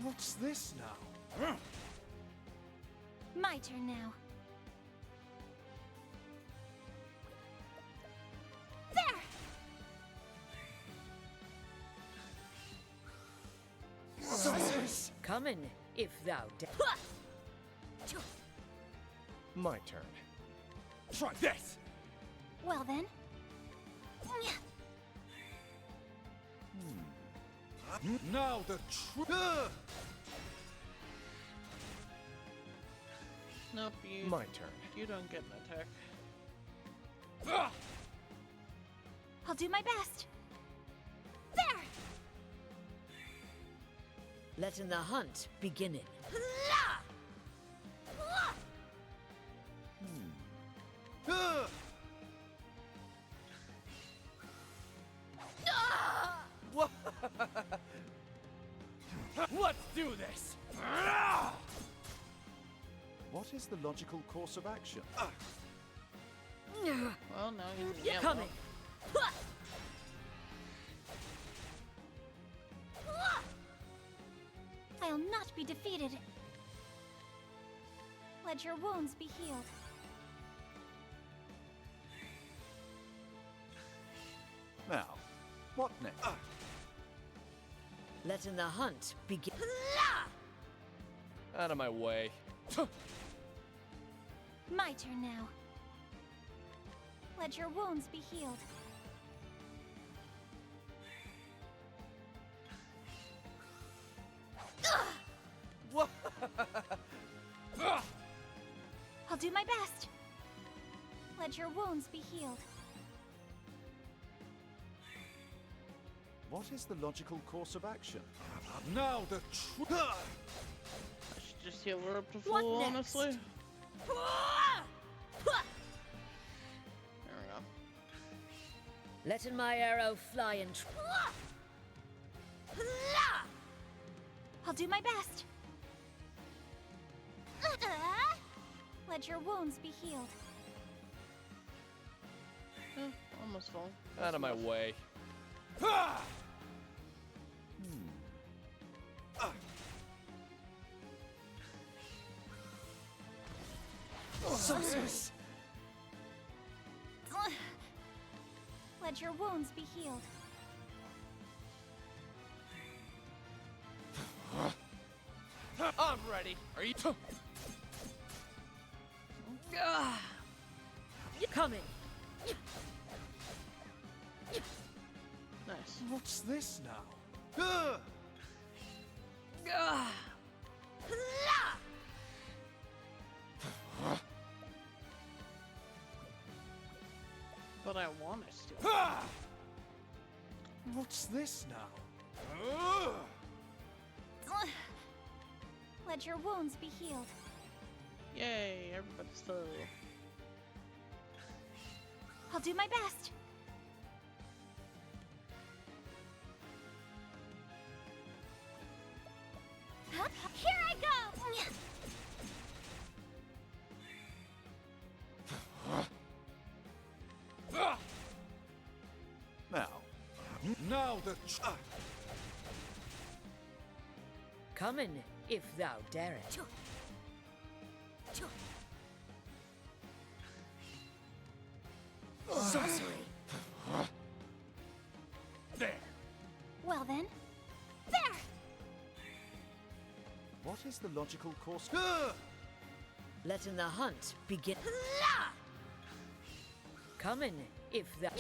What's this now? My turn now. There! Coming, if thou dare. My turn. Try this! Well then. Now the truth. Nope, you. My turn. You don't get an attack. I'll do my best. There! Letting the hunt beginning. Let's do this! What is the logical course of action? Well, now he's in yellow. Coming. I'll not be defeated. Let your wounds be healed. Now, what next? Letting the hunt begin. Out of my way. My turn now. Let your wounds be healed. I'll do my best. Let your wounds be healed. What is the logical course of action? Now the truth. I should just heal her up to What full, next? honestly. There we go. Letting my arrow fly and. I'll do my best. Let your wounds be healed. Almost full. Out of my way. Let your wounds be healed. I'm ready. Are you? Coming. Nice. What's this now? But I want to steal. What's this now? Let your wounds be healed. Yay, everybody's full. I'll do my best. Huh? Here I go! Now the Coming, if thou dare it. Sorcery. There. Well then. There! What is the logical course? Letting the hunt begin. Coming, if thou.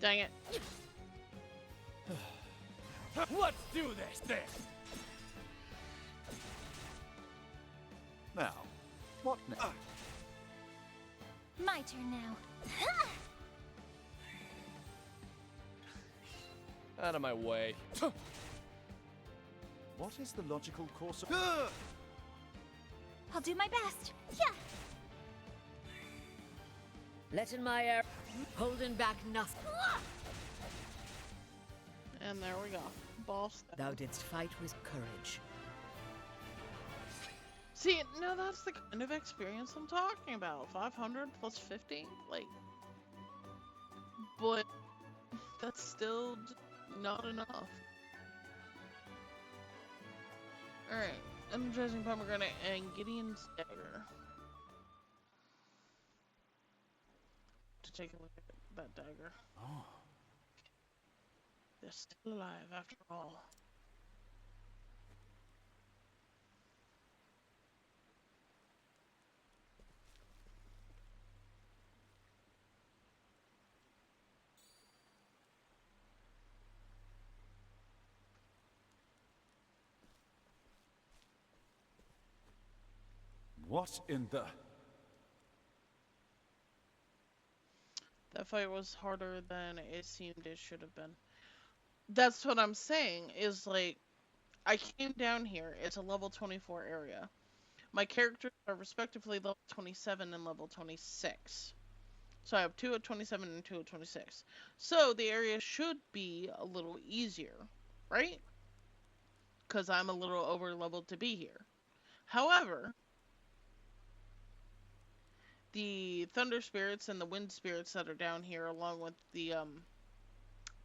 Dang it. Let's do this. There. Now, what next? My turn now. Out of my way. What is the logical course of... I'll do my best. Yeah. Letting my air, holding back nothing. And there we go. Boss. Thou didst fight with courage. See, now that's the kind of experience I'm talking about. 500 plus 50? Like... But... That's still not enough. Alright. Energizing Pomegranate and Gideon's Dagger. To take a look at that dagger. Oh. They're still alive after all. What in the... That fight was harder than it seemed it should have been. That's what I'm saying, is like, I came down here, it's a level 24 area. My characters are respectively level 27 and level 26. So I have 2 at 27 and 2 at 26. So the area should be a little easier, right? Because I'm a little over leveled to be here. However, the thunder spirits and the wind spirits that are down here, along with the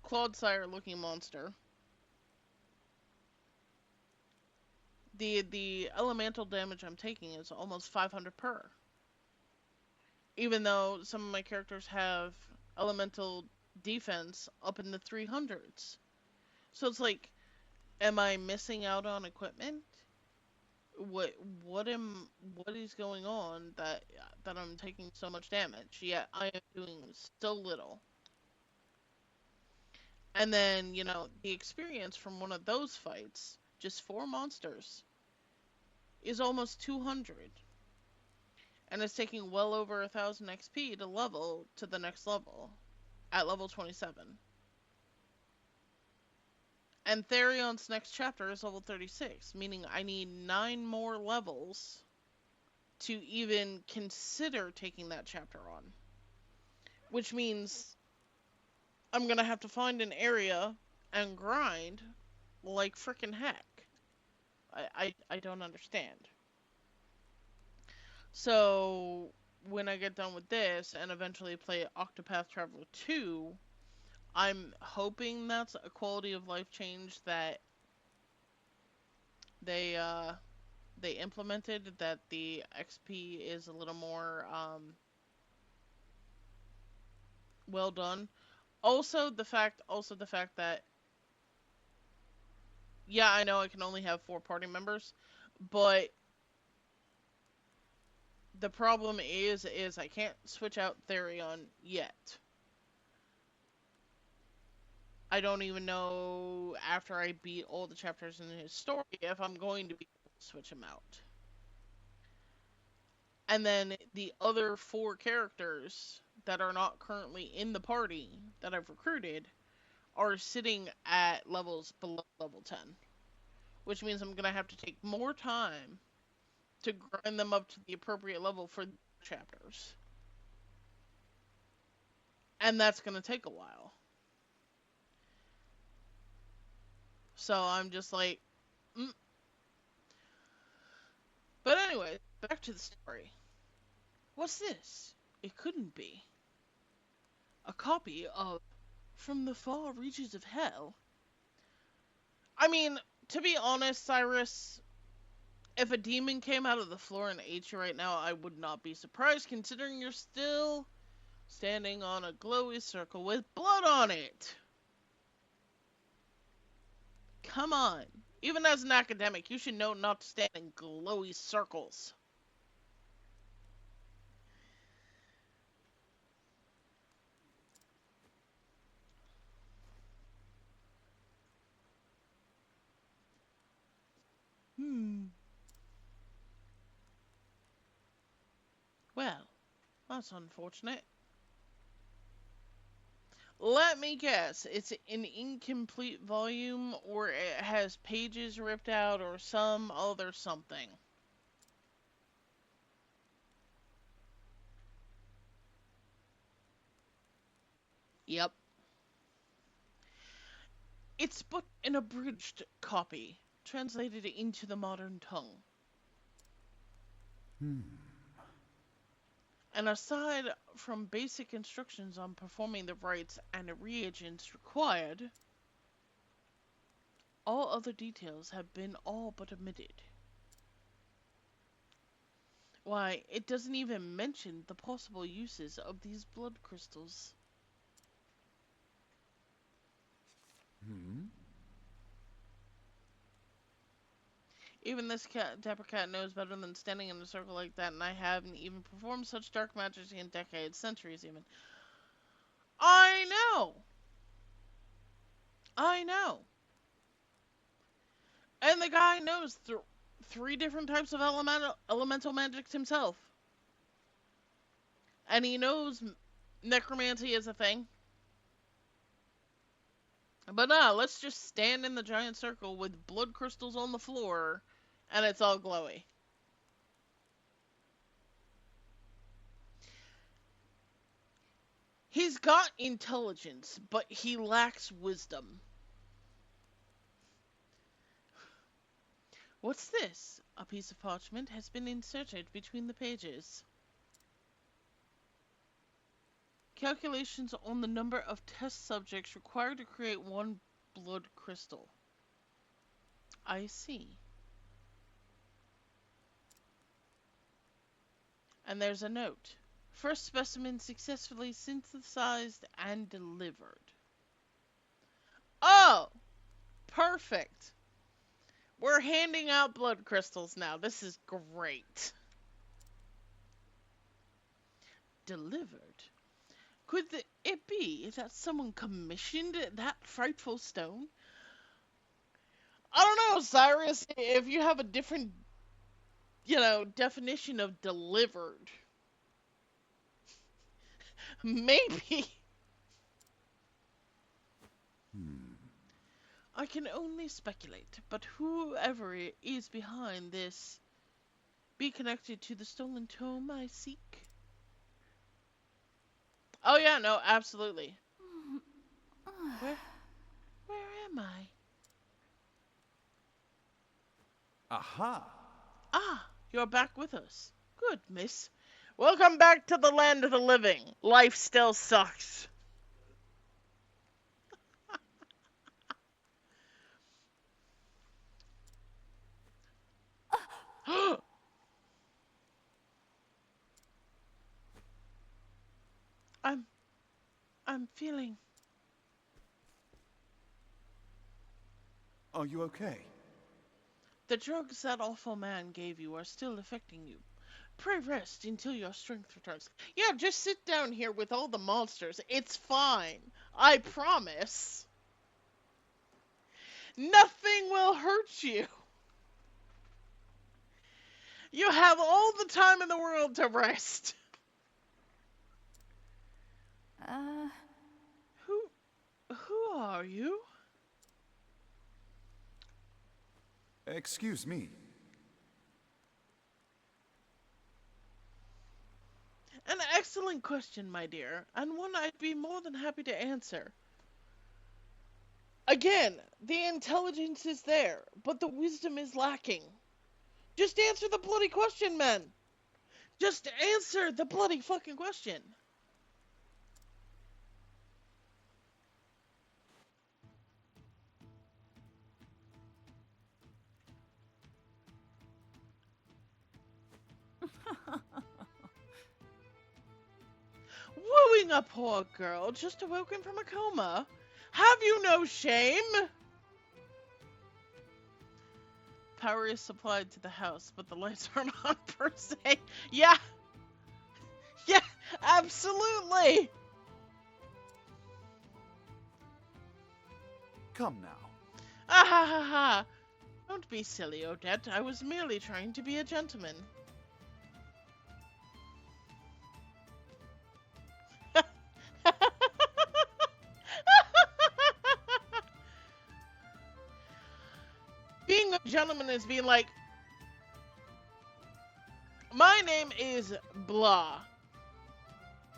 Claudsire looking monster, the elemental damage I'm taking is almost 500 per. Even though some of my characters have elemental defense up in the 300s. So it's like, am I missing out on equipment? What is going on that I'm taking so much damage, yet I am doing so little? And then, you know, the experience from one of those fights, just 4 monsters, is almost 200. And it's taking well over 1,000 XP to level to the next level, at level 27. And Therion's next chapter is level 36, meaning I need 9 more levels to even consider taking that chapter on. Which means I'm gonna have to find an area and grind like frickin' heck. I don't understand. So, when I get done with this and eventually play Octopath Traveler 2, I'm hoping that's a quality of life change that they implemented, that the XP is a little more well done. Also the fact that, yeah, I know I can only have 4 party members, but the problem is I can't switch out Therion yet. I don't even know, after I beat all the chapters in his story, if I'm going to be able to switch him out. And then the other 4 characters that are not currently in the party that I've recruited are sitting at levels below level 10. Which means I'm going to have to take more time to grind them up to the appropriate level for the chapters. And that's going to take a while. So I'm just like, But anyway, back to the story. What's this? It couldn't be. A copy of From the Far Reaches of Hell? I mean, to be honest, Cyrus, if a demon came out of the floor and ate you right now, I would not be surprised, considering you're still standing on a glowy circle with blood on it. Come on. Even as an academic, you should know not to stand in glowy circles. Well, that's unfortunate. Let me guess. It's an incomplete volume, or it has pages ripped out, or some other something. Yep. It's but an abridged copy, translated into the modern tongue. And aside from basic instructions on performing the rites and reagents required, all other details have been all but omitted. Why, it doesn't even mention the possible uses of these blood crystals. Even this dapper cat knows better than standing in a circle like that, and I haven't even performed such dark magic in decades, centuries even. I know! I know! And the guy knows three different types of elemental magics himself. And he knows necromancy is a thing. But nah, let's just stand in the giant circle with blood crystals on the floor, and it's all glowy. He's got intelligence, but he lacks wisdom. What's this? A piece of parchment has been inserted between the pages. Calculations on the number of test subjects required to create one blood crystal. I see. And there's a note. First specimen successfully synthesized and delivered. Oh! Perfect. We're handing out blood crystals now. This is great. Delivered? Could it be that someone commissioned that frightful stone? I don't know, Cyrus, if you have a different, definition of delivered. Maybe. I can only speculate, but whoever is behind this be connected to the stolen tome I seek. Oh yeah, no, absolutely. Where am I? Aha! Ah, you're back with us. Good, miss. Welcome back to the land of the living. Life still sucks. I'm feeling... Are you okay? The drugs that awful man gave you are still affecting you. Pray rest until your strength returns. Yeah, just sit down here with all the monsters. It's fine. I promise. Nothing will hurt you. You have all the time in the world to rest. Who are you? Excuse me. An excellent question, my dear, and one I'd be more than happy to answer. Again, the intelligence is there, but the wisdom is lacking. Just answer the bloody question, man. Just answer the bloody fucking question. Wooing a poor girl just awoken from a coma? Have you no shame? Power is supplied to the house, but the lights aren't on per se. Yeah. Yeah, absolutely. Come now. Ah ha ha ha. Don't be silly, Odette. I was merely trying to be a gentleman. gentleman is being like, my name is blah.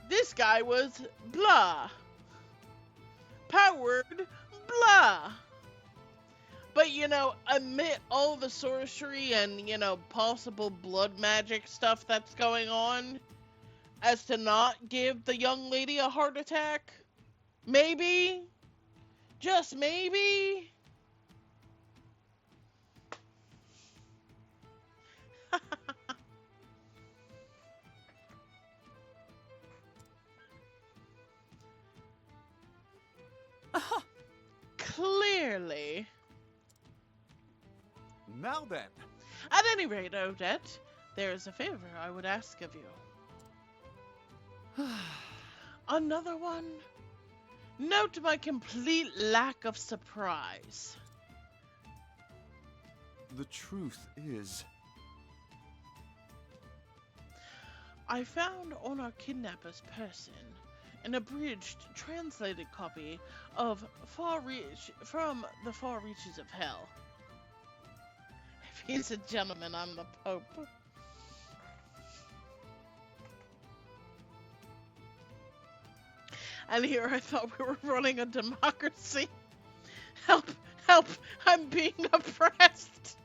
This guy was blah. Powered blah. But, you know, amid all the sorcery and, you know, possible blood magic stuff that's going on, as to not give the young lady a heart attack? Maybe? Just maybe? Clearly. Now then. At any rate, Odette, there is a favor I would ask of you. Another one? Note my complete lack of surprise. The truth is... I found on our kidnapper's person an abridged, translated copy of from the Far Reaches of Hell. If he's a gentleman, I'm the Pope. And here I thought we were running a democracy. Help! Help! I'm being oppressed!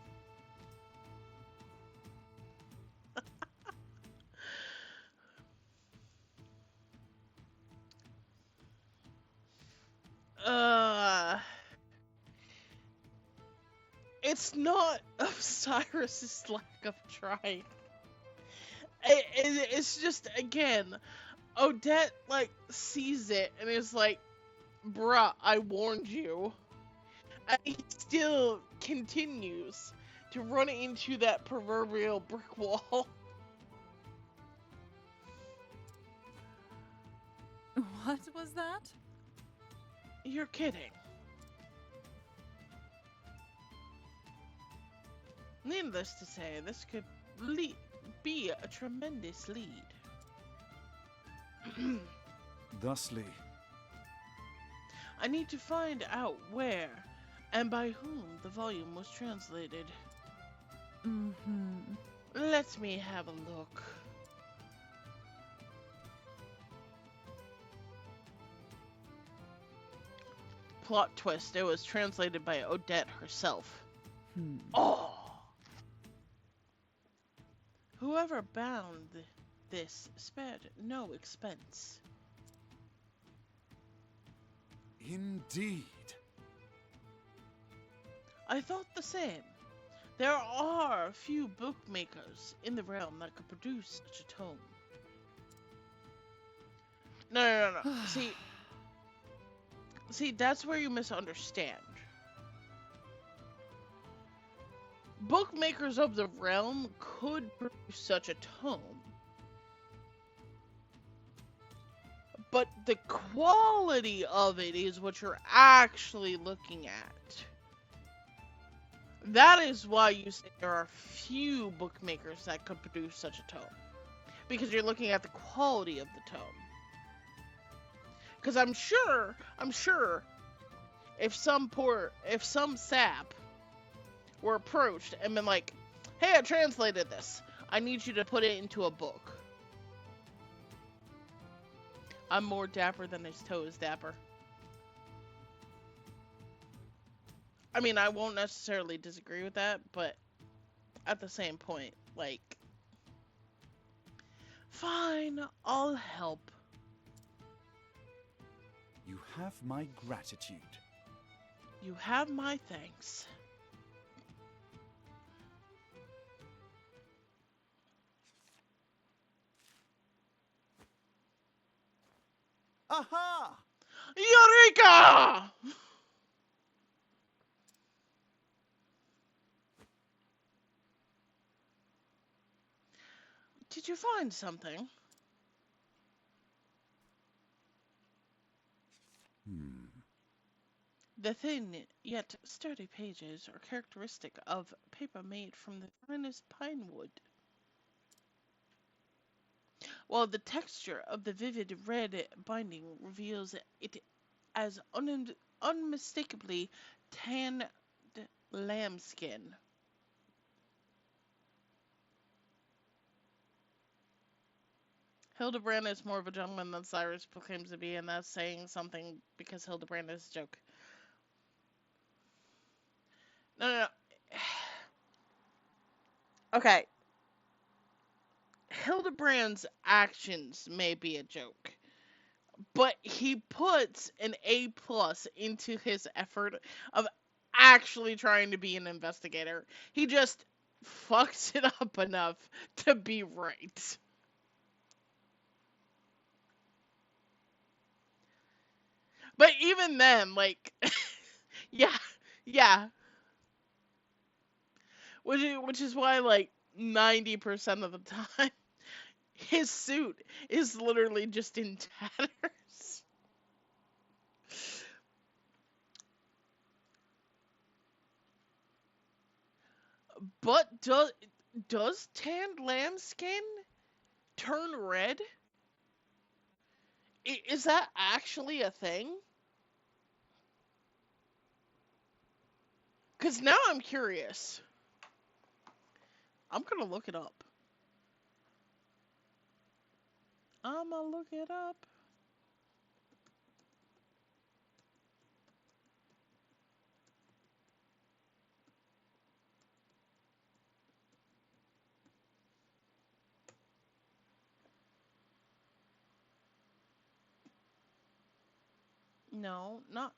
It's not of Cyrus's lack of trying. It's just, again, Odette, like, sees it and is like, bruh, I warned you. And he still continues to run into that proverbial brick wall. What was that? You're kidding. Needless to say, this could be a tremendous lead. Thusly, I need to find out where and by whom the volume was translated. Let me have a look. Plot twist, it was translated by Odette herself. Oh! Whoever bound this spared no expense. indeed. I thought the same. There are few bookmakers in the realm that could produce such a tome. No. See, that's where you misunderstand. Bookmakers of the realm could produce such a tome. But the quality of it is what you're actually looking at. That is why you say there are few bookmakers that could produce such a tome. Because you're looking at the quality of the tome. Because I'm sure, if some sap were approached and been like, hey, I translated this. I need you to put it into a book. I'm more dapper than his toe is dapper. I mean, I won't necessarily disagree with that, but at the same point, like, fine, I'll help. You have my gratitude. You have my thanks. Aha! Eureka! Did you find something? The thin yet sturdy pages are characteristic of paper made from the finest pine wood, while the texture of the vivid red binding reveals it as unmistakably tanned lambskin. Hildebrand is more of a gentleman than Cyrus proclaims to be, and that's saying something because Hildebrand is a joke. No, no, no. Okay. Hildebrand's actions may be a joke, but he puts an A plus into his effort of actually trying to be an investigator. He just fucks it up enough to be right. But even then, like, yeah, yeah. Which is why, like, 90% of the time, his suit is literally just in tatters. But does tanned lambskin turn red? Is that actually a thing? Because now I'm curious. I'm gonna look it up. I'ma look it up. No, not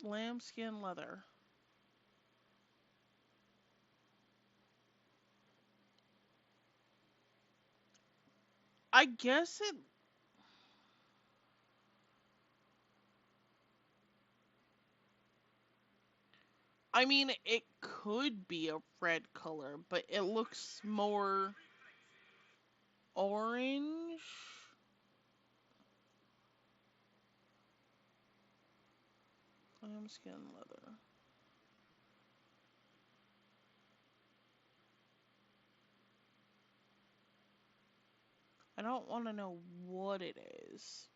lambskin leather. I guess it. I mean, it could be a red color, but it looks more orange. Lambskin leather. I don't want to know what it is.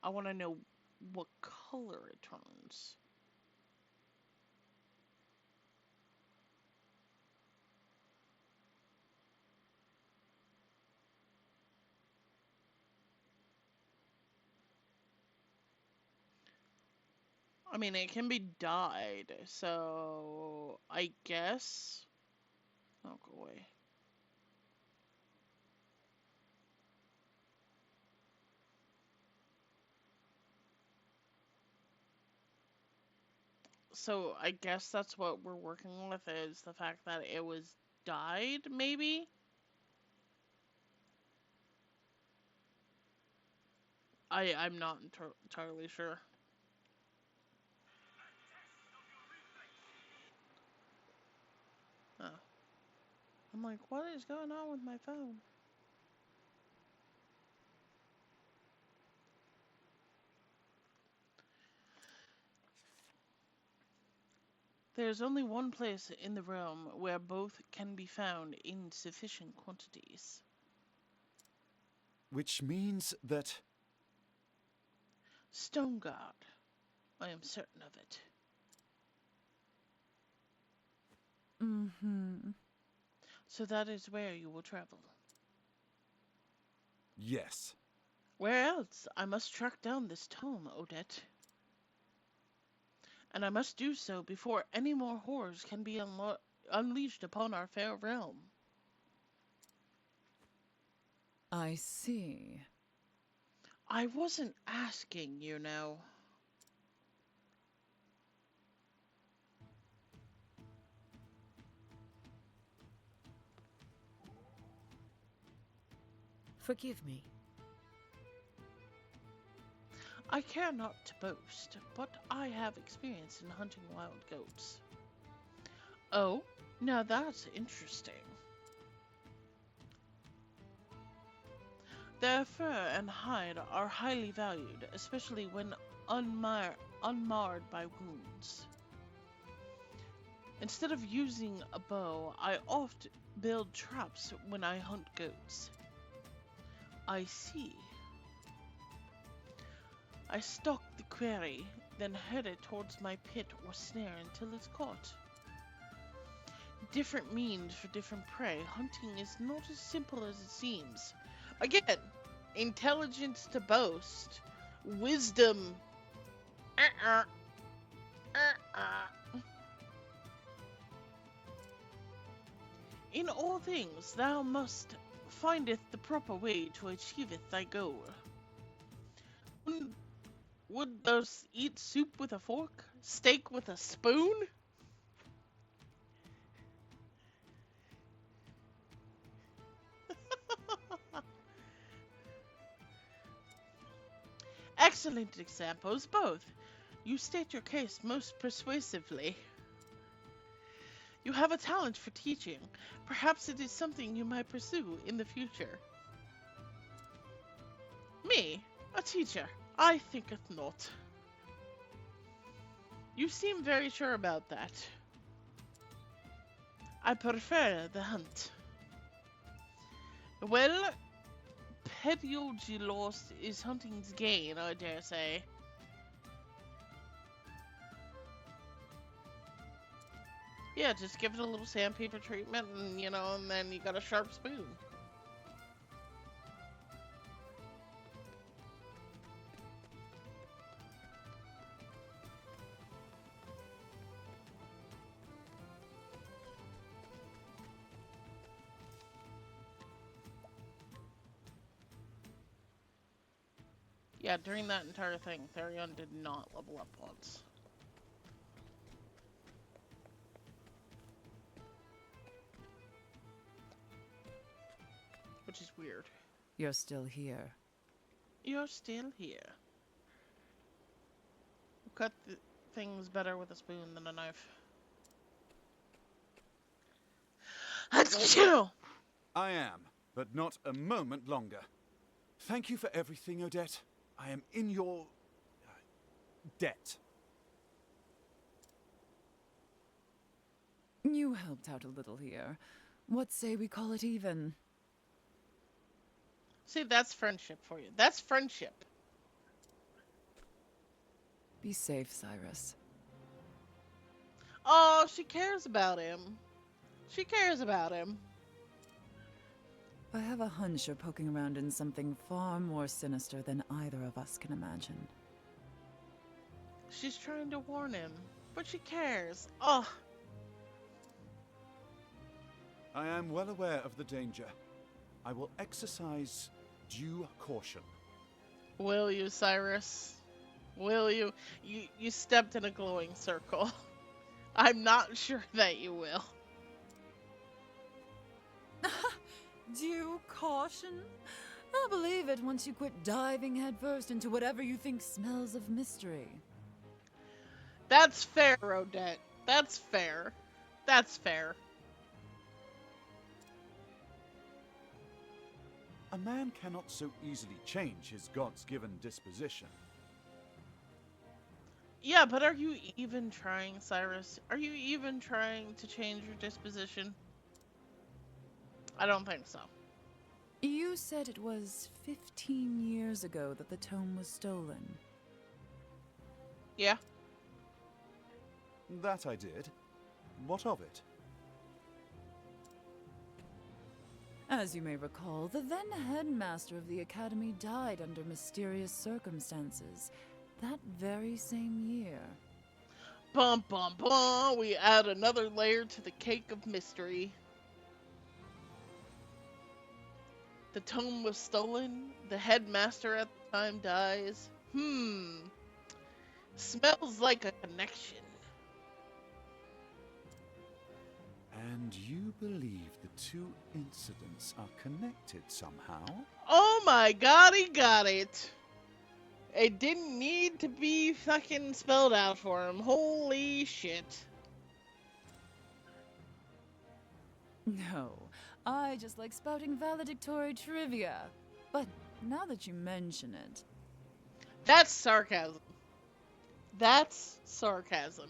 I want to know what color it turns. I mean, it can be dyed, so I guess. Oh, go away. So I guess that's what we're working with, is the fact that it was dyed, maybe? I'm not entirely sure. Oh. I'm like, what is going on with my phone? There's only one place in the realm where both can be found in sufficient quantities. Which means that... Stone Guard. I am certain of it. Mm-hmm. So that is where you will travel. Yes. Where else? I must track down this tome, Odette. And I must do so before any more horrors can be unleashed upon our fair realm. I see. I wasn't asking, you know. Forgive me. I care not to boast, but I have experience in hunting wild goats. Oh, now that's interesting. Their fur and hide are highly valued, especially when unmarred by wounds. Instead of using a bow, I oft build traps when I hunt goats. I see. I stalk the quarry, then head it towards my pit or snare until it's caught. different means for different prey. Hunting is not as simple as it seems. Again, intelligence to boast, wisdom. In all things, thou must findeth the proper way to achieveth thy goal. Would thou eat soup with a fork? Steak with a spoon? Excellent examples, both. You state your case most persuasively. You have a talent for teaching. Perhaps it is something you might pursue in the future. Me, a teacher? I thinketh not. You seem very sure about that. I prefer the hunt. Well, pedagogy lost is hunting's gain, I dare say. Yeah, just give it a little sandpaper treatment and, and then you got a sharp spoon. Yeah, during that entire thing, Therion did not level up once. Which is weird. You're still here. You're still here. Cut things better with a spoon than a knife. I am, but not a moment longer. Thank you for everything, Odette. I am in your debt. You helped out a little here. What say we call it even? See, that's friendship for you. That's friendship. Be safe, Cyrus. Oh, she cares about him. She cares about him. I have a hunch you're poking around in something far more sinister than either of us can imagine. She's trying to warn him, but she cares. Oh. I am well aware of the danger. I will exercise due caution. Will you, Cyrus? Will you? You stepped in a glowing circle. I'm not sure that you will. Due caution? I'll believe it once you quit diving headfirst into whatever you think smells of mystery. That's fair, Odette. That's fair. That's fair. A man cannot so easily change his God's-given disposition. Yeah, but are you even trying, Cyrus? Are you even trying to change your disposition? I don't think so. You said it was 15 years ago that the tome was stolen. Yeah. That I did. What of it? As you may recall, the then headmaster of the academy died under mysterious circumstances that very same year. Bum bum bum. We add another layer to the cake of mystery. The tome was stolen. The headmaster at the time dies. Smells like a connection. And you believe the two incidents are connected somehow? Oh my god, he got it. It didn't need to be fucking spelled out for him. Holy shit. No, I just like spouting valedictory trivia. But now that you mention it... That's sarcasm. That's sarcasm.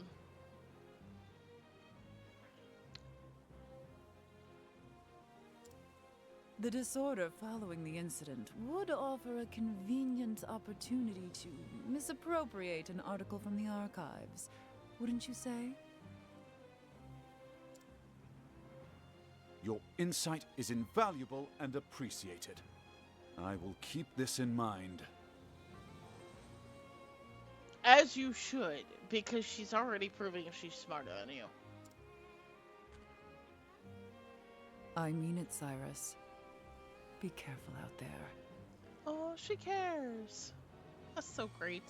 The disorder following the incident would offer a convenient opportunity to misappropriate an article from the archives, wouldn't you say? Your insight is invaluable and appreciated. I will keep this in mind. As you should, because she's already proving she's smarter than you. I mean it, Cyrus. Be careful out there. Oh, she cares. That's so great.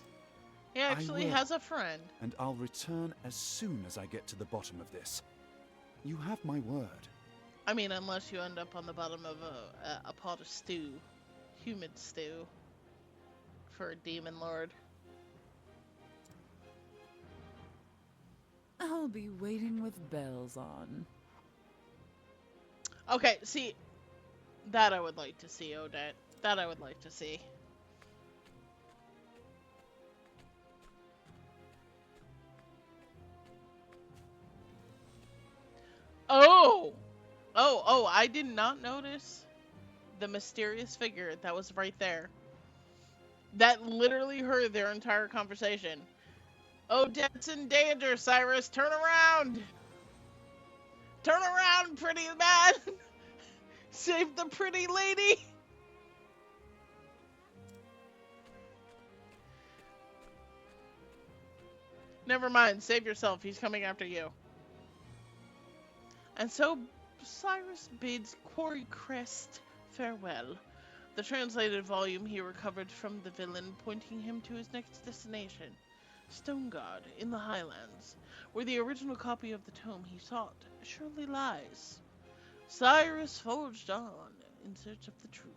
He I actually will. has a friend. And I'll return as soon as I get to the bottom of this. You have my word. I mean, unless you end up on the bottom of a pot of stew. Humid stew. For a demon lord. I'll be waiting with bells on. Okay, see. That I would like to see, Odette. That I would like to see. Oh! Oh, I did not notice the mysterious figure that was right there. That literally heard their entire conversation. Odette's in danger, Cyrus. Turn around! Turn around, pretty man! Save the pretty lady! Never mind, save yourself. He's coming after you. And so Cyrus bids Quarry Crest farewell. The translated volume he recovered from the villain, pointing him to his next destination, Stoneguard in the Highlands, where the original copy of the tome he sought surely lies. Cyrus forged on in search of the truth.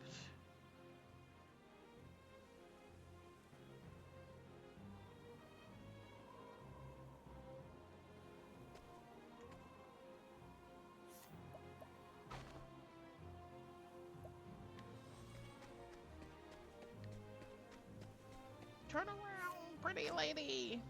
Turn around, pretty lady.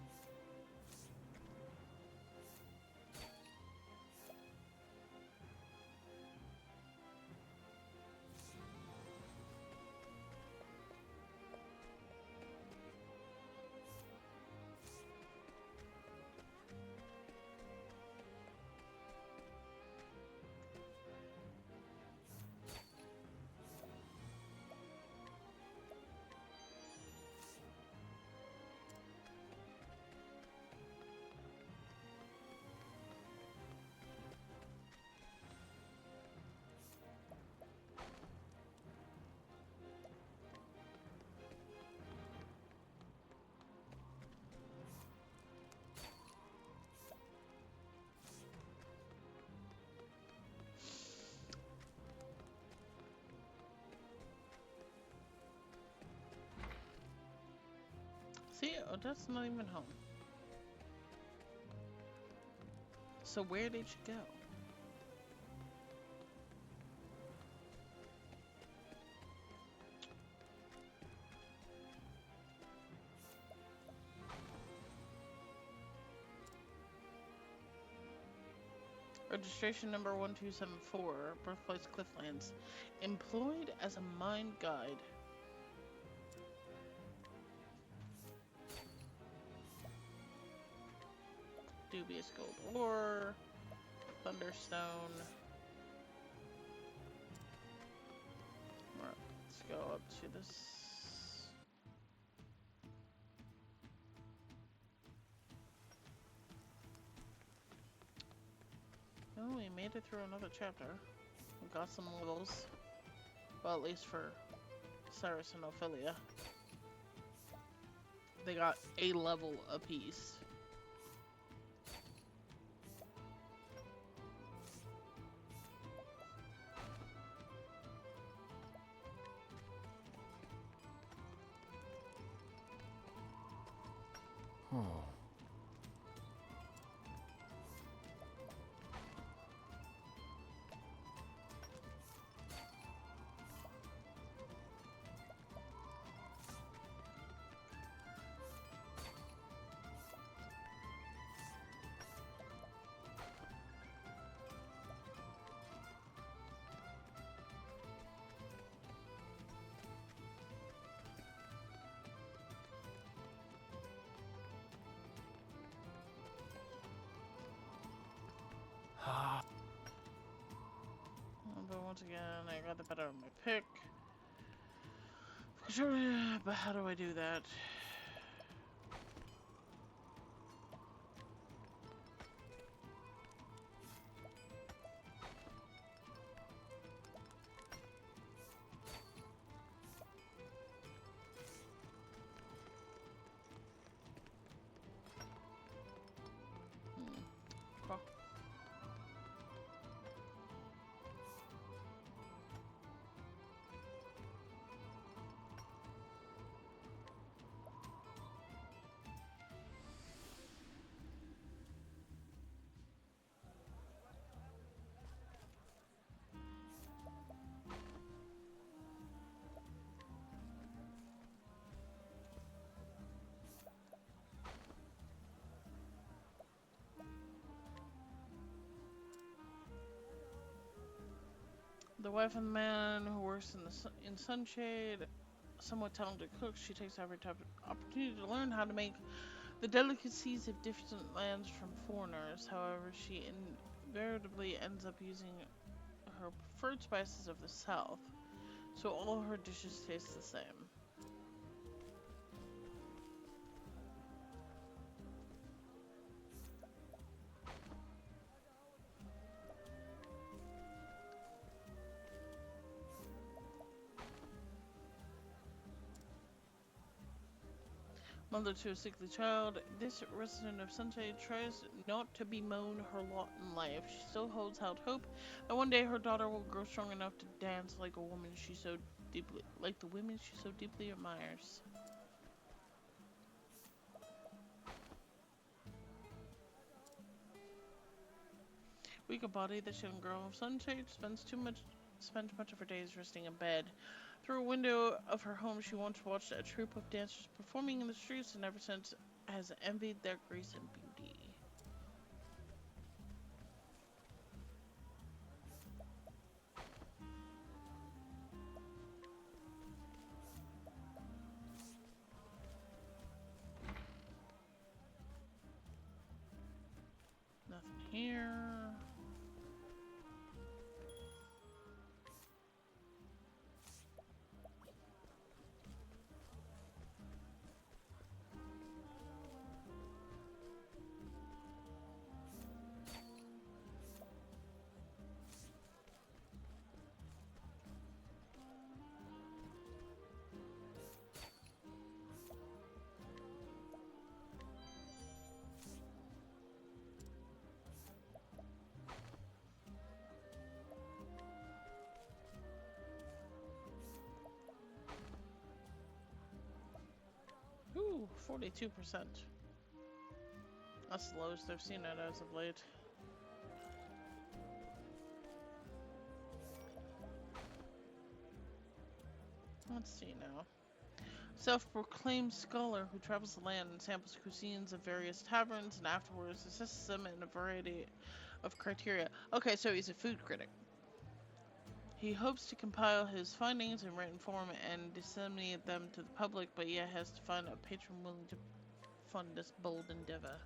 See, Odette's not even home. So where did she go? Registration number 1274, Birthplace Clifflands. Employed as a mine guide. Dubious gold ore, thunderstone. Alright, let's go up to this. Oh, we made it through another chapter. We got some levels. Well, at least for Cyrus and Ophelia. They got a level apiece. Oh. once again. I got the better of my pick. But how do I do that? Cool. The wife of the man who works in Sunshade, somewhat talented cook, she takes every type of opportunity to learn how to make the delicacies of different lands from foreigners. However, she invariably ends up using her preferred spices of the south, so all her dishes taste the same. Mother to a sickly child, this resident of Sunshade tries not to bemoan her lot in life. She still holds out hope that one day her daughter will grow strong enough to dance like the women she so deeply admires. Weak of body, this young girl of Sunshade spends much of her days resting in bed. Through a window of her home, she once watched a troupe of dancers performing in the streets, and ever since has envied their grace and beauty. Nothing here. Ooh, 42%. That's the lowest I've seen it as of late. Let's see now. Self-proclaimed scholar who travels the land and samples cuisines of various taverns and afterwards assesses them in a variety of criteria. Okay, so he's a food critic. He hopes to compile his findings in written form and disseminate them to the public, but yet has to find a patron willing to fund this bold endeavor.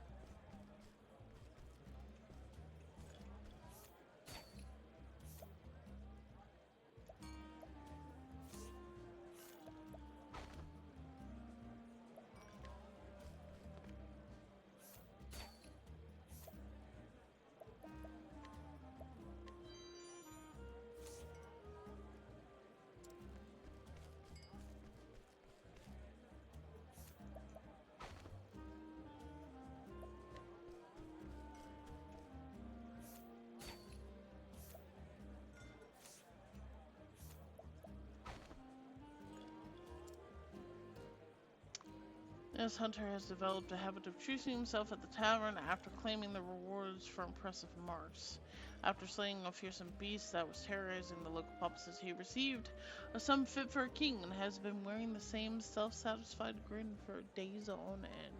This hunter has developed a habit of choosing himself at the tavern after claiming the rewards for impressive marks. After slaying a fearsome beast that was terrorizing the local populace, he received a sum fit for a king and has been wearing the same self-satisfied grin for days on end.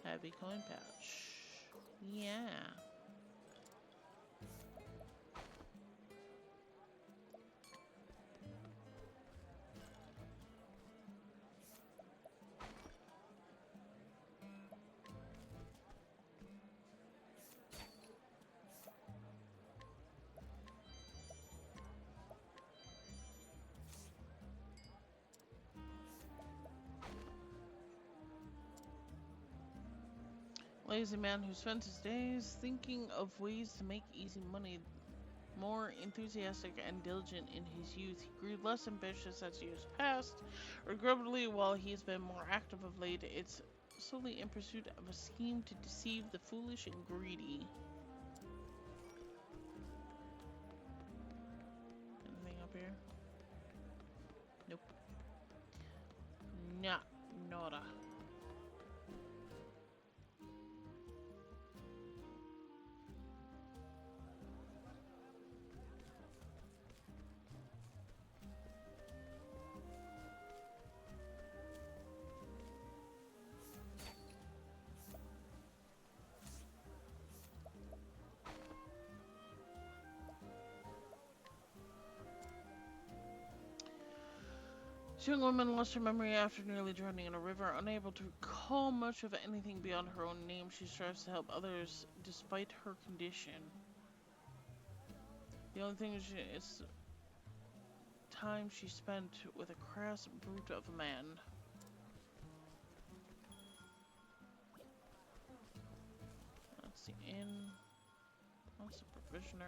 Heavy coin pouch. Yeah. Lazy man who spent his days thinking of ways to make easy money. More enthusiastic and diligent in his youth, he grew less ambitious as years passed. Regrettably, while he has been more active of late, it's solely in pursuit of a scheme to deceive the foolish and greedy. Anything up here? Nope. Nah, nada. This young woman lost her memory after nearly drowning in a river. Unable to recall much of anything beyond her own name, she strives to help others despite her condition. The only thing is time she spent with a crass brute of a man. That's the inn. That's the provisioner.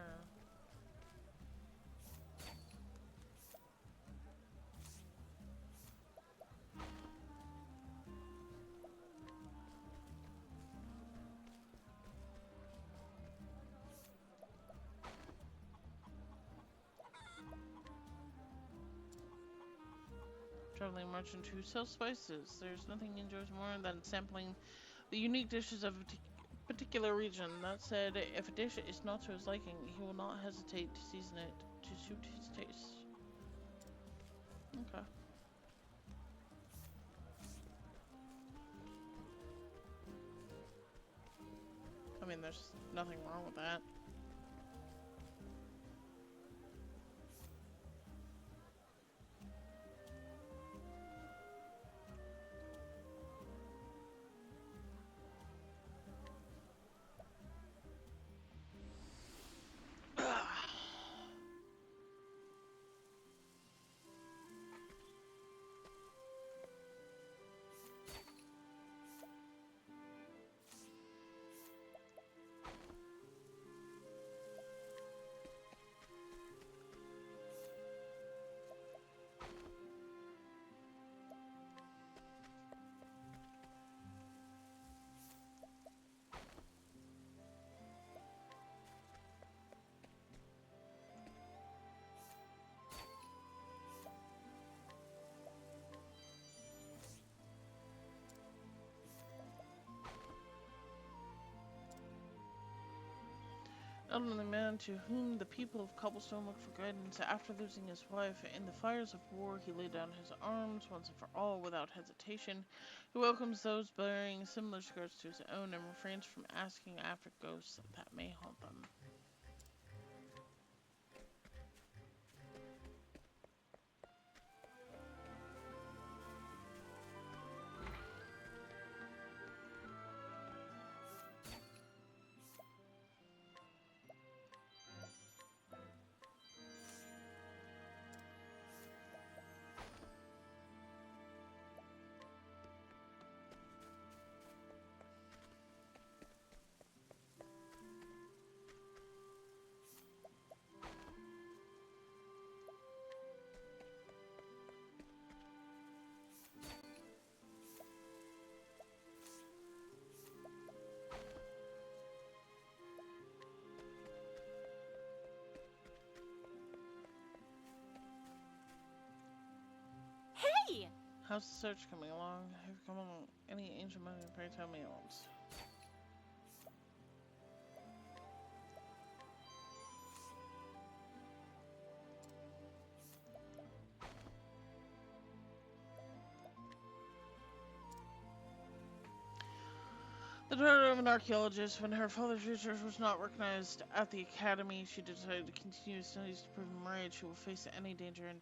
Traveling merchant who sells spices. There's nothing he enjoys more than sampling the unique dishes of a particular region. That said, if a dish is not to his liking, he will not hesitate to season it to suit his taste. Okay. I mean, there's nothing wrong with that. Elderly man to whom the people of Cobblestone looked for guidance after losing his wife. In the fires of war, he laid down his arms once and for all without hesitation. He welcomes those bearing similar scars to his own and refrains from asking after ghosts that may haunt them. Hey! How's the search coming along? Have you come on any ancient money? Pray tell me at once. The daughter of an archaeologist, when her father's research was not recognized at the academy, she decided to continue studies to prove him right. She will face any danger and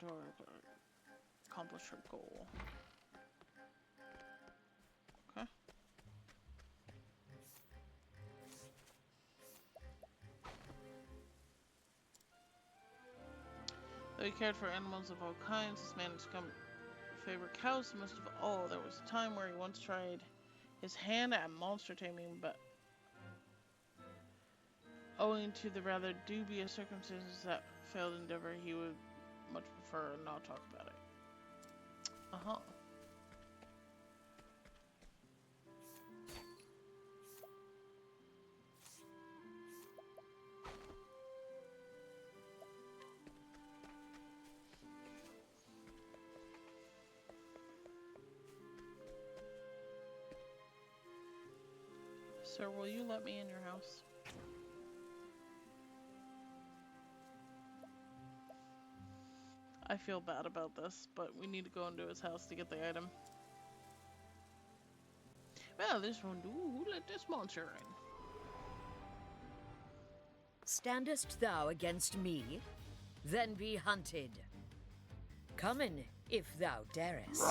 accomplish her goal. Okay. Though he cared for animals of all kinds, this man has come to favor cows most of all. There was a time where he once tried his hand at monster taming, but Owing to the rather dubious circumstances that failed endeavor, he would much prefer not talk about it. Uh-huh. Sir, will you let me in your house? I feel bad about this, but we need to go into his house to get the item. Well, this one, who let this monster in? Standest thou against me? Then be hunted. Come in, if thou darest.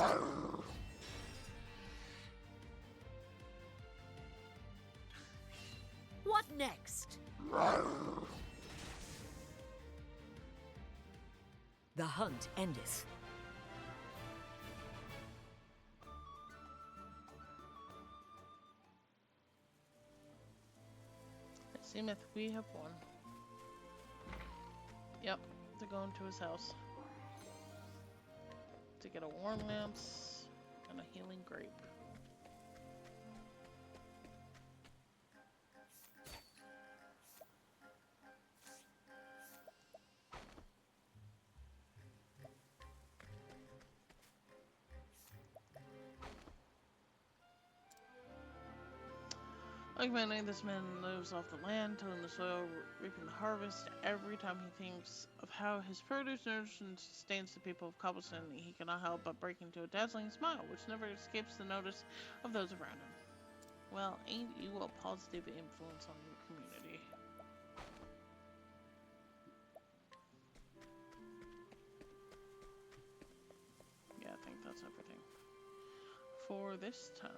What next? The hunt endeth. It seemeth we have won. Yep, to go into his house. To get a warm lance and a healing grape. Like many, this man lives off the land, tilling the soil, reaping the harvest. Every time he thinks of how his produce nourishes and sustains the people of Cobblestone, he cannot help but break into a dazzling smile, which never escapes the notice of those around him. Well, ain't you a positive influence on your community? Yeah, I think that's everything for this town.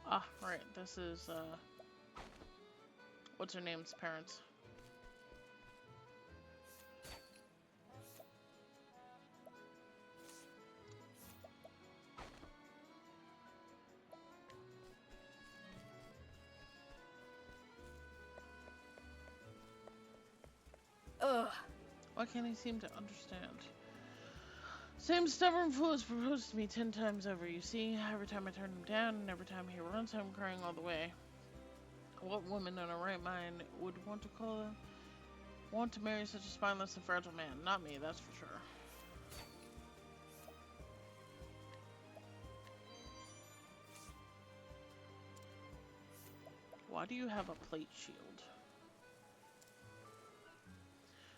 Ah, right, this is, what's her name's parents? Ugh. Why can't he seem to understand? Same stubborn fool has proposed to me 10 times over, you see? Every time I turn him down, and every time he runs home crying all the way. What woman in her right mind would want to marry such a spineless and fragile man? Not me, that's for sure. Why do you have a plate shield?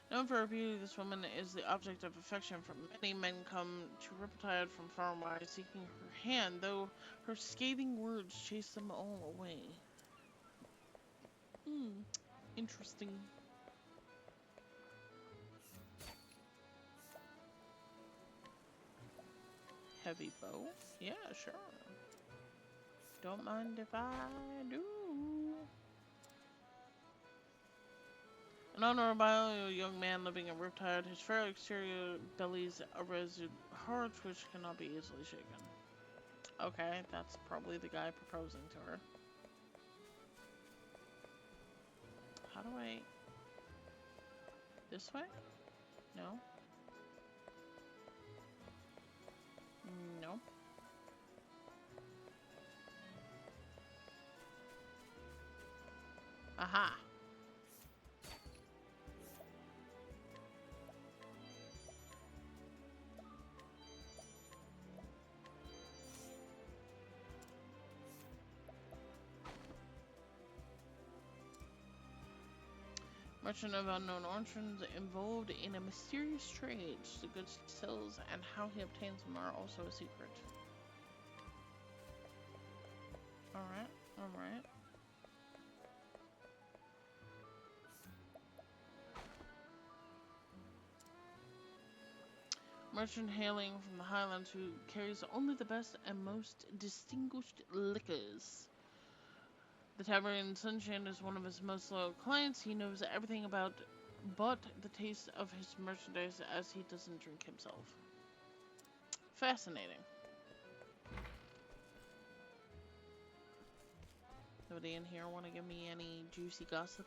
Known for her beauty, this woman is the object of affection for many men come to Riptide from far and wide, seeking her hand, though her scathing words chase them all away. Interesting. Heavy bow? Yeah, sure. Don't mind if I do. An honorable young man living in Riptide, his fair exterior bellies a resolute heart which cannot be easily shaken. Okay, that's probably the guy proposing to her. How do I... This way? No? No. Aha! Merchant of unknown origins involved in a mysterious trade. The goods he sells and how he obtains them are also a secret. Alright, alright. Merchant hailing from the Highlands who carries only the best and most distinguished liquors. The Tavern Sunshine is one of his most loyal clients. He knows everything about but the taste of his merchandise as he doesn't drink himself. Fascinating. Nobody in here want to give me any juicy gossip?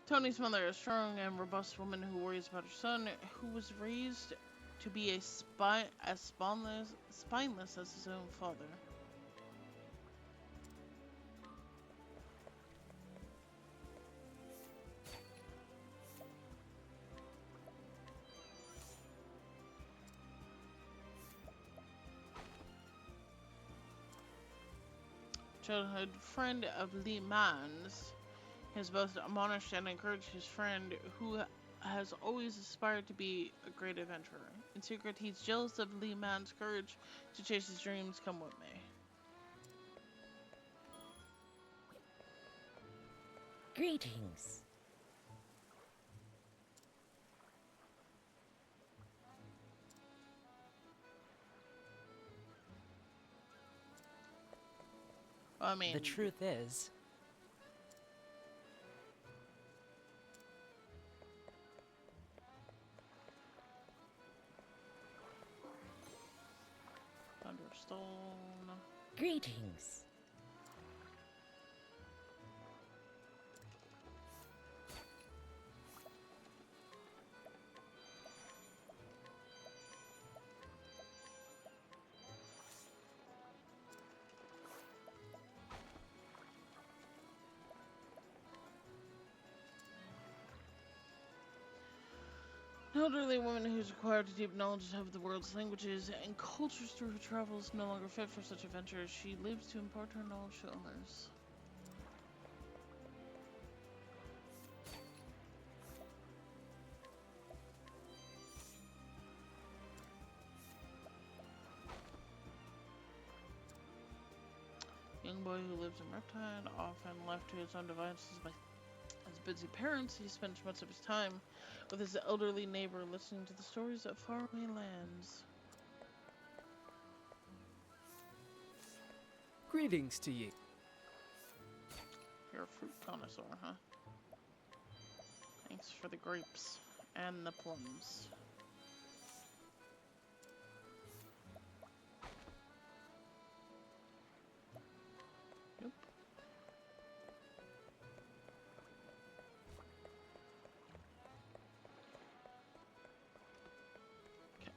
Tony's mother, a strong and robust woman who worries about her son, who was raised to be as spineless as his own father. Childhood friend of Li Man's. He has both admonished and encouraged his friend, who has always aspired to be a great adventurer. In secret, he's jealous of Li Man's courage to chase his dreams, come what may. Greetings. I mean, the truth is, Thunderstone. Greetings. An elderly woman who's acquired a deep knowledge of the world's languages and cultures through her travels, no longer fit for such adventures. She lives to impart her knowledge to others. Young boy who lives in Riptide, often left to his own devices by his busy parents, he spends much of his time with his elderly neighbor listening to the stories of faraway lands. Greetings to ye. You're a fruit connoisseur, huh? Thanks for the grapes and the plums. Nope. Okay.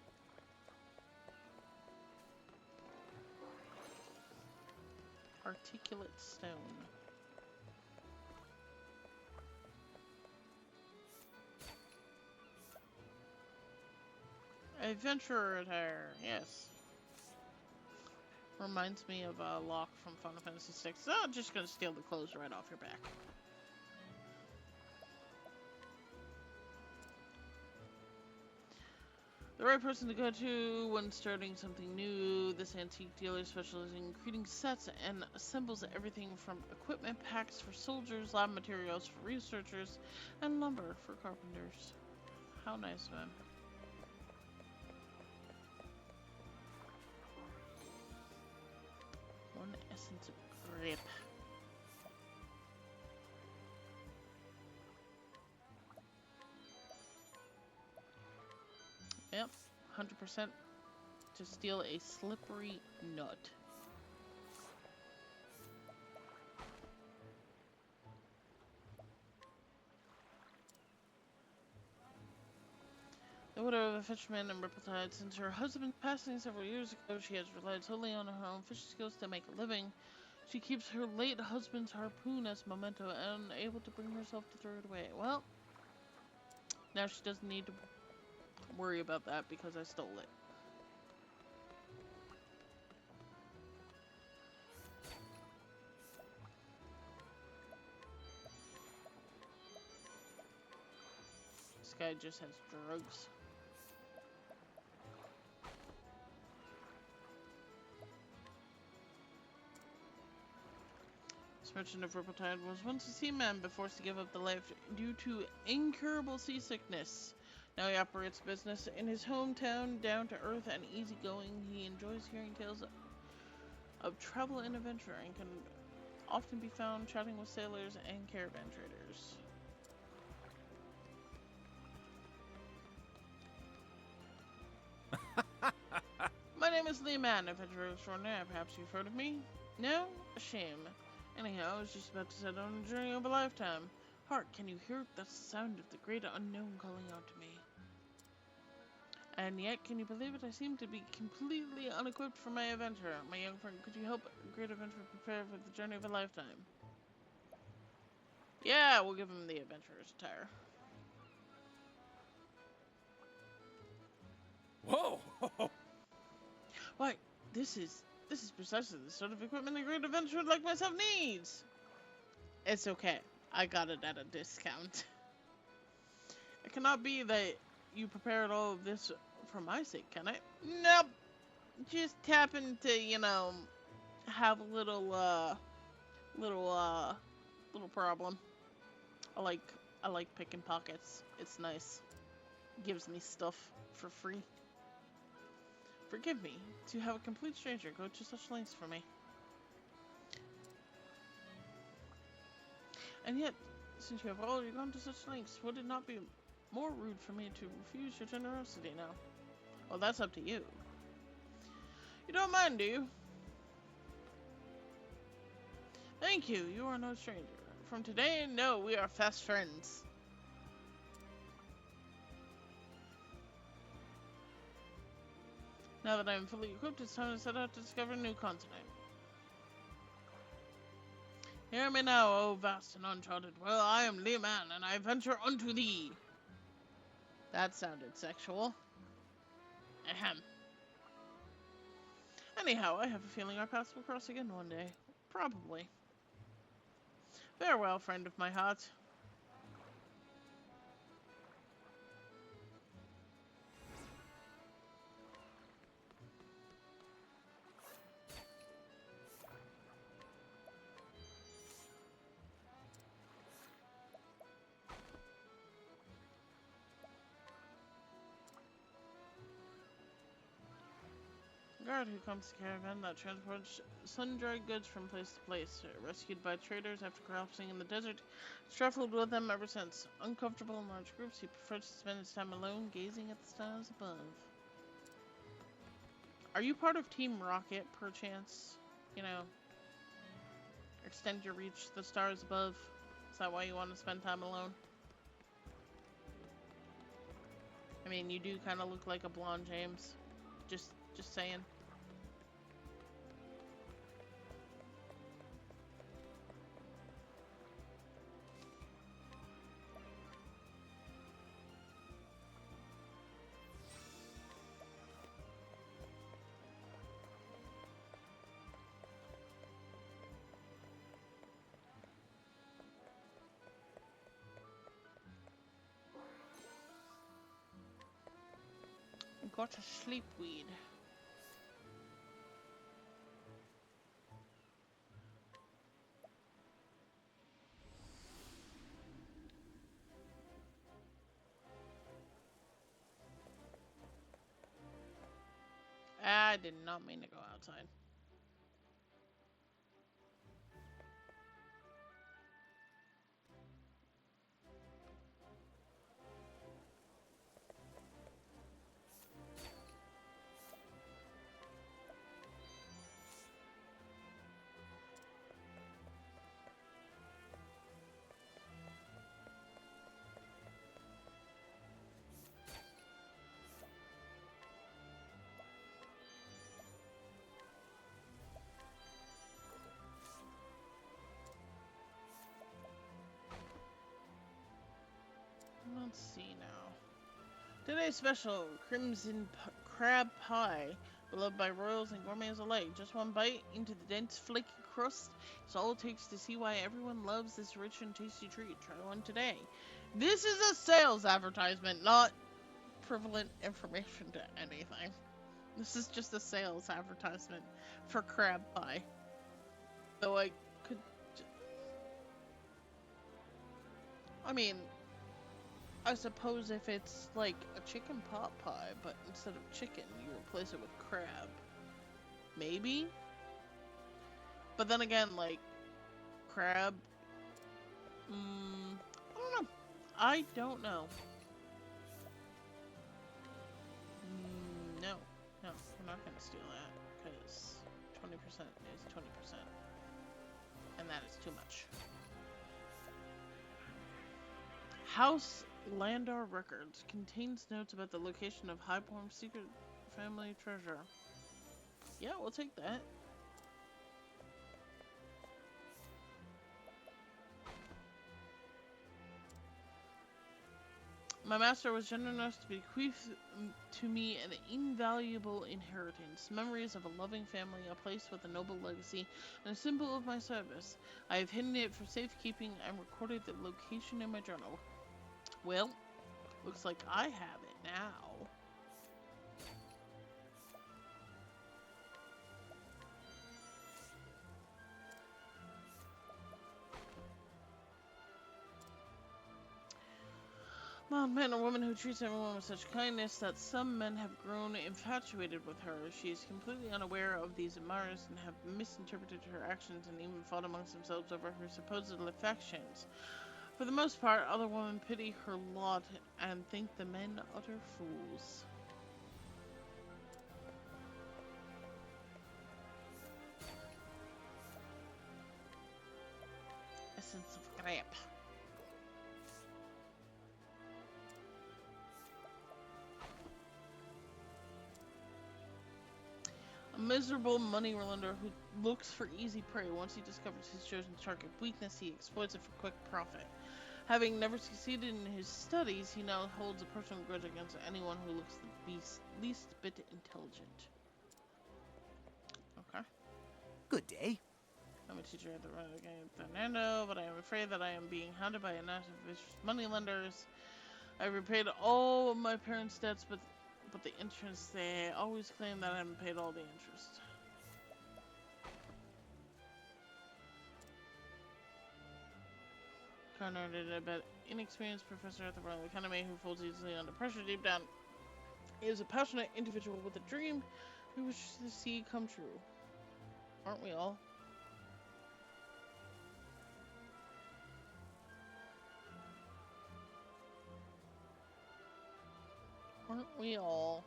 Articulate stone. Adventurer attire, yes. Reminds me of Locke from Final Fantasy VI. So I'm just gonna steal the clothes right off your back. The right person to go to when starting something new. This antique dealer specializes in creating sets and assembles everything from equipment packs for soldiers, lab materials for researchers, and lumber for carpenters. How nice of him. One essence of grip. Yep, 100% to steal a slippery nut. The widow of a fisherman in Rippletide. Since her husband's passing several years ago, she has relied solely on her own fishing skills to make a living. She keeps her late husband's harpoon as memento and unable to bring herself to throw it away. Well, now she doesn't need to worry about that because I stole it. This guy just has drugs. This merchant of Rippletide was once a seaman but forced to give up the life due to incurable seasickness. Now he operates business in his hometown, down to earth and easygoing. He enjoys hearing tales of travel and adventure and can often be found chatting with sailors and caravan traders. My name is Leman, adventurer extraordinaire. Perhaps you've heard of me? No? A shame. Anyhow, I was just about to set on a journey of a lifetime. Hark, can you hear the sound of the great unknown calling out to me? And yet, can you believe it? I seem to be completely unequipped for my adventure. My young friend, could you help a great adventurer prepare for the journey of a lifetime? Yeah, we'll give him the adventurer's attire. Whoa! Why, this is precisely the sort of equipment a great adventurer like myself needs. It's okay. I got it at a discount. It cannot be that you prepared all of this for my sake, can it? Nope. Just happen to, you know, have a little problem. I like picking pockets. It's nice. Gives me stuff for free. Forgive me to have a complete stranger go to such lengths for me. And yet, since you have already gone to such lengths, would it not be more rude for me to refuse your generosity now? Well, that's up to you. You don't mind, do you? Thank you. You are no stranger. From today, no, we are fast friends. Now that I am fully equipped, it's time to set out to discover a new continent. Hear me now, O vast and uncharted world. I am Leman, and I venture unto thee. That sounded sexual. Ahem. Anyhow, I have a feeling our paths will cross again one day. Probably. Farewell, friend of my heart. Guard who comes to caravan that transports sun-dried goods from place to place. Rescued by traders after crossing in the desert, he's traveled with them ever since. Uncomfortable in large groups, he prefers to spend his time alone, gazing at the stars above. Are you part of Team Rocket, perchance? You know, extend your reach to the stars above. Is that why you want to spend time alone? I mean, you do kind of look like a blonde James. Just saying. Got a sleepweed. I did not mean to go outside. Let's see now. Today's special, crab pie, beloved by royals and gourmets alike. Just one bite into the dense, flaky crust is all it takes to see why everyone loves this rich and tasty treat. Try one today. This is a sales advertisement, not prevalent information to anything. This is just a sales advertisement for crab pie. Though I could... I mean... I suppose if it's like a chicken pot pie, but instead of chicken, you replace it with crab. Maybe? But then again, like, crab... I don't know. I don't know. No. No, we're not gonna steal that, because 20% is 20%. And that is too much. House Landar Records contains notes about the location of Highborn's secret family treasure. Yeah, we'll take that. My master was generous enough to bequeath to me an invaluable inheritance, memories of a loving family, a place with a noble legacy, and a symbol of my service. I have hidden it for safekeeping and recorded the location in my journal. Well, looks like I have it now. Mild man, a woman who treats everyone with such kindness that some men have grown infatuated with her. She is completely unaware of these admirers and have misinterpreted her actions and even fought amongst themselves over her supposed affections. For the most part, other women pity her lot and think the men utter fools. Essence of grape. A miserable moneylender who looks for easy prey. Once he discovers his chosen target weakness, he exploits it for quick profit. Having never succeeded in his studies, he now holds a personal grudge against anyone who looks the least bit intelligent. Okay. Good day. I'm a teacher at the Renegade Fernando, but I am afraid that I am being hounded by a net of vicious moneylenders. I repaid all of my parents' debts, but the interest, they always claim that I haven't paid all the interest. Cornered a bit inexperienced professor at the Royal Academy who folds easily under pressure. Deep down, he is a passionate individual with a dream he wishes to see come true. Aren't we all? Aren't we all?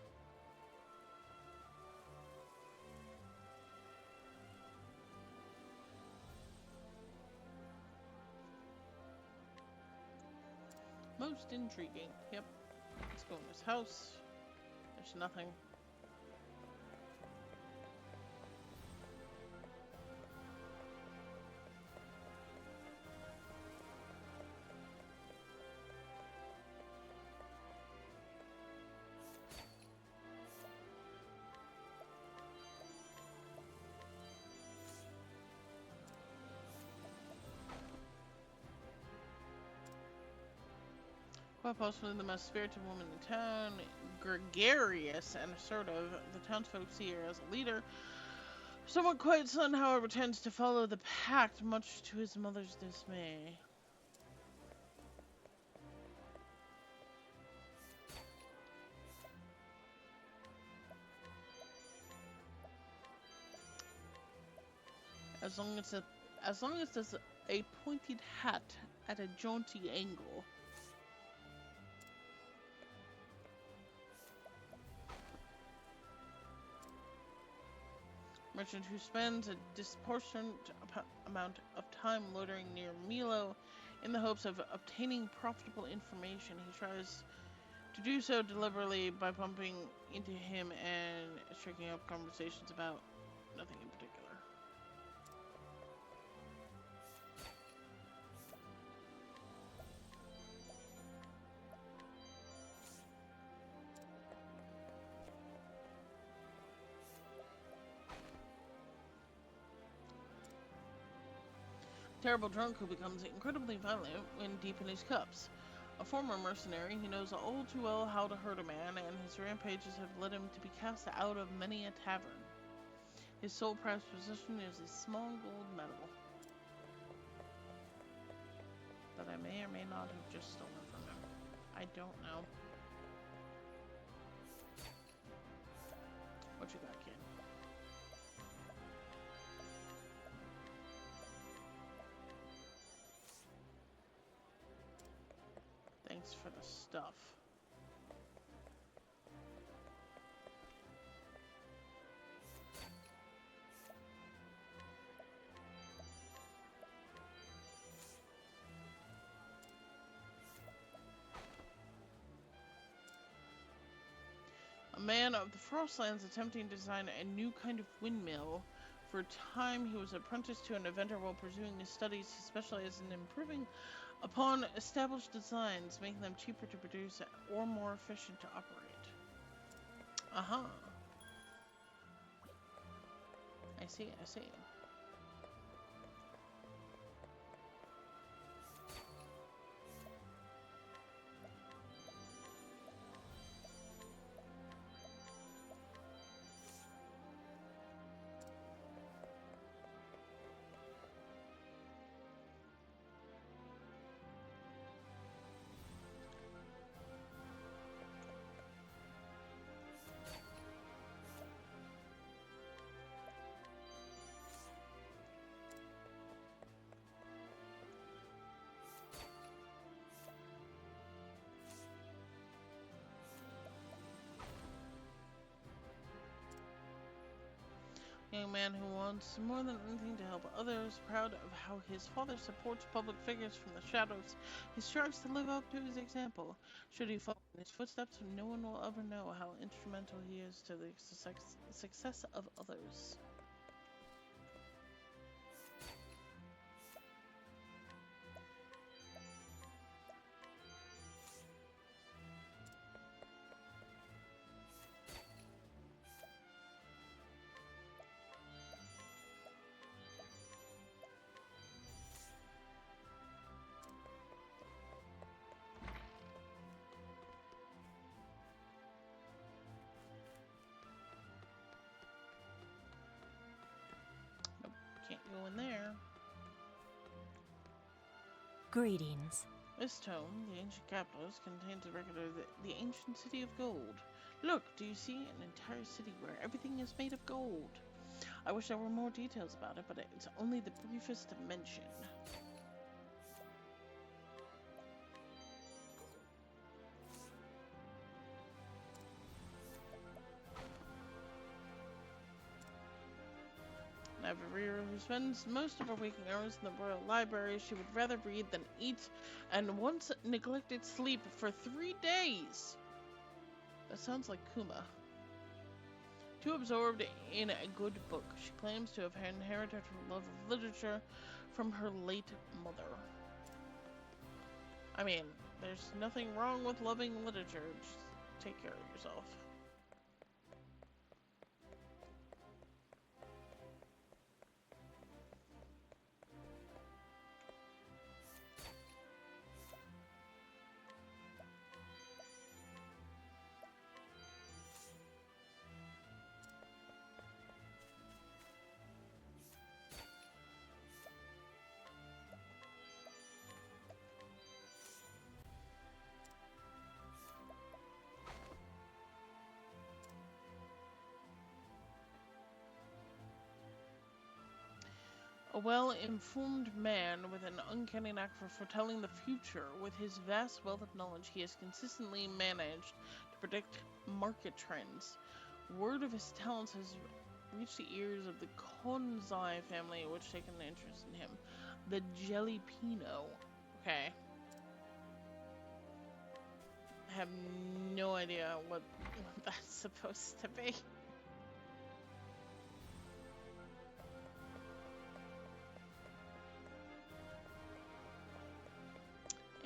Most intriguing. Yep. Let's go in this house. There's nothing. Quite possibly the most spirited woman in town, gregarious and assertive. The townsfolk see her as a leader. Somewhat quiet son, however, tends to follow the pact, much to his mother's dismay. As long as there's a pointed hat at a jaunty angle. Merchant who spends a disproportionate amount of time loitering near Milo in the hopes of obtaining profitable information. He tries to do so deliberately by bumping into him and striking up conversations about nothing in particular. terrible drunk who becomes incredibly violent when deep in his cups. A former mercenary, he knows all too well how to hurt a man, and his rampages have led him to be cast out of many a tavern. His sole prized possession is a small gold medal that I may or may not have just stolen from him. I don't know. What you got, kid? Thanks for the stuff. A man of the Frostlands attempting to design a new kind of windmill. For a time, he was apprenticed to an inventor while pursuing his studies. He specialized in improving upon established designs, making them cheaper to produce or more efficient to operate. Uh-huh. I see, I see. Young man who wants more than anything to help others, proud of how his father supports public figures from the shadows. He strives to live up to his example. Should he follow in his footsteps, no one will ever know how instrumental he is to the success of others. Can't go in there. Greetings. This tome, The Ancient Capitals, contains a record of the ancient city of gold. Look, do you see? An entire city where everything is made of gold. I wish there were more details about it, but it's only the briefest mention. Navarrete, who spends most of her waking hours in the Royal Library, she would rather read than eat, and once neglected sleep for 3 days. That sounds like Kuma. Too absorbed in a good book, she claims to have inherited her love of literature from her late mother. I mean, there's nothing wrong with loving literature, just take care of yourself. A well-informed man with an uncanny knack for foretelling the future. With his vast wealth of knowledge, he has consistently managed to predict market trends. Word of his talents has reached the ears of the Konzai family, which take an interest in him. The Jellypino. Okay. I have no idea what that's supposed to be.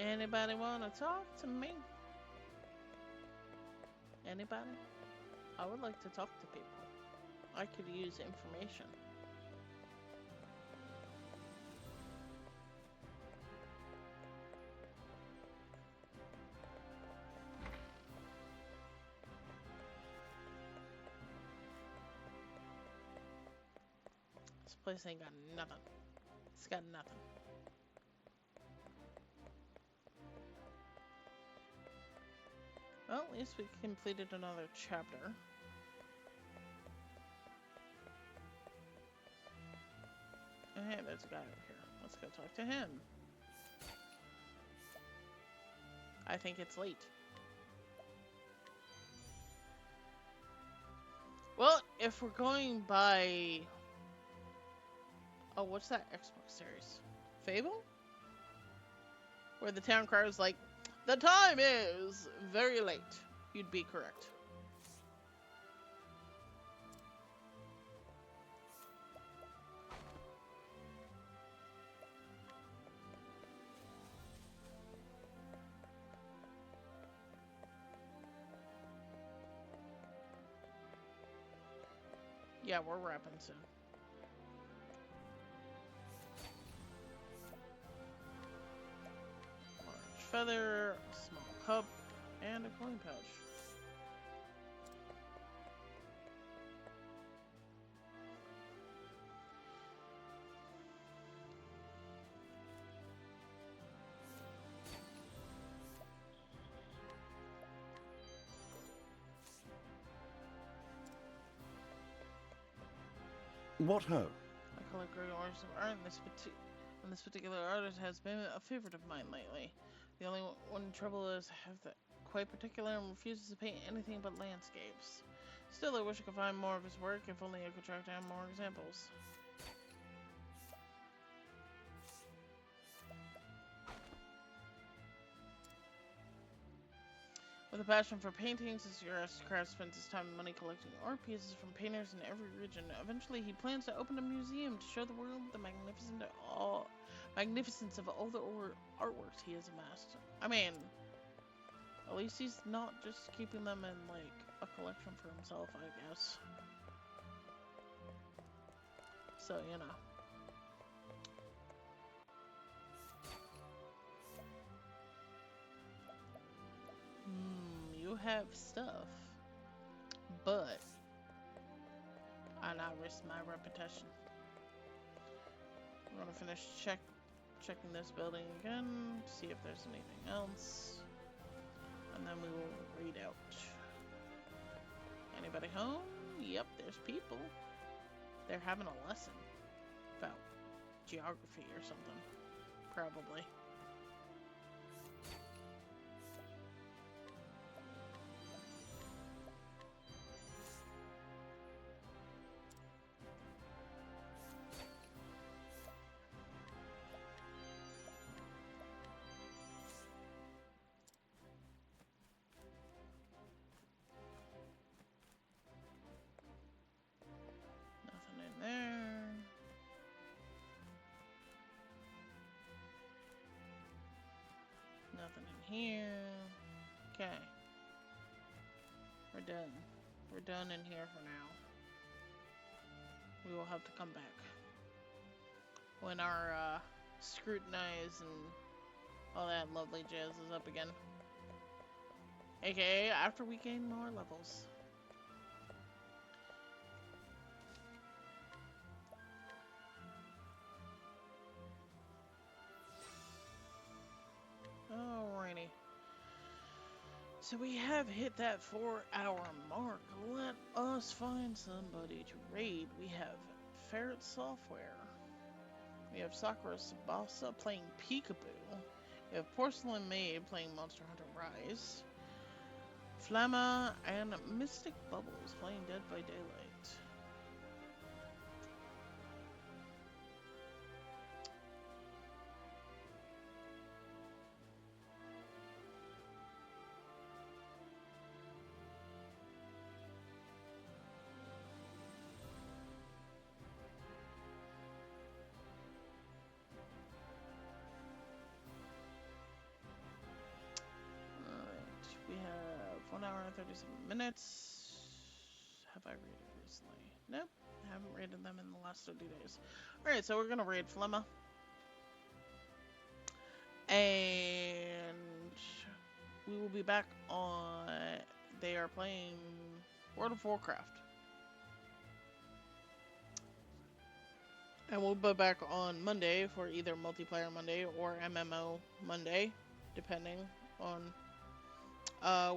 Anybody want to talk to me? Anybody? I would like to talk to people. I could use information. place ain't got nothing. It's got nothing. Well, at least we completed another chapter. Hey, there's a guy over here. Let's go talk to him. I think it's late. Well, if we're going by... Oh, what's that Xbox series? Fable? Where the town crier is like, the time is very late. You'd be correct. Yeah, we're wrapping soon. Large feather, a small cup, and a coin pouch. What ho? I collect great works of art, and this particular artist has been a favorite of mine lately. The only one trouble is I have that quite particular and refuses to paint anything but landscapes. Still, I wish I could find more of his work, if only I could track down more examples. With a passion for paintings, this aristocrat spends his time and money collecting art pieces from painters in every region. Eventually, he plans to open a museum to show the world the magnificence of all the artworks he has amassed. I mean, at least he's not just keeping them in, like, a collection for himself, I guess. So, you know. You have stuff, but I not risk my reputation. I'm gonna finish checking this building again, see if there's anything else, and then we will read out. Anybody home? Yep, there's people. They're having a lesson about geography or something, probably. There. Nothing in here. Okay. We're done. We're done in here for now. We will have to come back when our scrutinize and all that lovely jazz is up again. AKA after we gain more levels. Alrighty. So we have hit that 4-hour mark. Let us find somebody to raid. We have Ferret Software. We have Sakura Tsubasa playing Peekaboo. We have Porcelain Maid playing Monster Hunter Rise. Flamma and Mystic Bubbles playing Dead by Daylight. We have 1 hour and 37 minutes. Have I raided recently? Nope. I haven't raided them in the last 30 days. Alright, so we're gonna raid Flemma. And we will be back on... They are playing World of Warcraft. And we'll be back on Monday for either Multiplayer Monday or MMO Monday, depending on.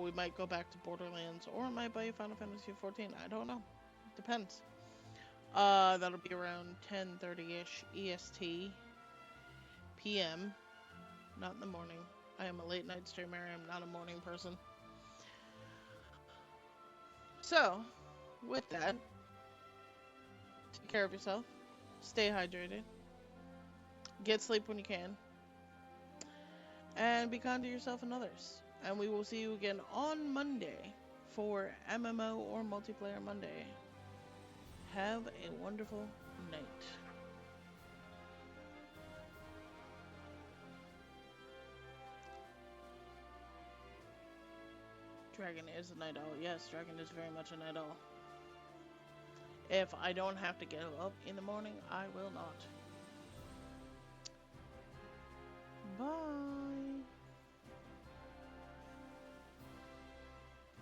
We might go back to Borderlands or I might buy Final Fantasy 14. I don't know. Depends. That'll be around 10:30ish EST PM. Not in the morning. I am a late night streamer. I am not a morning person. So, with that, take care of yourself. Stay hydrated. Get sleep when you can. And be kind to yourself and others. And we will see you again on Monday for MMO or Multiplayer Monday. Have a wonderful night. Dragon is a night owl. Yes, Dragon is very much a night owl. If I don't have to get up in the morning, I will not. Bye.